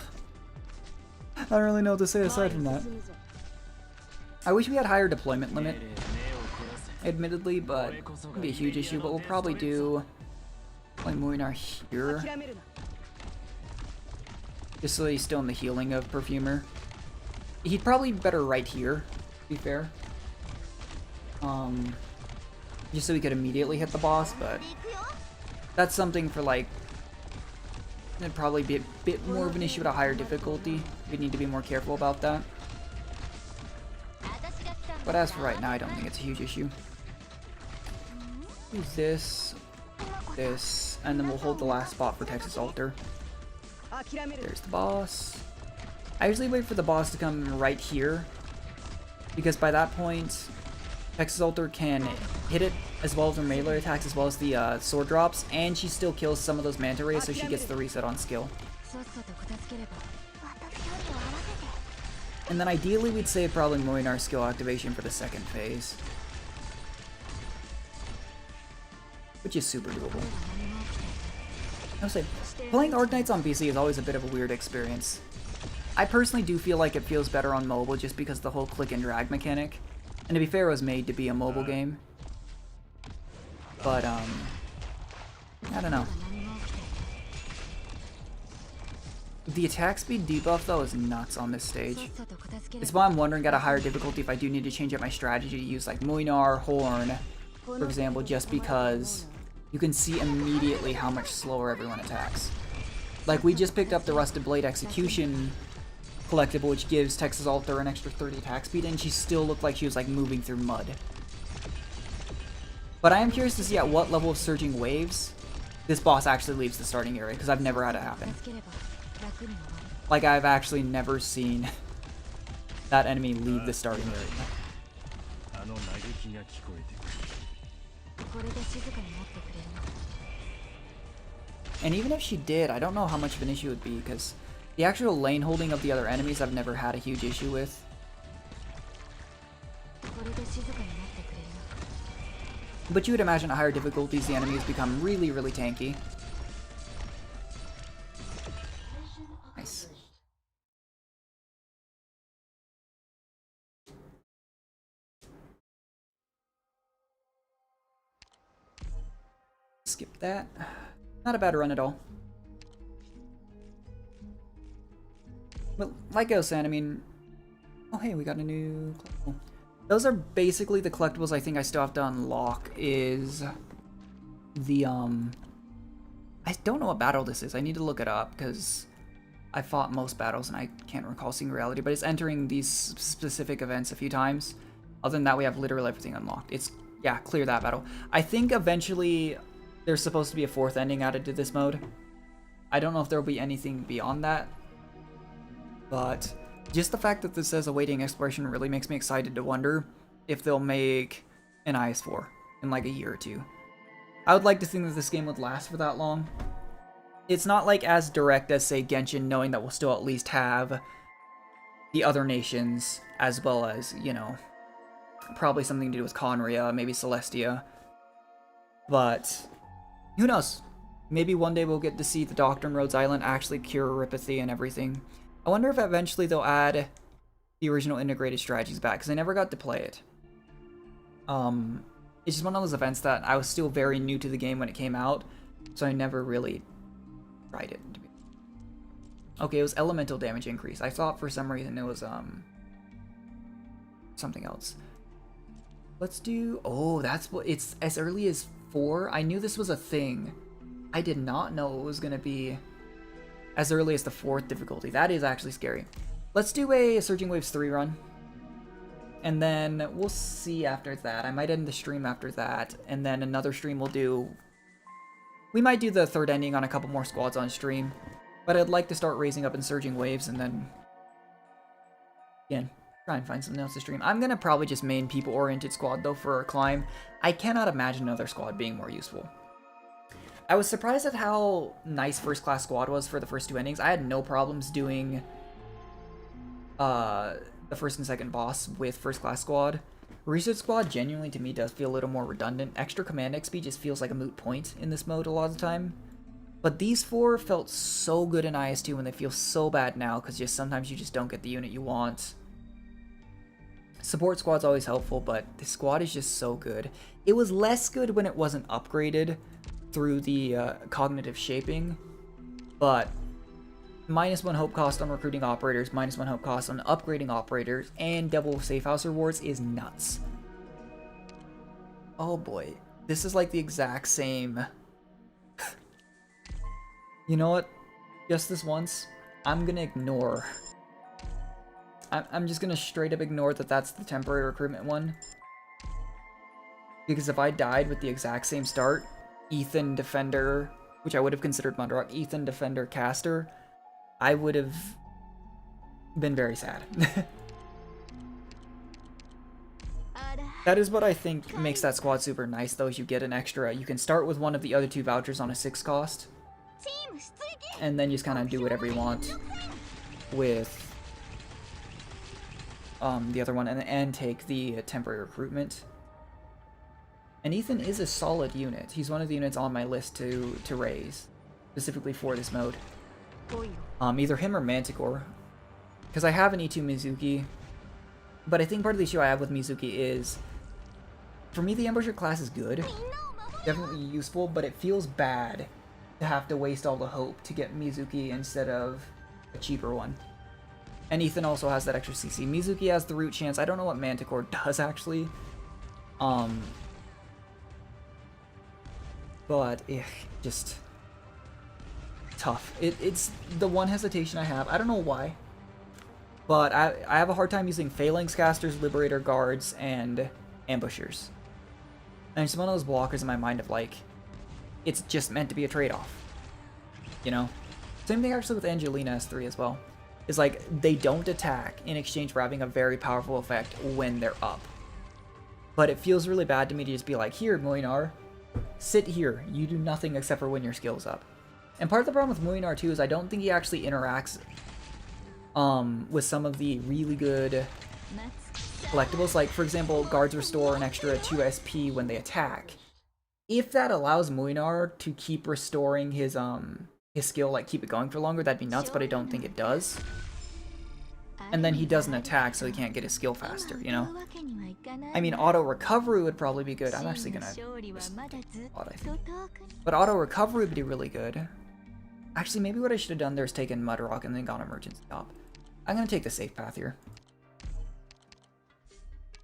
I don't really know what to say aside from that. I wish we had higher deployment limit, admittedly, but it wouldn't be a huge issue, but we'll probably do play Moinar here. Just so he's still in the healing of Perfumer. He'd probably be better right here, to be fair. Just so we could immediately hit the boss, but that's something for like... It'd probably be a bit more of an issue at a higher difficulty. We'd need to be more careful about that. But as for right now, I don't think it's a huge issue. Use this, this, and then we'll hold the last spot for Texas Alter. There's the boss. I usually wait for the boss to come right here, because by that point, Texas Alter can hit it as well as her melee attacks, as well as the sword drops, and she still kills some of those manta rays, so she gets the reset on skill. And then ideally we'd save probably Moinar's skill activation for the second phase, which is super doable. I would say, playing Arknights on PC is always a bit of a weird experience. I personally do feel like it feels better on mobile just because the whole click and drag mechanic. And to be fair, it was made to be a mobile game. But, I don't know. The attack speed debuff, though, is nuts on this stage. It's why I'm wondering at a higher difficulty if I do need to change up my strategy to use, like, Moinar, Horn, for example, just because you can see immediately how much slower everyone attacks. Like, we just picked up the Rusted Blade Execution collectible, which gives Texas Alter an extra 30 attack speed, and she still looked like she was, like, moving through mud. But I am curious to see at what level of Surging Waves this boss actually leaves the starting area, because I've never had it happen. Like, I've actually never seen that enemy leave the starting area. And even if she did, I don't know how much of an issue it would be, because the actual lane holding of the other enemies I've never had a huge issue with. But you would imagine at higher difficulties the enemies become really, really tanky. Nice. Skip that. Not a bad run at all. But like I was saying, I mean... Oh hey, we got a new collectible. Those are basically the collectibles I think I still have to unlock, is the, I don't know what battle this is. I need to look it up, because I fought most battles and I can't recall seeing reality, but it's entering these specific events a few times. Other than that, we have literally everything unlocked. It's, yeah, clear that battle. I think eventually there's supposed to be a fourth ending added to this mode. I don't know if there will be anything beyond that, but just the fact that this says awaiting exploration really makes me excited to wonder if they'll make an IS4 in like a year or two. I would like to think that this game would last for that long. It's not like as direct as, say, Genshin, knowing that we'll still at least have the other nations, as well as, you know, probably something to do with Conria, maybe Celestia. But who knows? Maybe one day we'll get to see the Doctor in Rhodes Island actually cure Ripathy and everything. I wonder if eventually they'll add the original integrated strategies back, because I never got to play it. It's just one of those events that I was still very new to the game when it came out, so I never really tried it. Okay, it was elemental damage increase. I thought for some reason it was something else. Let's do... Oh, that's what... It's as early as 4? I knew this was a thing. I did not know it was going to be as early as the 4th difficulty. That is actually scary. Let's do a Surging Waves 3 run. And then we'll see after that. I might end the stream after that. And then another stream we'll do... We might do the third ending on a couple more squads on stream. But I'd like to start raising up in Surging Waves and then... Again, try and find something else to stream. I'm going to probably just main people-oriented squad though for a climb. I cannot imagine another squad being more useful. I was surprised at how nice First Class Squad was for the first 2 endings. I had no problems doing the first and second boss with First Class Squad. Research Squad genuinely to me does feel a little more redundant. Extra Command XP just feels like a moot point in this mode a lot of the time. But these 4 felt so good in IS2 and they feel so bad now because just sometimes you just don't get the unit you want. Support Squad's always helpful, but this squad is just so good. It was less good when it wasn't upgraded through the cognitive shaping, but -1 hope cost on recruiting operators, -1 hope cost on upgrading operators, and double safe house rewards is nuts. Oh boy, this is like the exact same. You know what? Just this once, I'm gonna ignore I'm just gonna straight up ignore that that's the temporary recruitment one. Because if I died with the exact same start, Ethan, Defender, which I would have considered Mudrock, Ethan, Defender, Caster, I would have been very sad. That is what I think makes that squad super nice, though, is you get an extra. You can start with one of the other 2 vouchers on a 6 cost, and then you just kind of do whatever you want with the other one, and take the temporary recruitment. And Ethan is a solid unit. He's one of the units on my list to raise, specifically for this mode. Either him or Manticore, because I have an E2 Mizuki, but I think part of the issue I have with Mizuki is, for me, the Ambusher class is good, definitely useful, but it feels bad to have to waste all the hope to get Mizuki instead of a cheaper one. And Ethan also has that extra CC. Mizuki has the root chance. I don't know what Manticore does, actually. But, just tough. It's the one hesitation I have. I don't know why. But I have a hard time using Phalanx Casters, Liberator Guards, and Ambushers. And it's one of those blockers in my mind of, like, it's just meant to be a trade-off. You know? Same thing actually with Angelina S3 as well. Is like, they don't attack in exchange for having a very powerful effect when they're up. But it feels really bad to me to just be like, here, Moinar, sit here. You do nothing except for when your skill's up. And part of the problem with Moinar too is I don't think he actually interacts with some of the really good collectibles. Like, for example, guards restore an extra 2 SP when they attack. If that allows Moinar to keep restoring his skill, like keep it going for longer, that'd be nuts, but I don't think it does. And then he doesn't attack, so he can't get his skill faster, you know? I mean, auto recovery would probably be good. I'm actually gonna just auto, I think. But auto recovery would be really good. Actually, maybe what I should have done there is taken Mudrock and then gone emergency stop. I'm gonna take the safe path here.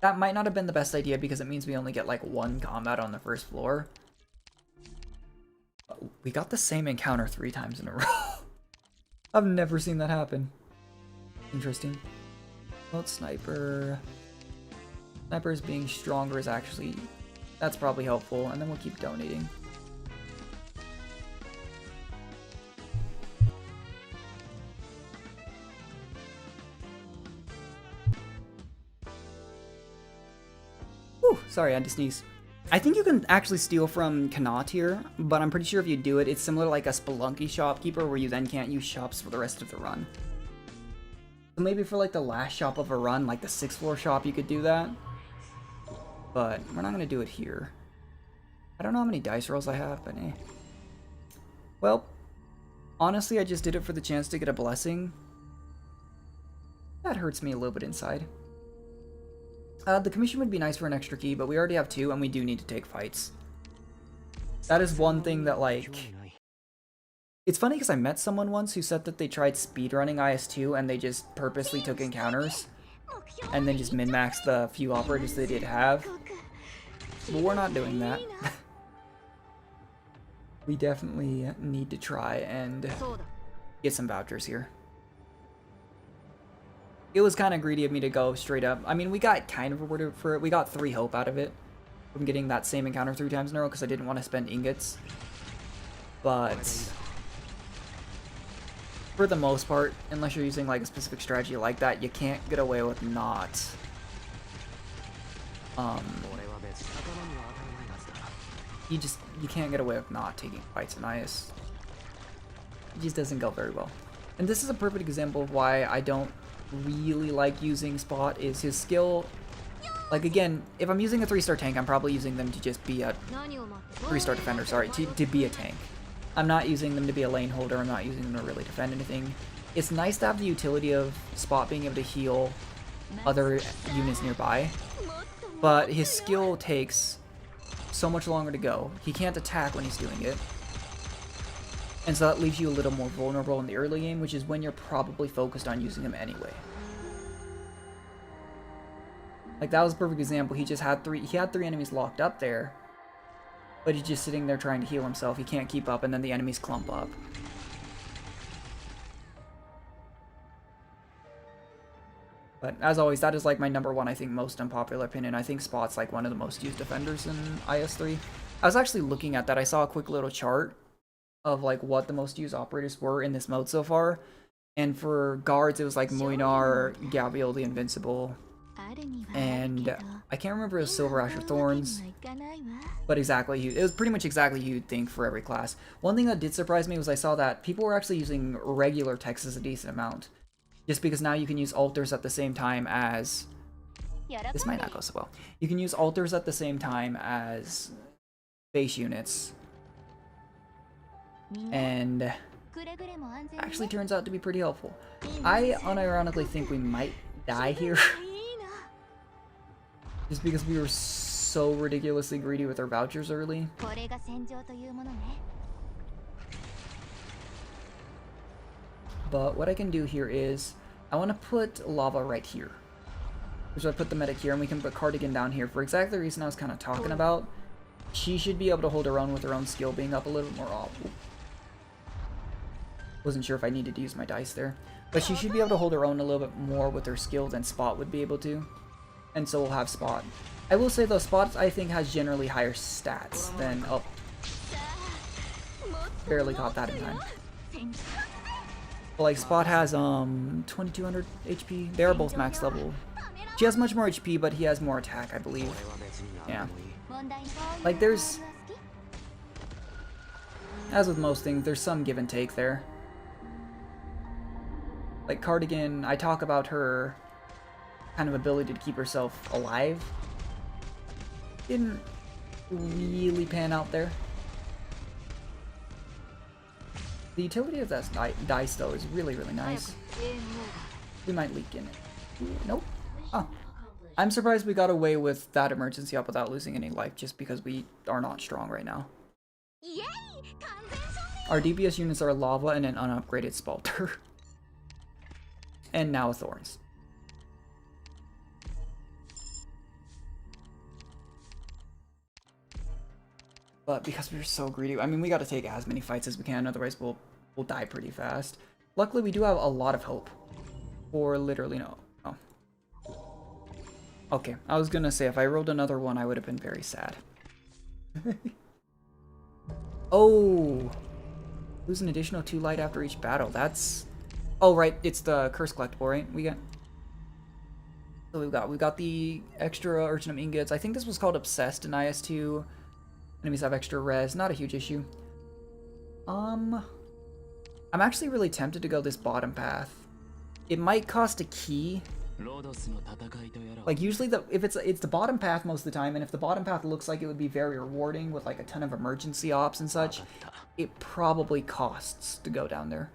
That might not have been the best idea because it means we only get like 1 combat on the first floor. But we got the same encounter 3 times in a row. I've never seen that happen. Interesting. Well, Sniper. Sniper's being stronger is actually... That's probably helpful, and then we'll keep donating. Whew, sorry, I had to sneeze. I think you can actually steal from Kanat here, but I'm pretty sure if you do it, it's similar to like a Spelunky shopkeeper where you then can't use shops for the rest of the run. So maybe for like the last shop of a run, like the 6th floor shop, you could do that. But we're not going to do it here. I don't know how many dice rolls I have, but eh. Well, honestly, I just did it for the chance to get a blessing. That hurts me a little bit inside. The commission would be nice for an extra key, but we already have 2, and we do need to take fights. That is one thing that, like... It's funny because I met someone once who said that they tried speedrunning IS2 and they just purposely took encounters and then just min-maxed the few operators they did have. But we're not doing that. We definitely need to try and get some vouchers here. It was kind of greedy of me to go straight up. I mean, we got kind of rewarded for it. We got 3 hope out of it from getting that same encounter 3 times in a row because I didn't want to spend ingots. But... for the most part, unless you're using like a specific strategy like that, you can't get away with not you can't get away with not taking fights in IS. It just doesn't go very well. And this is a perfect example of why I don't really like using Spot, is his skill. Like again, if I'm using a 3-star tank, I'm probably using them to just be a 3-star defender, sorry, to be a tank. I'm not using them to be a lane holder, I'm not using them to really defend anything. It's nice to have the utility of Spot being able to heal other units nearby, but his skill takes so much longer to go. He can't attack when he's doing it, and so that leaves you a little more vulnerable in the early game, which is when you're probably focused on using him anyway. Like that was a perfect example. He had 3 enemies locked up there, but he's just sitting there trying to heal himself. He can't keep up, and then the enemies clump up. But as always, that is like my number one, I think, most unpopular opinion. I think Spot's like one of the most used defenders in IS3. I was actually looking at that. I saw a quick little chart of like what the most used operators were in this mode so far. And for guards, it was like Muinar, Gabriel the Invincible, and I can't remember if it was Silver Ash or Thorns, but exactly, it was pretty much exactly who you'd think for every class. One thing that did surprise me was I saw that people were actually using regular Texas a decent amount, just because now you can use altars at the same time as... This might not go so well. You can use altars at the same time as base units, and actually turns out to be pretty helpful. I unironically think we might die here. Just because we were so ridiculously greedy with our vouchers early. But what I can do here is, I want to put Lava right here. So I put the medic here, and we can put Cardigan down here for exactly the reason I was kind of talking about. She should be able to hold her own with her own skill being up a little bit more off. Wasn't sure if I needed to use my dice there. But she should be able to hold her own a little bit more with her skill than Spot would be able to. And so we'll have Spot. I will say though, Spot I think has generally higher stats than... Oh. Barely caught that in time. But like Spot has 2200 HP. They are both max level. She has much more HP, but he has more attack, I believe. Yeah. Like there's... As with most things, there's some give and take there. Like Cardigan, I talk about her kind of ability to keep herself alive. Didn't really pan out there. The utility of that dice, though, is really, really nice. We might leak in it. Nope. Oh. I'm surprised we got away with that emergency up without losing any life, just because we are not strong right now. Our DPS units are Lava and an unupgraded Skalter. And now Thorns. But because we're so greedy, I mean, we gotta take as many fights as we can, otherwise we'll die pretty fast. Luckily, we do have a lot of hope. Or literally no. Oh. Okay, I was gonna say, if I rolled another one, I would have been very sad. Oh! Lose an additional 2 light after each battle. That's... Oh, right, it's the curse collectible, right? So we've got the extra Urchinum ingots. I think this was called Obsessed in IS2. Enemies have extra res, not a huge issue. I'm actually really tempted to go this bottom path. It might cost a key. Like usually if it's the bottom path most of the time, and if the bottom path looks like it would be very rewarding with like a ton of emergency ops and such, it probably costs to go down there.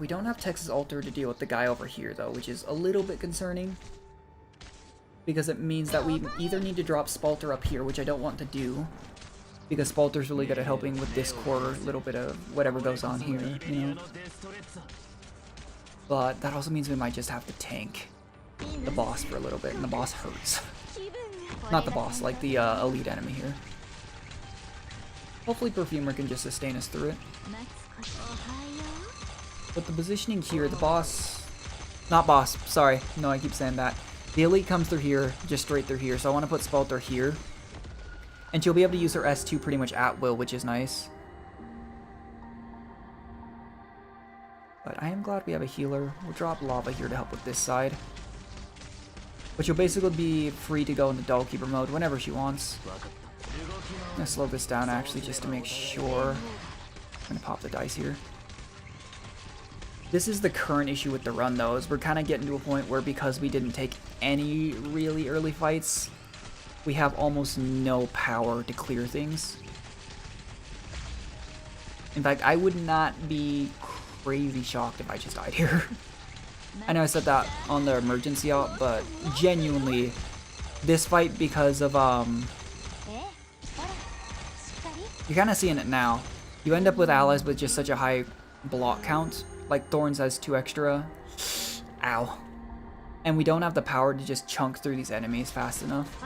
We don't have Texas Alter to deal with the guy over here though, which is a little bit concerning. Because it means that we either need to drop Skalter up here, which I don't want to do. Because Skalter's really good at helping with this quarter, little bit of whatever goes on here, you know? But that also means we might just have to tank the boss for a little bit, and the boss hurts. Not the boss, like the elite enemy here. Hopefully Perfumer can just sustain us through it. But the positioning here, the boss... Not boss, sorry. No, I keep saying that. The elite comes through here, just straight through here, so I want to put Skalter here. And she'll be able to use her S2 pretty much at will, which is nice. But I am glad we have a healer. We'll drop Lava here to help with this side. But she'll basically be free to go into Dollkeeper mode whenever she wants. I'm going to slow this down actually just to make sure. I'm going to pop the dice here. This is the current issue with the run though, is we're kind of getting to a point where because we didn't take any really early fights, we have almost no power to clear things. In fact, I would not be crazy shocked if I just died here. I know I said that on the emergency op, but genuinely, this fight because of, you're kind of seeing it now. You end up with allies with just such a high block count, like Thorns has 2 extra. Ow. And we don't have the power to just chunk through these enemies fast enough.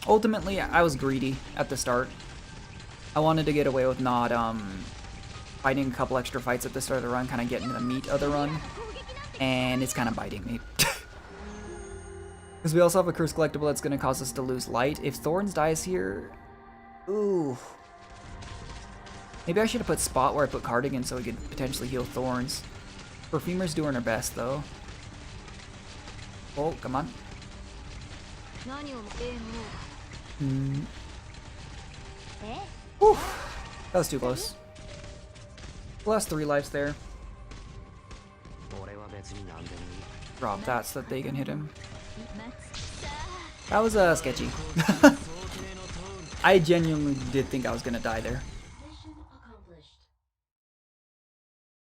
Ultimately, I was greedy at the start. I wanted to get away with not fighting a couple extra fights at the start of the run, kind of getting the meat of the run, and it's kind of biting me. Because we also have a curse collectible that's going to cause us to lose light. If Thorns dies here, ooh. Maybe I should have put Spot where I put Cardigan so we could potentially heal Thorns. Perfumer's doing her best though. Oh, come on. Whew. That was too close. Lost 3 lives there. Drop that so that they can hit him. That was sketchy. I genuinely did think I was gonna die there.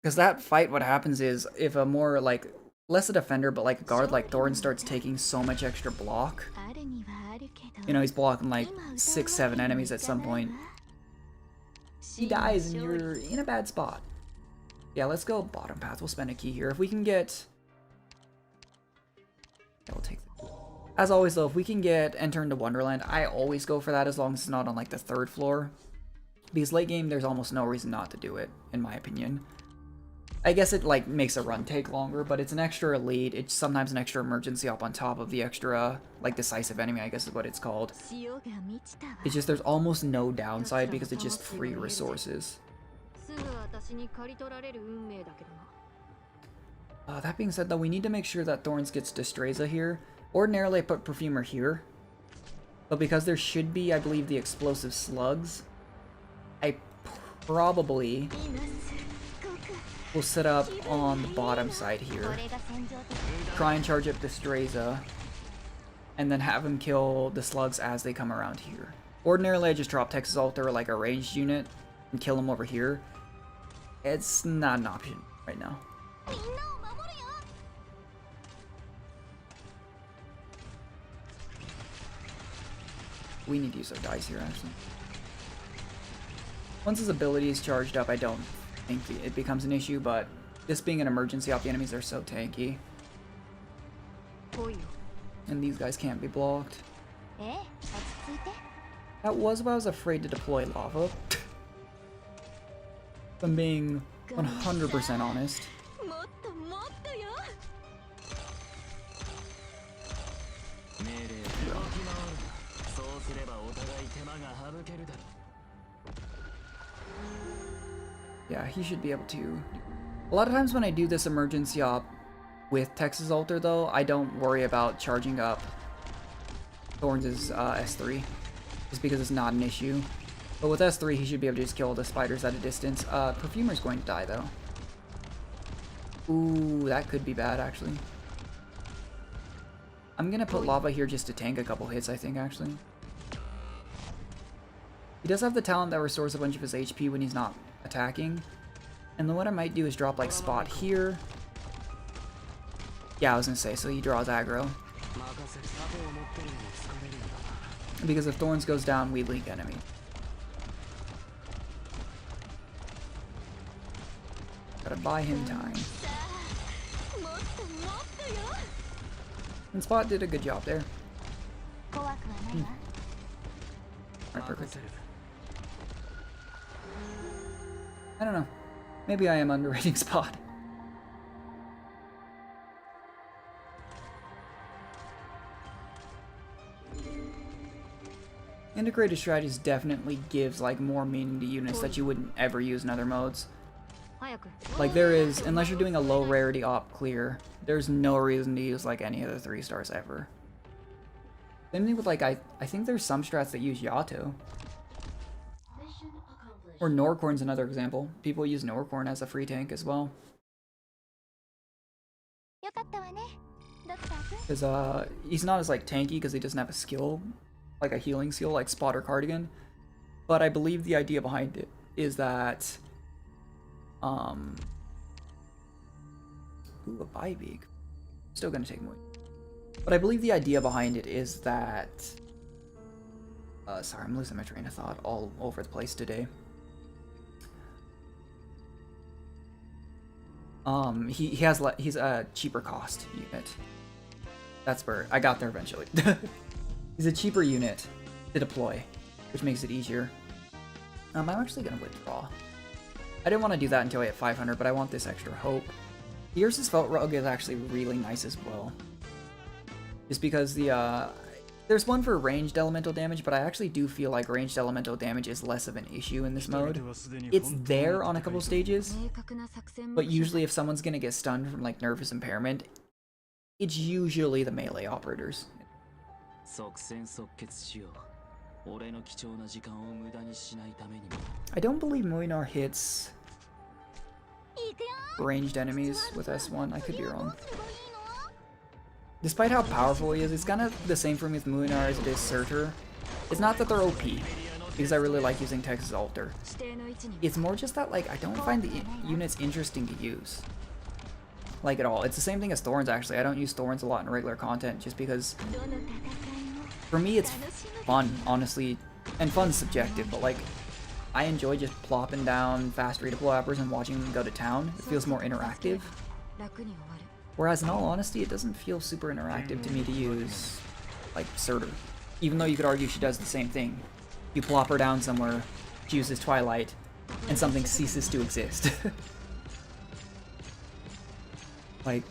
Because that fight, what happens is, if a more, like, less a defender, but like a guard like Thorn starts taking so much extra block. You know, he's blocking like 6-7 enemies at some point. He dies and you're in a bad spot. Yeah, let's go bottom path. We'll spend a key here. If we can get... Yeah, we'll take that. As always though, if we can get Enter into Wonderland, I always go for that as long as it's not on like the 3rd floor. Because late game, there's almost no reason not to do it, in my opinion. I guess it like makes a run take longer, but it's an extra elite. It's sometimes an extra emergency op on top of the extra like decisive enemy, I guess is what it's called. It's just there's almost no downside because it's just free resources. That being said though, we need to make sure that Thorns gets Destreza here. Ordinarily I put Perfumer here, but because there should be, I believe, the explosive slugs, I probably we'll set up on the bottom side here. Try and charge up Destreza. And then have him kill the slugs as they come around here. Ordinarily I just drop Texas Alter like a ranged unit and kill him over here. It's not an option right now. We need to use our dice here actually. Once his ability is charged up, I don't think it becomes an issue, but this being an emergency op, the enemies are so tanky. And these guys can't be blocked. That was why I was afraid to deploy lava. If I'm being 100% honest. Yeah, he should be able to. A lot of times when I do this emergency op with Texas Alter though, I don't worry about charging up Thorns' S3. Just because it's not an issue. But with S3 he should be able to just kill the spiders at a distance. Perfumer's going to die though. Ooh, that could be bad actually. I'm gonna put Lava here just to tank a couple hits, I think, actually. He does have the talent that restores a bunch of his HP when he's not attacking. And then what I might do is drop like Spot here. Yeah, I was gonna say, so he draws aggro. Because if Thorns goes down, we leak enemy. Gotta buy him time. And Spot did a good job there. Alright, perfect. I don't know. Maybe I am underrating Spot. Integrated strategies definitely gives like more meaning to units that you wouldn't ever use in other modes. Like there is, unless you're doing a low rarity op clear, there's no reason to use like any of the 3 stars ever. Same thing with like, I think there's some strats that use Yato. Or Norcorn's another example. People use Norcorn as a free tank as well. Because he's not as like tanky because he doesn't have a skill, like a healing skill like Spot or Cardigan. But I believe the idea behind it is that ooh, a Bybeak. Still gonna take more. But I believe the idea behind it is that sorry, I'm losing my train of thought all over the place today. He's a cheaper cost unit. That's where I got there eventually. He's a cheaper unit to deploy, which makes it easier. I'm actually gonna withdraw. I didn't want to do that until I hit 500, but I want this extra hope. Pierce's Felt Rug is actually really nice as well. Just because the, there's one for ranged elemental damage, but I actually do feel like ranged elemental damage is less of an issue in this mode. It's there on a couple stages, but usually if someone's gonna get stunned from like nervous impairment, it's usually the melee operators. I don't believe Moinar hits ranged enemies with S1, I could be wrong. Despite how powerful he is, it's kind of the same for me with Moinar as it is Surtur. It's not that they're OP, because I really like using Texas Alter. It's more just that, like, I don't find the units interesting to use. Like, at all. It's the same thing as Thorns, actually. I don't use Thorns a lot in regular content, just because, for me, it's fun, honestly. And fun's subjective, but, like, I enjoy just plopping down fast readable appers and watching them go to town. It feels more interactive. Whereas, in all honesty, it doesn't feel super interactive to me to use, like, Surtur. Even though you could argue she does the same thing. You plop her down somewhere, she uses Twilight, and something ceases to exist. Like,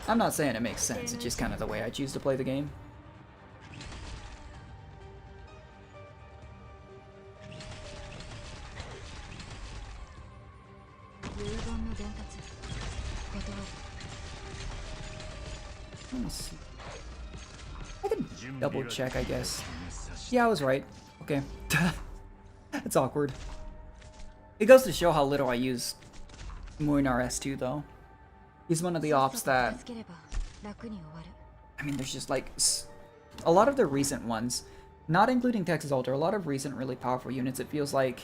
I'm not saying it makes sense, it's just kind of the way I choose to play the game. Let me see. I can double check, I guess. Yeah, I was right. Okay. It's awkward. It goes to show how little I use Moinar S2, though. He's one of the ops that... I mean, there's just, like, a lot of the recent ones, not including Texas Alter, a lot of recent really powerful units, it feels like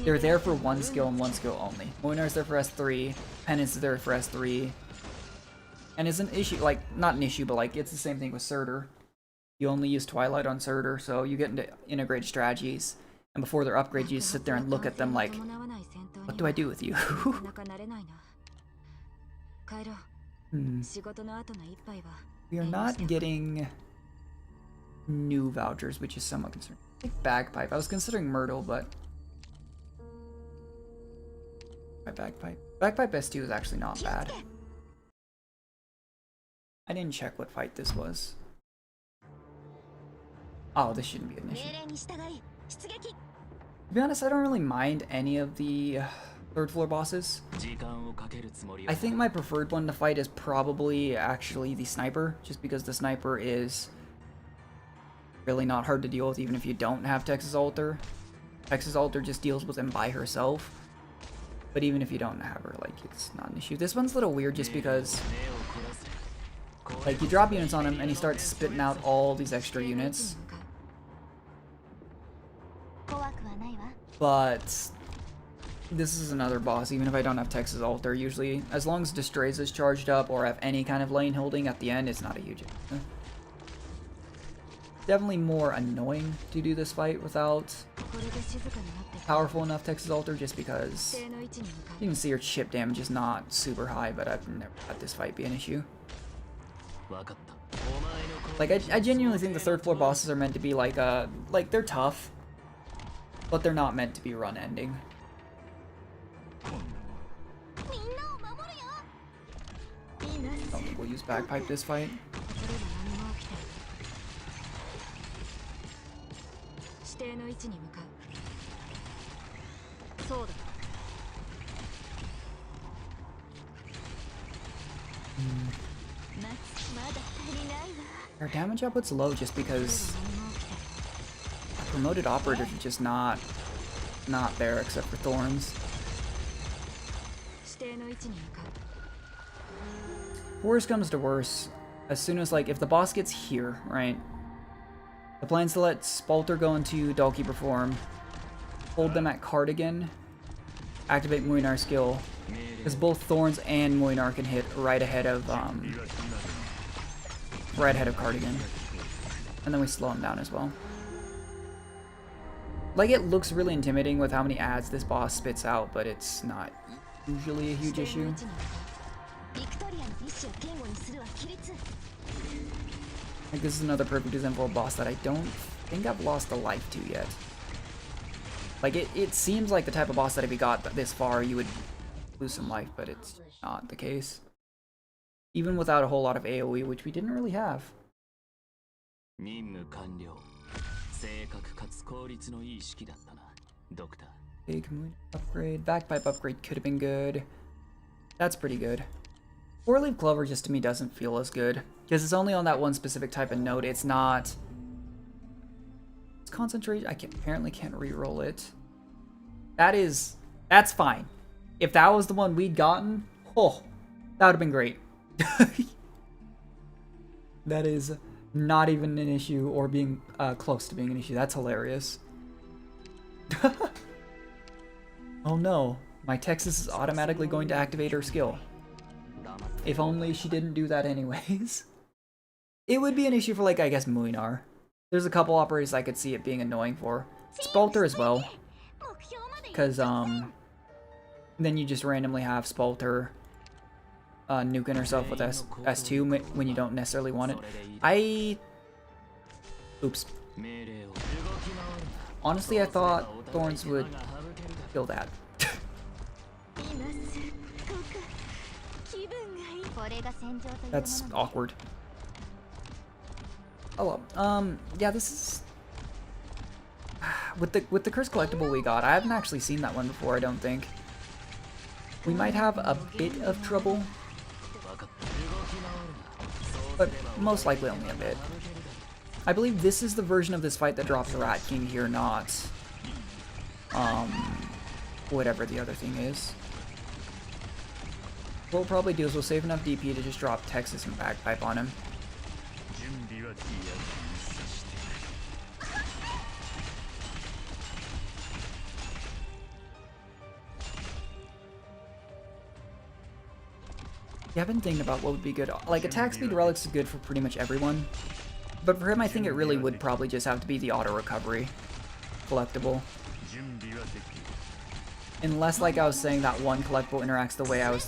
they're there for one skill and one skill only. Moinar's there for S3, Penance is there for S3, and it's an issue, like, not an issue, but, like, it's the same thing with Surtur. You only use Twilight on Surtur, so you get into integrated strategies, and before their upgrade, you just sit there and look at them like, what do I do with you? We are not getting new vouchers, which is somewhat concerning. I think Bagpipe. I was considering Myrtle, but my Bagpipe. Bagpipe S2 is actually not bad. I didn't check what fight this was. Oh, this shouldn't be an issue. To be honest, I don't really mind any of the third floor bosses. I think my preferred one to fight is probably actually the sniper, just because the sniper is really not hard to deal with even if you don't have Texas Alter. Texas Alter just deals with them by herself. But even if you don't have her, like, it's not an issue. This one's a little weird just because, like, you drop units on him and he starts spitting out all these extra units. But this is another boss, even if I don't have Texas Alter, usually, as long as Destreza is charged up or have any kind of lane holding at the end, it's not a huge issue. Definitely more annoying to do this fight without powerful enough Texas Alter, just because you can see her chip damage is not super high, but I've never had this fight be an issue. Like, I genuinely think the third floor bosses are meant to be like they're tough, but they're not meant to be run ending. I don't think we'll use Bagpipe this fight. Our damage output's low just because promoted operators are just not there except for Thorns. Worst comes to worse, as soon as, like, if the boss gets here, right? The plan's to let Skalter go into Dollkeeper form, hold them at Cardigan, activate Moinar's skill, because both Thorns and Moinar can hit right ahead of Cardigan, and then we slow him down as well. Like, it looks really intimidating with how many ads this boss spits out, but it's not usually a huge issue. Like, this is another perfect example of a boss that I don't think I've lost a life to yet. Like, it seems like the type of boss that if you got this far, you would lose some life, but it's not the case. Even without a whole lot of AoE, which we didn't really have. Big upgrade. Backpipe upgrade could have been good. That's pretty good. Four-leaf clover just to me doesn't feel as good. Because it's only on that one specific type of node. It's not... It's concentrate. Apparently can't re-roll it. That's fine. If that was the one we'd gotten, oh, that would have been great. That is not even an issue or being close to being an issue. That's hilarious. Oh no, my Texas is automatically going to activate her skill. If only she didn't do that anyways. It would be an issue for, like, I guess Muinar. There's a couple operators I could see it being annoying for. Skalter as well. Because, then you just randomly have Skalter nuking herself with S2 when you don't necessarily want it. Oops. Honestly, I thought Thorns would kill that. That's awkward. Oh well. Yeah, this is with the cursed collectible we got. I haven't actually seen that one before, I don't think. We might have a bit of trouble, but most likely only a bit. I believe this is the version of this fight that drops Rat King here, not whatever the other thing is. What we'll probably do is we'll save enough DP to just drop Texas and Bagpipe on him. Yeah, I've been thinking about what would be good. Like, attack speed relics is good for pretty much everyone. But for him, I think it really would probably just have to be the auto recovery collectible. Unless, like I was saying, that one collectible interacts the way I was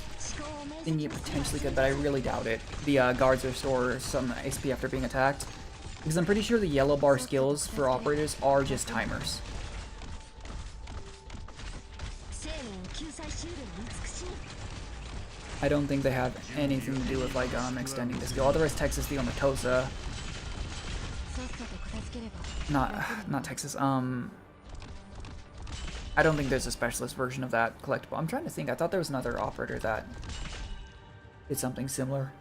thinking it potentially could, but I really doubt it. The guards restore some XP after being attacked. Because I'm pretty sure the yellow bar skills for operators are just timers. I don't think they have anything to do with, like, extending the skill. Otherwise, Texas the Omatosa. Not Texas. I don't think there's a specialist version of that collectible. I'm trying to think. I thought there was another operator that did something similar.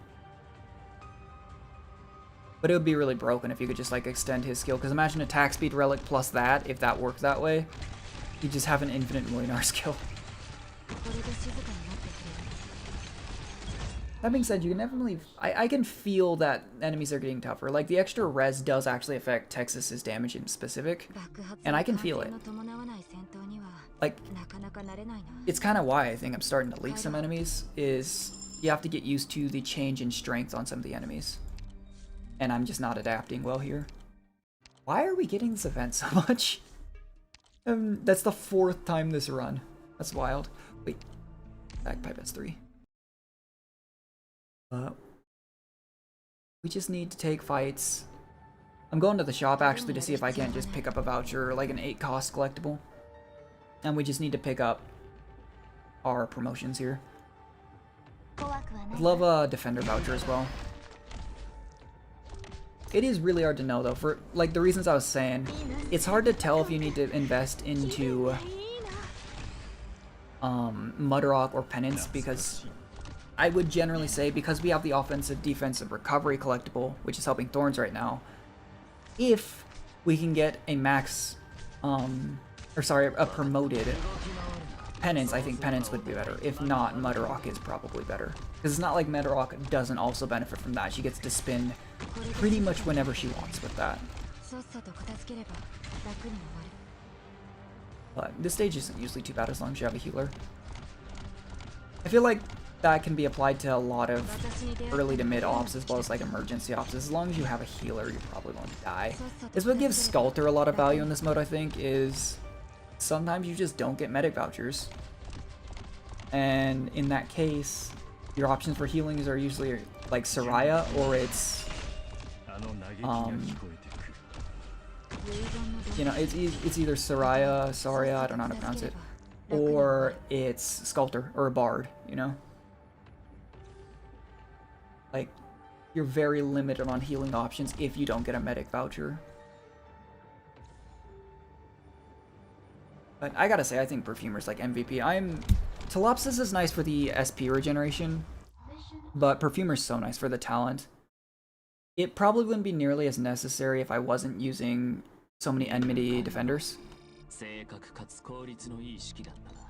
But it would be really broken if you could just, like, extend his skill. Because imagine attack speed relic plus that, if that worked that way. You just have an infinite Muinar skill. That being said, you can definitely... I can feel that enemies are getting tougher. Like, the extra res does actually affect Texas's damage in specific. And I can feel it. Like, it's kind of why I think I'm starting to leak some enemies, is you have to get used to the change in strength on some of the enemies. And I'm just not adapting well here. Why are we getting this event so much? That's the 4th time this run. That's wild. Wait. Bagpipe S3. We just need to take fights. I'm going to the shop actually to see if I can't just pick up a voucher, like an 8 cost collectible. And we just need to pick up our promotions here. I'd love a defender voucher as well. It is really hard to know though, for like the reasons I was saying. It's hard to tell if you need to invest into Mudrock or Penance, because I would generally say, because we have the offensive defensive recovery collectible, which is helping Thorns right now, if we can get a max, a promoted Penance, I think Penance would be better. If not, Mudrock is probably better. Because it's not like Mudrock doesn't also benefit from that. She gets to spin pretty much whenever she wants with that. But this stage isn't usually too bad as long as you have a healer. I feel like that can be applied to a lot of early to mid ops as well as like emergency ops. As long as you have a healer, you probably won't die. This what gives Skalter a lot of value in this mode, I think, is sometimes you just don't get medic vouchers. And in that case, your options for healings are usually like Soraya, or it's You know, it's either Saria, I don't know how to pronounce it, or it's Skalter or a Bard, you know? Like, you're very limited on healing options if you don't get a medic voucher. But I gotta say, I think Perfumer's like MVP. Telopsis is nice for the SP regeneration, but Perfumer's so nice for the talent. It probably wouldn't be nearly as necessary if I wasn't using so many enmity defenders.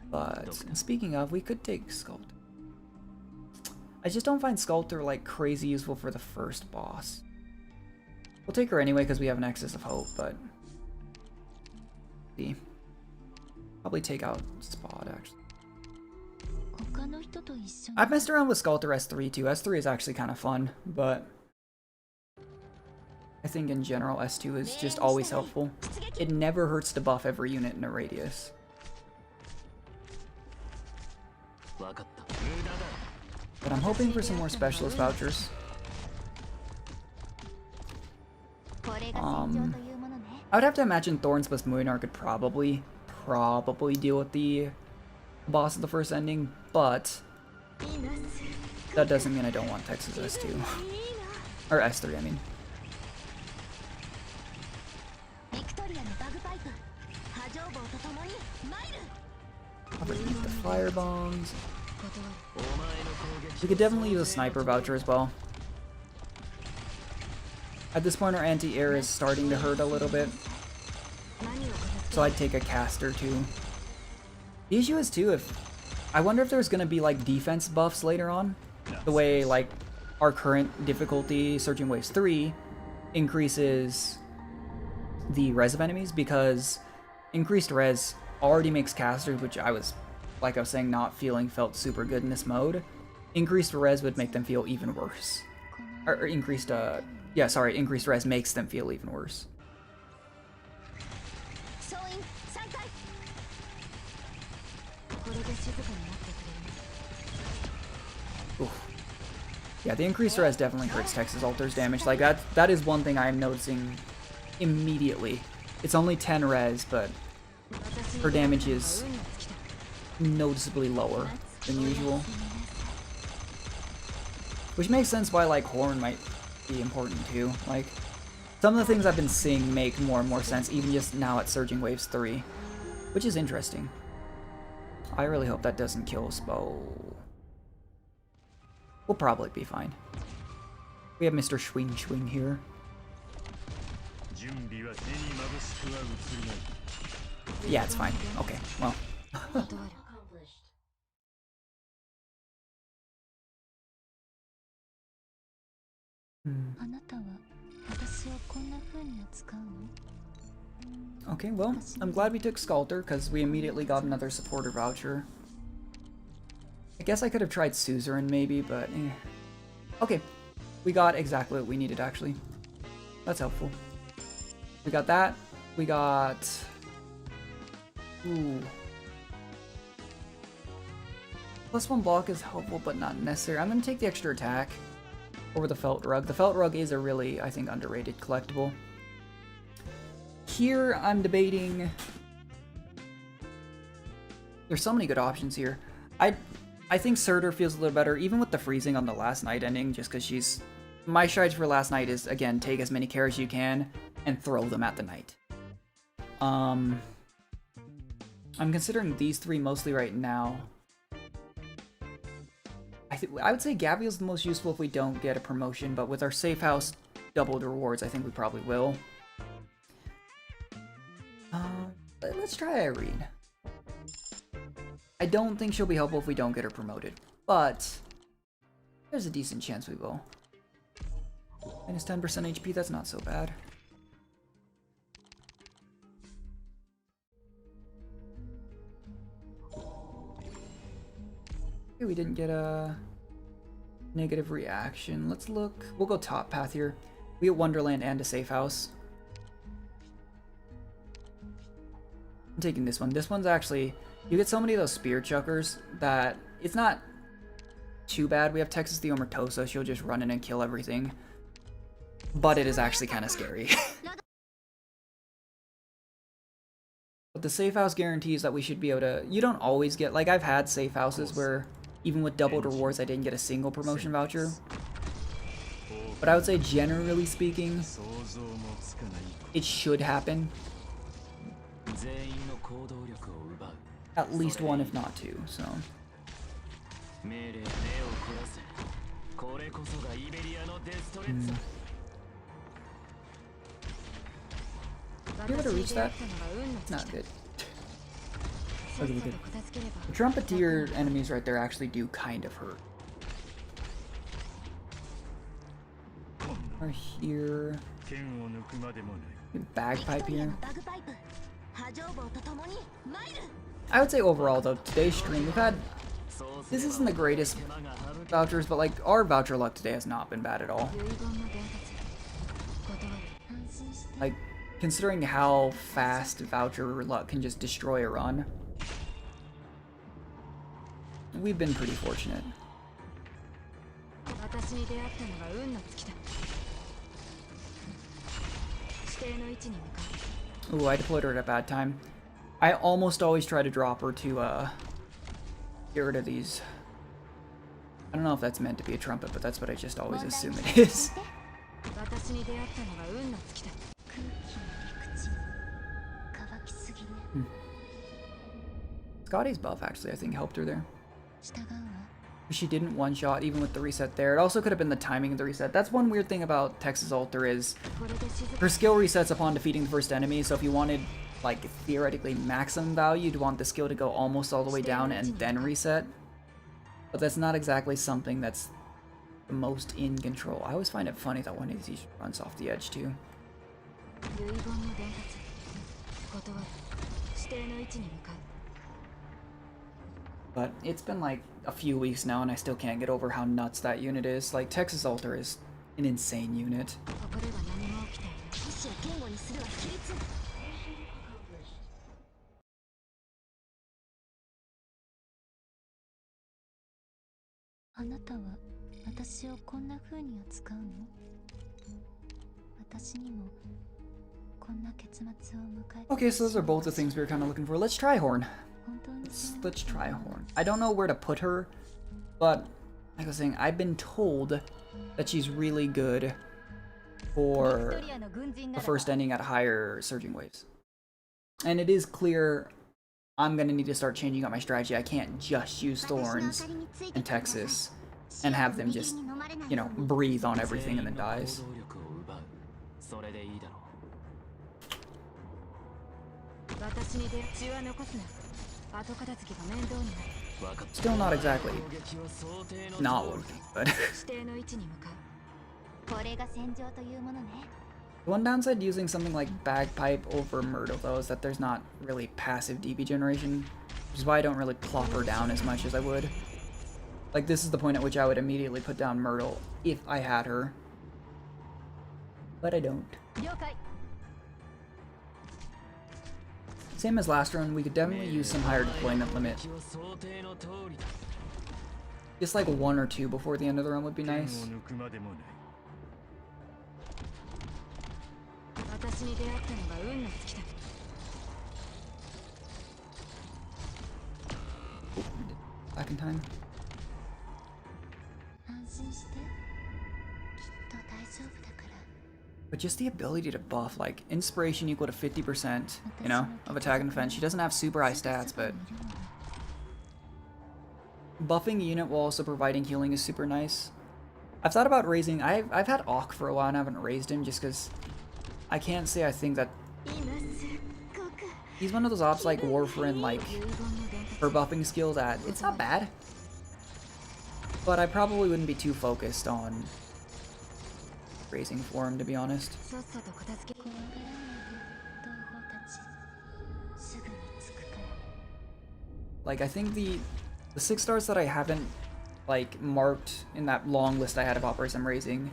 But speaking of, we could take Sculpt. I just don't find Sculptor like crazy useful for the first boss. We'll take her anyway because we have an excess of hope, but see. Probably take out Spot actually. I've messed around with Sculptor S3 too. S3 is actually kind of fun, but I think in general S2 is just always helpful. It never hurts to buff every unit in a radius. But I'm hoping for some more specialist vouchers. I would have to imagine Thorns plus Muinar could probably deal with the boss of the first ending, but that doesn't mean I don't want Texas S2. Or S3, I mean. Overheat the fire bombs. We could definitely use a sniper voucher as well. At this point, our anti-air is starting to hurt a little bit, so I'd take a caster too. The issue is too, I wonder if there's gonna be like defense buffs later on, the way like our current difficulty, Surging Waves 3, increases the res of enemies, because increased res already makes casters, which I was saying, not feeling felt super good in this mode. Increased res would make them feel even worse. Or increased res makes them feel even worse. Oof. Yeah, the increased res definitely hurts Texas Alter's damage. Like that is one thing I am noticing immediately. It's only 10 res, but her damage is noticeably lower than usual. Which makes sense why like Horn might be important too. Like, some of the things I've been seeing make more and more sense, even just now at Surging Waves 3. Which is interesting. I really hope that doesn't kill Spo. We'll probably be fine. We have Mr. Schwing here. Yeah, it's fine. Okay, well. Okay, well, I'm glad we took Skalter, because we immediately got another supporter voucher. I guess I could have tried Suzerain maybe, but eh. Okay, we got exactly what we needed actually. That's helpful. We got that. We got... Ooh. +1 block is helpful, but not necessary. I'm going to take the extra attack over the Felt Rug. The Felt Rug is a really, I think, underrated collectible. Here, I'm debating... There's so many good options here. I think Surtur feels a little better, even with the freezing on the last night ending, just because she's... My strategy for last night is, again, take as many carries as you can and throw them at the knight. I'm considering these three mostly right now. I would say Gavial's the most useful if we don't get a promotion, but with our safe house doubled rewards, I think we probably will. Let's try Irene. I don't think she'll be helpful if we don't get her promoted, but there's a decent chance we will. Minus 10% HP, that's not so bad. Okay, we didn't get a negative reaction. Let's look. We'll go top path here. We get Wonderland and a safe house. I'm taking this one. This one's actually... You get so many of those spear chuckers that it's not too bad. We have Texas the Omertosa. She'll just run in and kill everything. But it is actually kind of scary. the safe house guarantees that we should be able to... You don't always get... Like, I've had safe houses where, even with doubled rewards, I didn't get a single promotion voucher. But I would say, generally speaking, it should happen. At least one, if not two, so... You able to reach that? Not good. Okay, good. The trumpeter enemies right there actually do kind of hurt. Or here. Bagpipe here. I would say overall though, today's stream, we've had... This isn't the greatest vouchers, but like, our voucher luck today has not been bad at all. Like, considering how fast voucher luck can just destroy a run, we've been pretty fortunate. Ooh, I deployed her at a bad time. I almost always try to drop her to get rid of these. I don't know if that's meant to be a trumpet, but that's what I just always assume it is. Scotty's buff actually, I think, helped her there. She didn't one-shot even with the reset there. It also could have been the timing of the reset. That's one weird thing about Texas Alter is her skill resets upon defeating the first enemy, so if you wanted, like, theoretically maximum value, you'd want the skill to go almost all the way down and then reset. But that's not exactly something that's the most in control. I always find it funny that one of these runs off the edge too. But it's been like a few weeks now and I still can't get over how nuts that unit is. Like, Texas Alter is an insane unit. Okay, so those are both the things we were kind of looking for. Let's try Horn. Let's try Horn. I don't know where to put her, but like I was saying, I've been told that she's really good for the first ending at higher surging waves. And it is clear I'm gonna need to start changing up my strategy. I can't just use Thorns and Texas and have them just, you know, breathe on everything and then dies. Still not exactly not working, but the one downside to using something like Bagpipe over Myrtle though is that there's not really passive DP generation, which is why I don't really plop her down as much as I would. Like, this is the point at which I would immediately put down Myrtle if I had her, but I don't. Same as last run, we could definitely use some higher deployment limit. Just like 1 or 2 before the end of the run would be nice. Back in time. But just the ability to buff, like, inspiration equal to 50%, you know, of attack and defense. She doesn't have super high stats, but buffing a unit while also providing healing is super nice. I've thought about raising... I've had Auk for a while and I haven't raised him just because I can't say I think that... He's one of those ops like Warfarin, like, for buffing skill that it's not bad. But I probably wouldn't be too focused on raising for him, to be honest. Like, I think the 6 stars that I haven't, like, marked in that long list I had of operas I'm raising,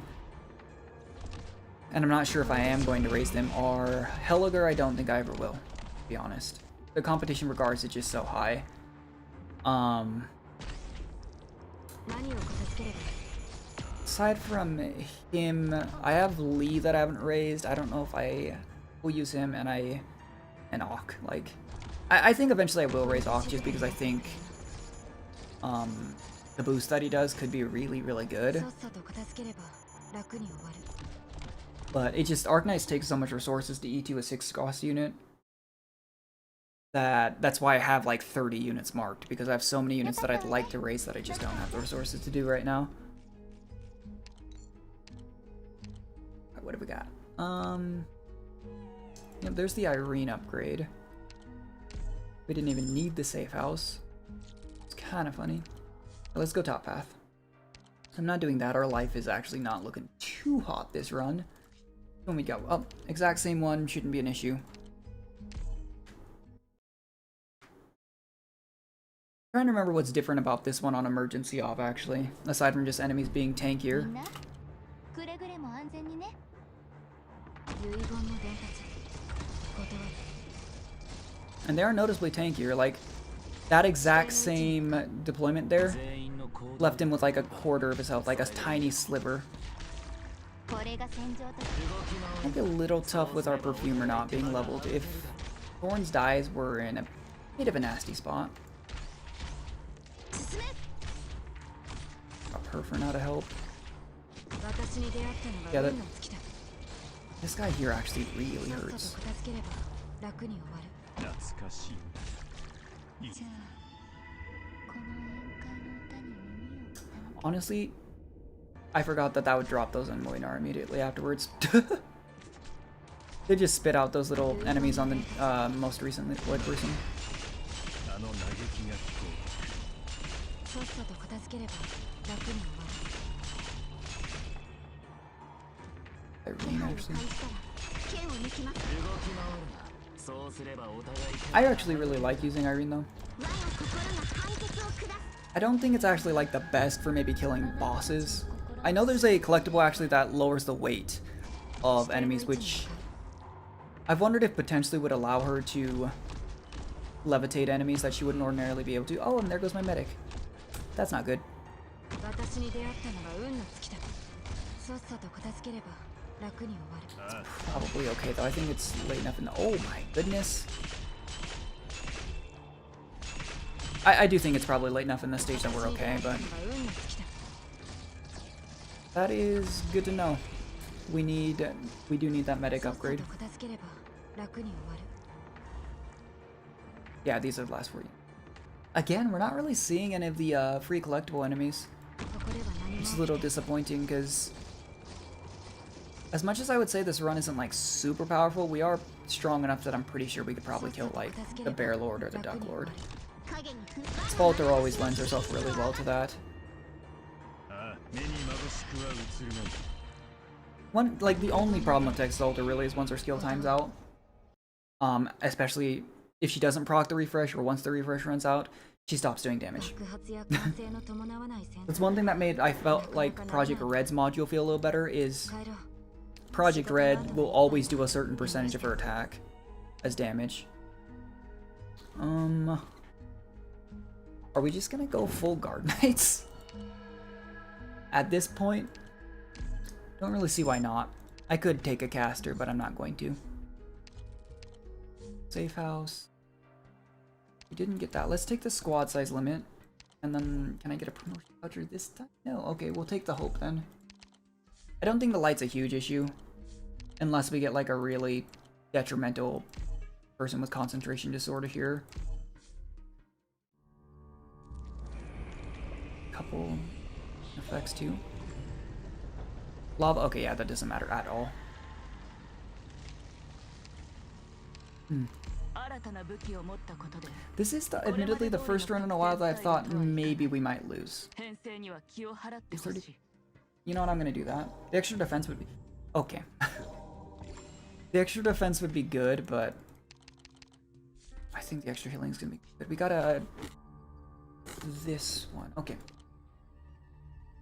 and I'm not sure if I am going to raise them, are Heliger. I don't think I ever will, to be honest. The competition regards is just so high. Aside from him, I have Lee that I haven't raised. I don't know if I will use him, and Auk. Like, I think eventually I will raise off just because I think the boost that he does could be really, really good. But it just, Arknights take so much resources to E2 a 6 cost unit that's why I have like 30 units marked, because I have so many units that I'd like to raise that I just don't have the resources to do right now. Right, what do we got? Yeah, there's the Irene upgrade. We didn't even need the safe house. It's kind of funny. But let's go top path. I'm not doing that. Our life is actually not looking too hot this run. When we go up, exact same one, shouldn't be an issue. Trying to remember what's different about this one on emergency off, actually, aside from just enemies being tankier. And they are noticeably tankier. Like, that exact same deployment there left him with like a quarter of his health, like a tiny sliver. Might be a little tough with our perfumer not being leveled. If Thorns dies, we're in a bit of a nasty spot. Got Perfor now to help. Yeah, this guy here actually really hurts. Honestly, I forgot that would drop those on Moinar immediately afterwards. They just spit out those little enemies on the most recently deployed person. Irene, actually. I actually really like using Irene though. I don't think it's actually like the best for maybe killing bosses. I know there's a collectible actually that lowers the weight of enemies, which I've wondered if potentially would allow her to levitate enemies that she wouldn't ordinarily be able to. Oh, and there goes my medic. That's not good. Probably okay though. I think it's late enough in the— oh my goodness. I do think it's probably late enough in this stage that we're okay, but that is good to know. We do need that medic upgrade. Yeah, these are the last 4. Again, we're not really seeing any of the free collectible enemies. It's a little disappointing because as much as I would say this run isn't like super powerful, we are strong enough that I'm pretty sure we could probably kill like the Bear Lord or the Duck Lord. Skalter always lends herself really well to that. Like the only problem with Skalter really is once her skill time's out. Especially if she doesn't proc the refresh or once the refresh runs out, she stops doing damage. That's one thing that made I felt like Project Red's module feel a little better is Project Red will always do a certain percentage of her attack as damage. Are we just gonna go full Guard Knights? At this point, don't really see why not. I could take a caster, but I'm not going to. Safe house. We didn't get that. Let's take the squad size limit. And then, can I get a promotion voucher this time? No, okay, we'll take the hope then. I don't think the light's a huge issue. Unless we get like a really detrimental person with concentration disorder here. Couple effects too. Lava, okay, yeah, that doesn't matter at all. This is admittedly the first run in a while that I've thought maybe we might lose. 30. You know what, I'm gonna do that. The extra defense would be... okay. The extra defense would be good, but I think the extra healing is gonna be good. We gotta... this one. Okay.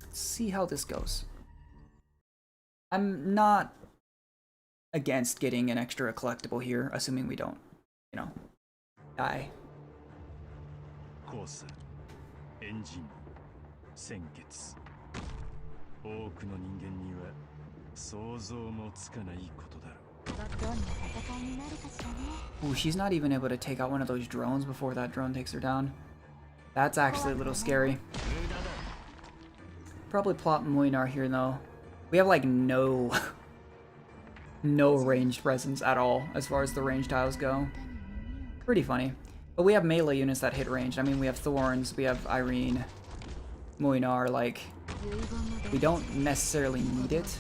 Let's see how this goes. I'm not against getting an extra collectible here, assuming we don't, you know, die. Ooh, she's not even able to take out one of those drones before that drone takes her down. That's actually a little scary. Probably plot Moinar here though. We have like no ranged presence at all as far as the range tiles go. Pretty funny. But we have melee units that hit range. I mean, we have Thorns, we have Irene, Moinar, like, we don't necessarily need it.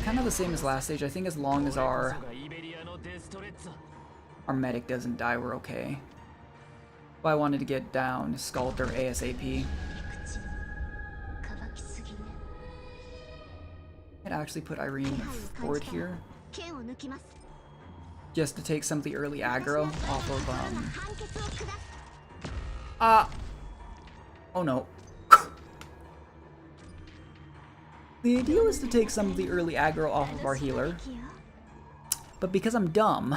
Kind of the same as last stage. I think as long as our medic doesn't die, we're okay. But I wanted to get down Skalter ASAP. I'd actually put Irene forward here, just to take some of the early aggro off of, oh no. The idea was to take some of the early aggro off of our healer, but because I'm dumb,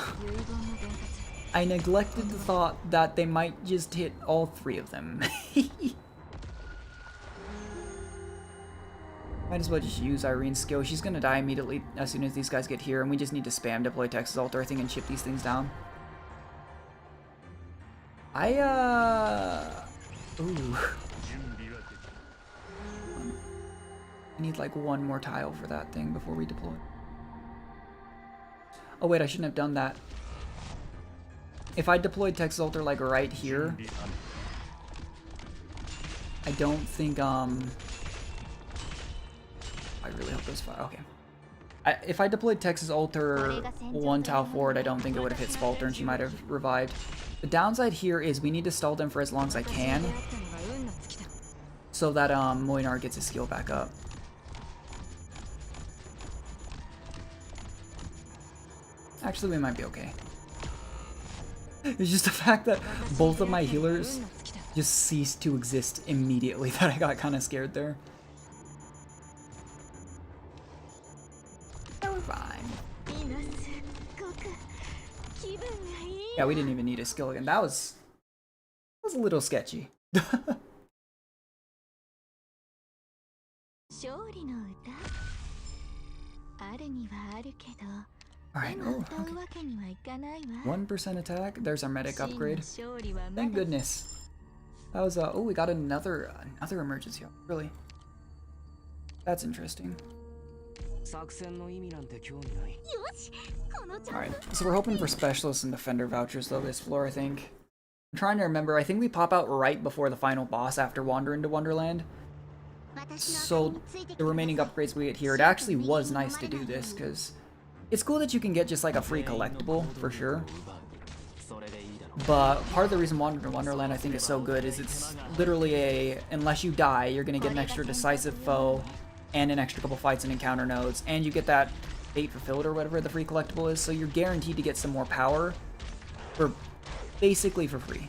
I neglected the thought that they might just hit all three of them. Might as well just use Irene's skill. She's gonna die immediately as soon as these guys get here, and we just need to spam deploy Texas Alter, I think, and chip these things down. Ooh. I need like one more tile for that thing before we deploy. Oh wait, I shouldn't have done that. If I deployed Texas Alter like right here, I don't think, I really hope those fire. Okay. If I deployed Texas Alter one tile forward, I don't think it would have hit Spalter and she might have revived. The downside here is we need to stall them for as long as I can, so that Moinar gets his skill back up. Actually, we might be okay. It's just the fact that both of my healers just ceased to exist immediately that I got kind of scared there. Yeah, we're fine. Yeah, we didn't even need a skill again. That was a little sketchy. Alright, oh, okay. 1% attack. There's our medic upgrade. Thank goodness. That was, oh, we got another emergency. Really? That's interesting. Alright, so we're hoping for specialists and defender vouchers though this floor, I think. I'm trying to remember. I think we pop out right before the final boss after Wander into Wonderland. So the remaining upgrades we get here, it actually was nice to do this, because it's cool that you can get just like a free collectible, for sure. But part of the reason Wander into Wonderland I think is so good is it's literally a, unless you die, you're going to get an extra decisive foe, and an extra couple fights and encounter nodes, and you get that fate fulfilled or whatever the free collectible is, so you're guaranteed to get some more power for basically for free.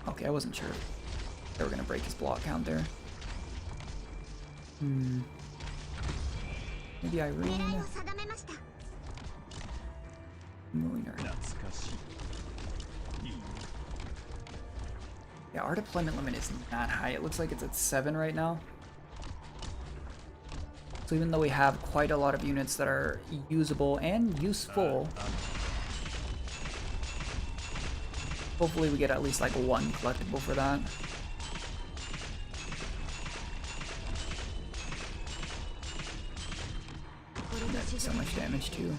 Okay, I wasn't sure they were gonna break his block count there. Maybe Irene. Yeah, our deployment limit isn't that high. It looks like it's at 7 right now. So even though we have quite a lot of units that are usable and useful, hopefully we get at least like one collectible for that. That did so much damage too.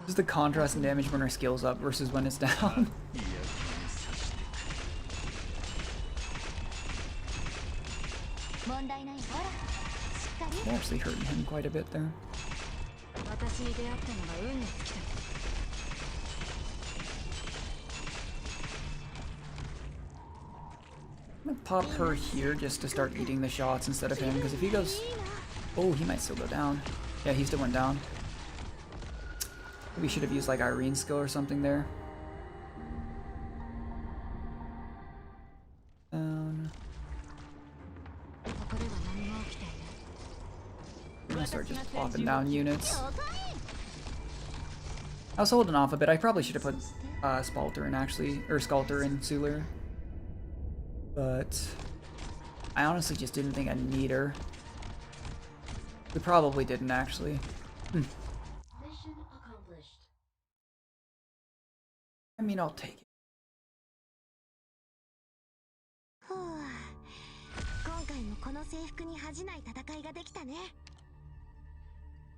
Just the contrast in damage when our skill's up versus when it's down. We're actually hurting him quite a bit there. I'm gonna pop her here just to start eating the shots instead of him, because if he goes... Oh, he might still go down. Yeah, he still went down. Maybe should have used like Irene's skill or something there. start just plopping down units. I was holding off a bit. I probably should have put Skalter in actually, or Skalter in sooner. But I honestly just didn't think I'd need her. We probably didn't actually. Mission accomplished. I mean, I'll take it.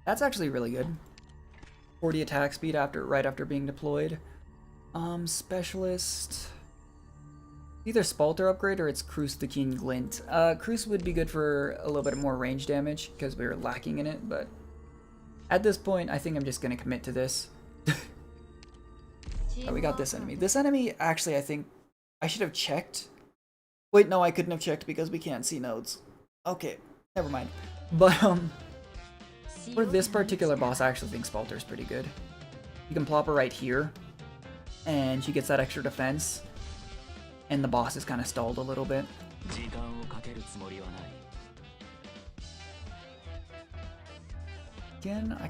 That's actually really good. 40 attack speed right after being deployed. Specialist. Either Skalter upgrade or it's Cruce the King Glint. Cruce would be good for a little bit more range damage because we were lacking in it, but at this point I think I'm just gonna commit to this. Oh, we got this enemy. This enemy actually I think I should have checked. Wait, no, I couldn't have checked because we can't see nodes. Okay, never mind. But for this particular boss, I actually think Skalter's pretty good. You can plop her right here, and she gets that extra defense, and the boss is kind of stalled a little bit. Again, I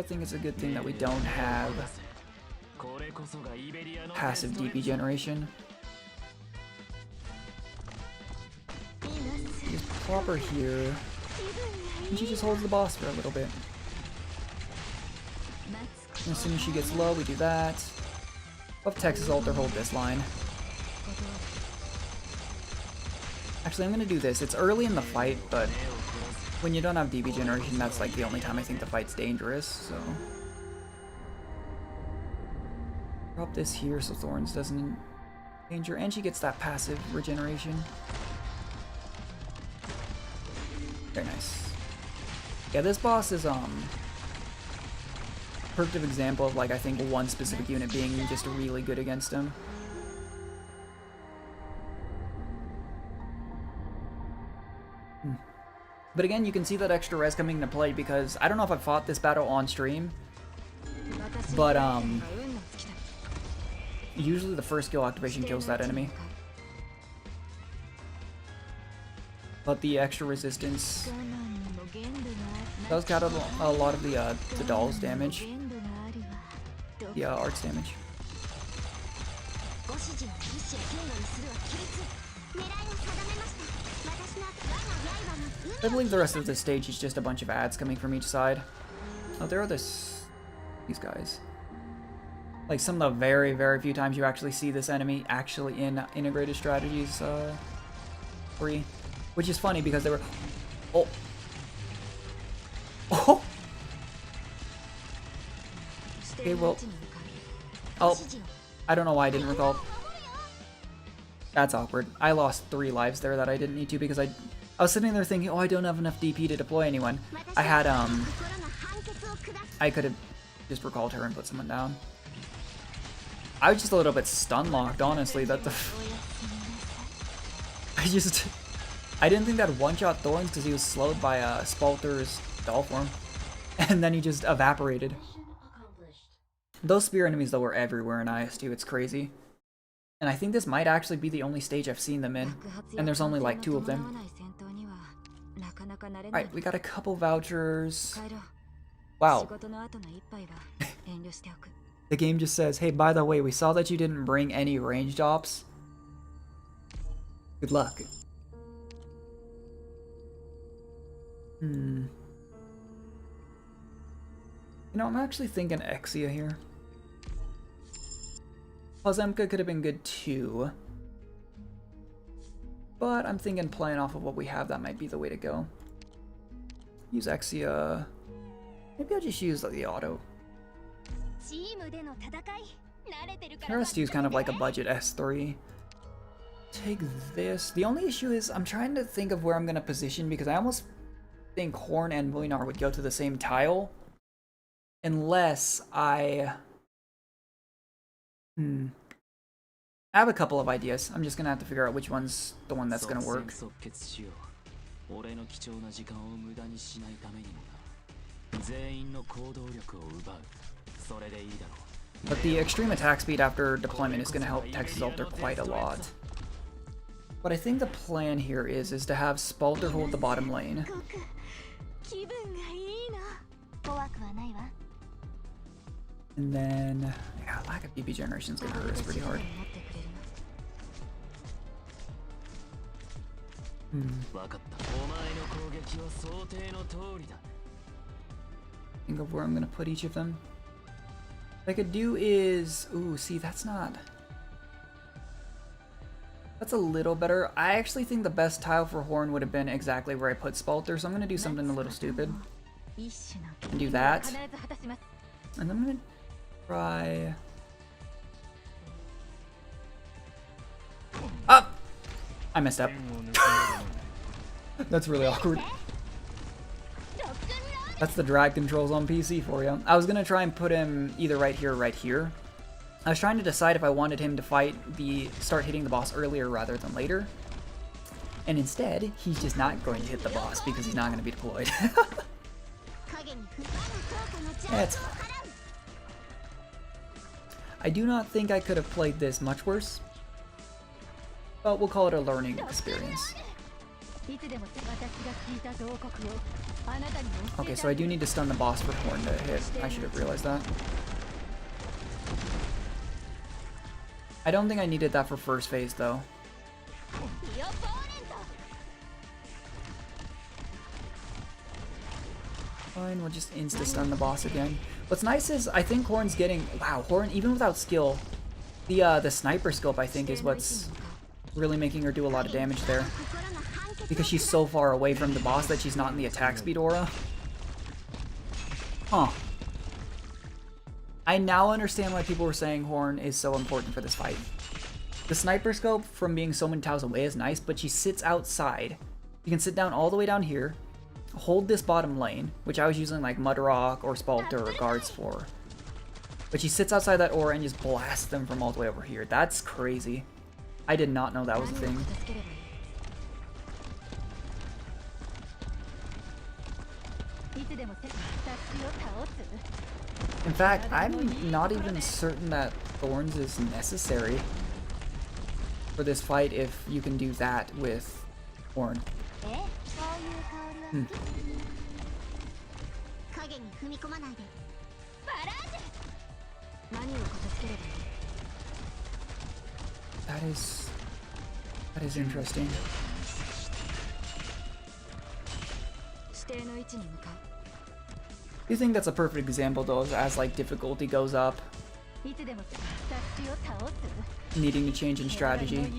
think it's a good thing that we don't have passive DP generation. Just plop her here, and she just holds the boss for a little bit. And as soon as she gets low, we do that. Buff Texas Alter, hold this line. Actually, I'm gonna do this. It's early in the fight, but when you don't have DP generation, that's like the only time I think the fight's dangerous, so. Drop this here so Thorns doesn't danger, and she gets that passive regeneration. Very nice. Yeah, this boss is perfect example of like I think one specific unit being just really good against him. But again, you can see that extra res coming into play because I don't know if I fought this battle on stream, but usually the first skill activation kills that enemy. But the extra resistance does cut out a lot of the doll's damage. The arts damage. I believe the rest of the stage is just a bunch of ads coming from each side. Oh, there are these guys. Like some of the very, very few times you actually see this enemy actually in integrated strategies 3. Which is funny because they were... Oh! Oh! Okay, well... Oh, I don't know why I didn't recall. That's awkward. I lost 3 lives there that I didn't need to because I was sitting there thinking, oh, I don't have enough DP to deploy anyone. I had, I could have just recalled her and put someone down. I was just a little bit stun locked, honestly, that the... I didn't think that one-shot Thorns because he was slowed by Skalter's doll form. And then he just evaporated. Those spear enemies, though, were everywhere in IS2. It's crazy. And I think this might actually be the only stage I've seen them in. And there's only like 2 of them. Alright, we got a couple vouchers. Wow. The game just says, hey, by the way, we saw that you didn't bring any ranged ops. Good luck. You know, I'm actually thinking Exia here. Plazemka could have been good too. But I'm thinking playing off of what we have, that might be the way to go. Use Exia. Maybe I'll just use the auto. RS2 is kind of like a budget S3. Take this. The only issue is I'm trying to think of where I'm going to position because I almost think Horn and Muinar would go to the same tile. Unless I... I have a couple of ideas. I'm just going to have to figure out which one's the one that's going to work. But the extreme attack speed after deployment is going to help Texas Alter quite a lot. What I think the plan here is to have Skalter hold the bottom lane. And then, yeah, lack of PP generation is gonna hurt us pretty hard. Think of where I'm gonna put each of them. What I could do is, ooh, see, that's not. That's a little better. I actually think the best tile for Horn would have been exactly where I put Skalter, so I'm gonna do something a little stupid. And do that. And I'm gonna try. Up! I messed up. That's really awkward. That's the drag controls on PC for you. I was gonna try and put him either right here or right here. I was trying to decide if I wanted him to start hitting the boss earlier rather than later. And instead, he's just not going to hit the boss because he's not going to be deployed. That's fine. I do not think I could have played this much worse. But we'll call it a learning experience. Okay, so I do need to stun the boss for Horn to hit. I should have realized that. I don't think I needed that for first phase, though. Fine, we'll just insta-stun the boss again. What's nice is, I think Horn's getting... Wow, Horn, even without skill, the sniper scope, I think, is what's really making her do a lot of damage there. Because she's so far away from the boss that she's not in the attack speed aura. Huh. I now understand why people were saying Horn is so important for this fight. The sniper scope from being so many tiles away is nice, but she sits outside. You can sit down all the way down here, hold this bottom lane, which I was using like Mudrock or Skalter or Guards for. But she sits outside that aura and just blasts them from all the way over here. That's crazy. I did not know that was a thing. In fact, I'm not even certain that Thorns is necessary for this fight if you can do that with Horn. That is interesting. You think that's a perfect example though, as like difficulty goes up, needing to change in strategy,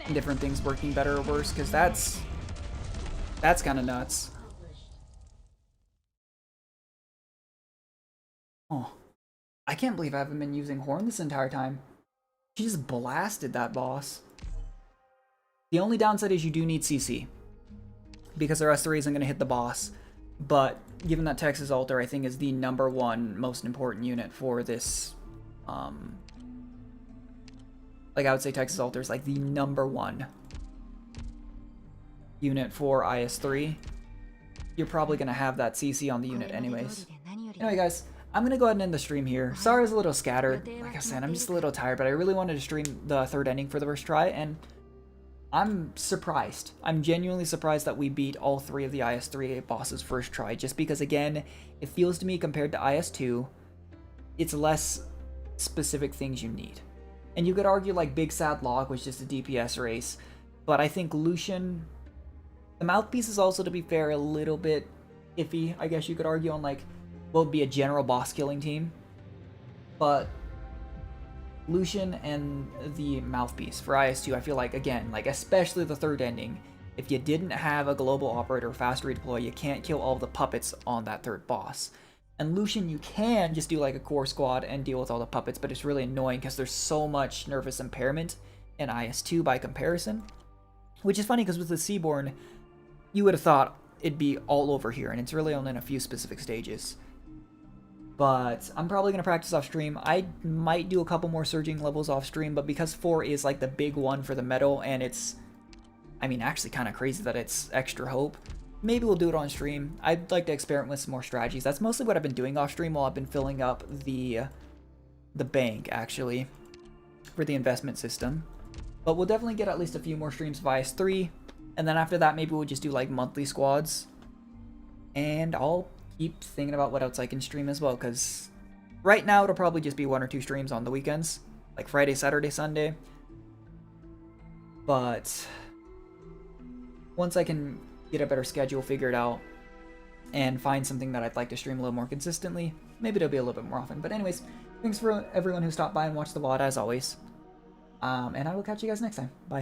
and different things working better or worse, because that's kind of nuts. Oh, I can't believe I haven't been using Horn this entire time. She just blasted that boss. The only downside is you do need CC, because the IS3 isn't going to hit the boss. But given that Texas Altar, I think, is the #1 most important unit for this, like I would say Texas Altar is like the #1 unit for IS3. You're probably going to have that CC on the unit anyways. Anyway guys, I'm going to go ahead and end the stream here. Sorry I was a little scattered. Like I said, I'm just a little tired, but I really wanted to stream the third ending for the first try, and I'm surprised. I'm genuinely surprised that we beat all 3 of the IS3 bosses first try, just because, again, it feels to me compared to IS2, it's less specific things you need. And you could argue like Big Sad Log was just a DPS race, but I think Lucian, the mouthpiece is also, to be fair, a little bit iffy, I guess you could argue, on like what would be a general boss killing team. But Lucian and the mouthpiece for IS2, I feel like, again, like especially the third ending, if you didn't have a global operator fast redeploy, you can't kill all the puppets on that third boss. And Lucian, you can just do like a core squad and deal with all the puppets, but it's really annoying because there's so much nervous impairment in IS2 by comparison. Which is funny because with the Seaborn, you would have thought it'd be all over here, and it's really only in a few specific stages. But I'm probably going to practice off stream. I might do a couple more surging levels off stream, but because 4 is like the big one for the medal, and it's, I mean, actually kind of crazy that it's extra hope, maybe we'll do it on stream. I'd like to experiment with some more strategies. That's mostly what I've been doing off stream while I've been filling up the bank, actually, for the investment system. But we'll definitely get at least a few more streams of IS3, and then after that, maybe we'll just do like monthly squads, and I'll keep thinking about what else I can stream as well, because right now it'll probably just be 1 or 2 streams on the weekends, like Friday, Saturday, Sunday. But once I can get a better schedule figured out and find something that I'd like to stream a little more consistently, maybe it'll be a little bit more often. But anyways, thanks for everyone who stopped by and watched the VOD as always. And I will catch you guys next time. Bye.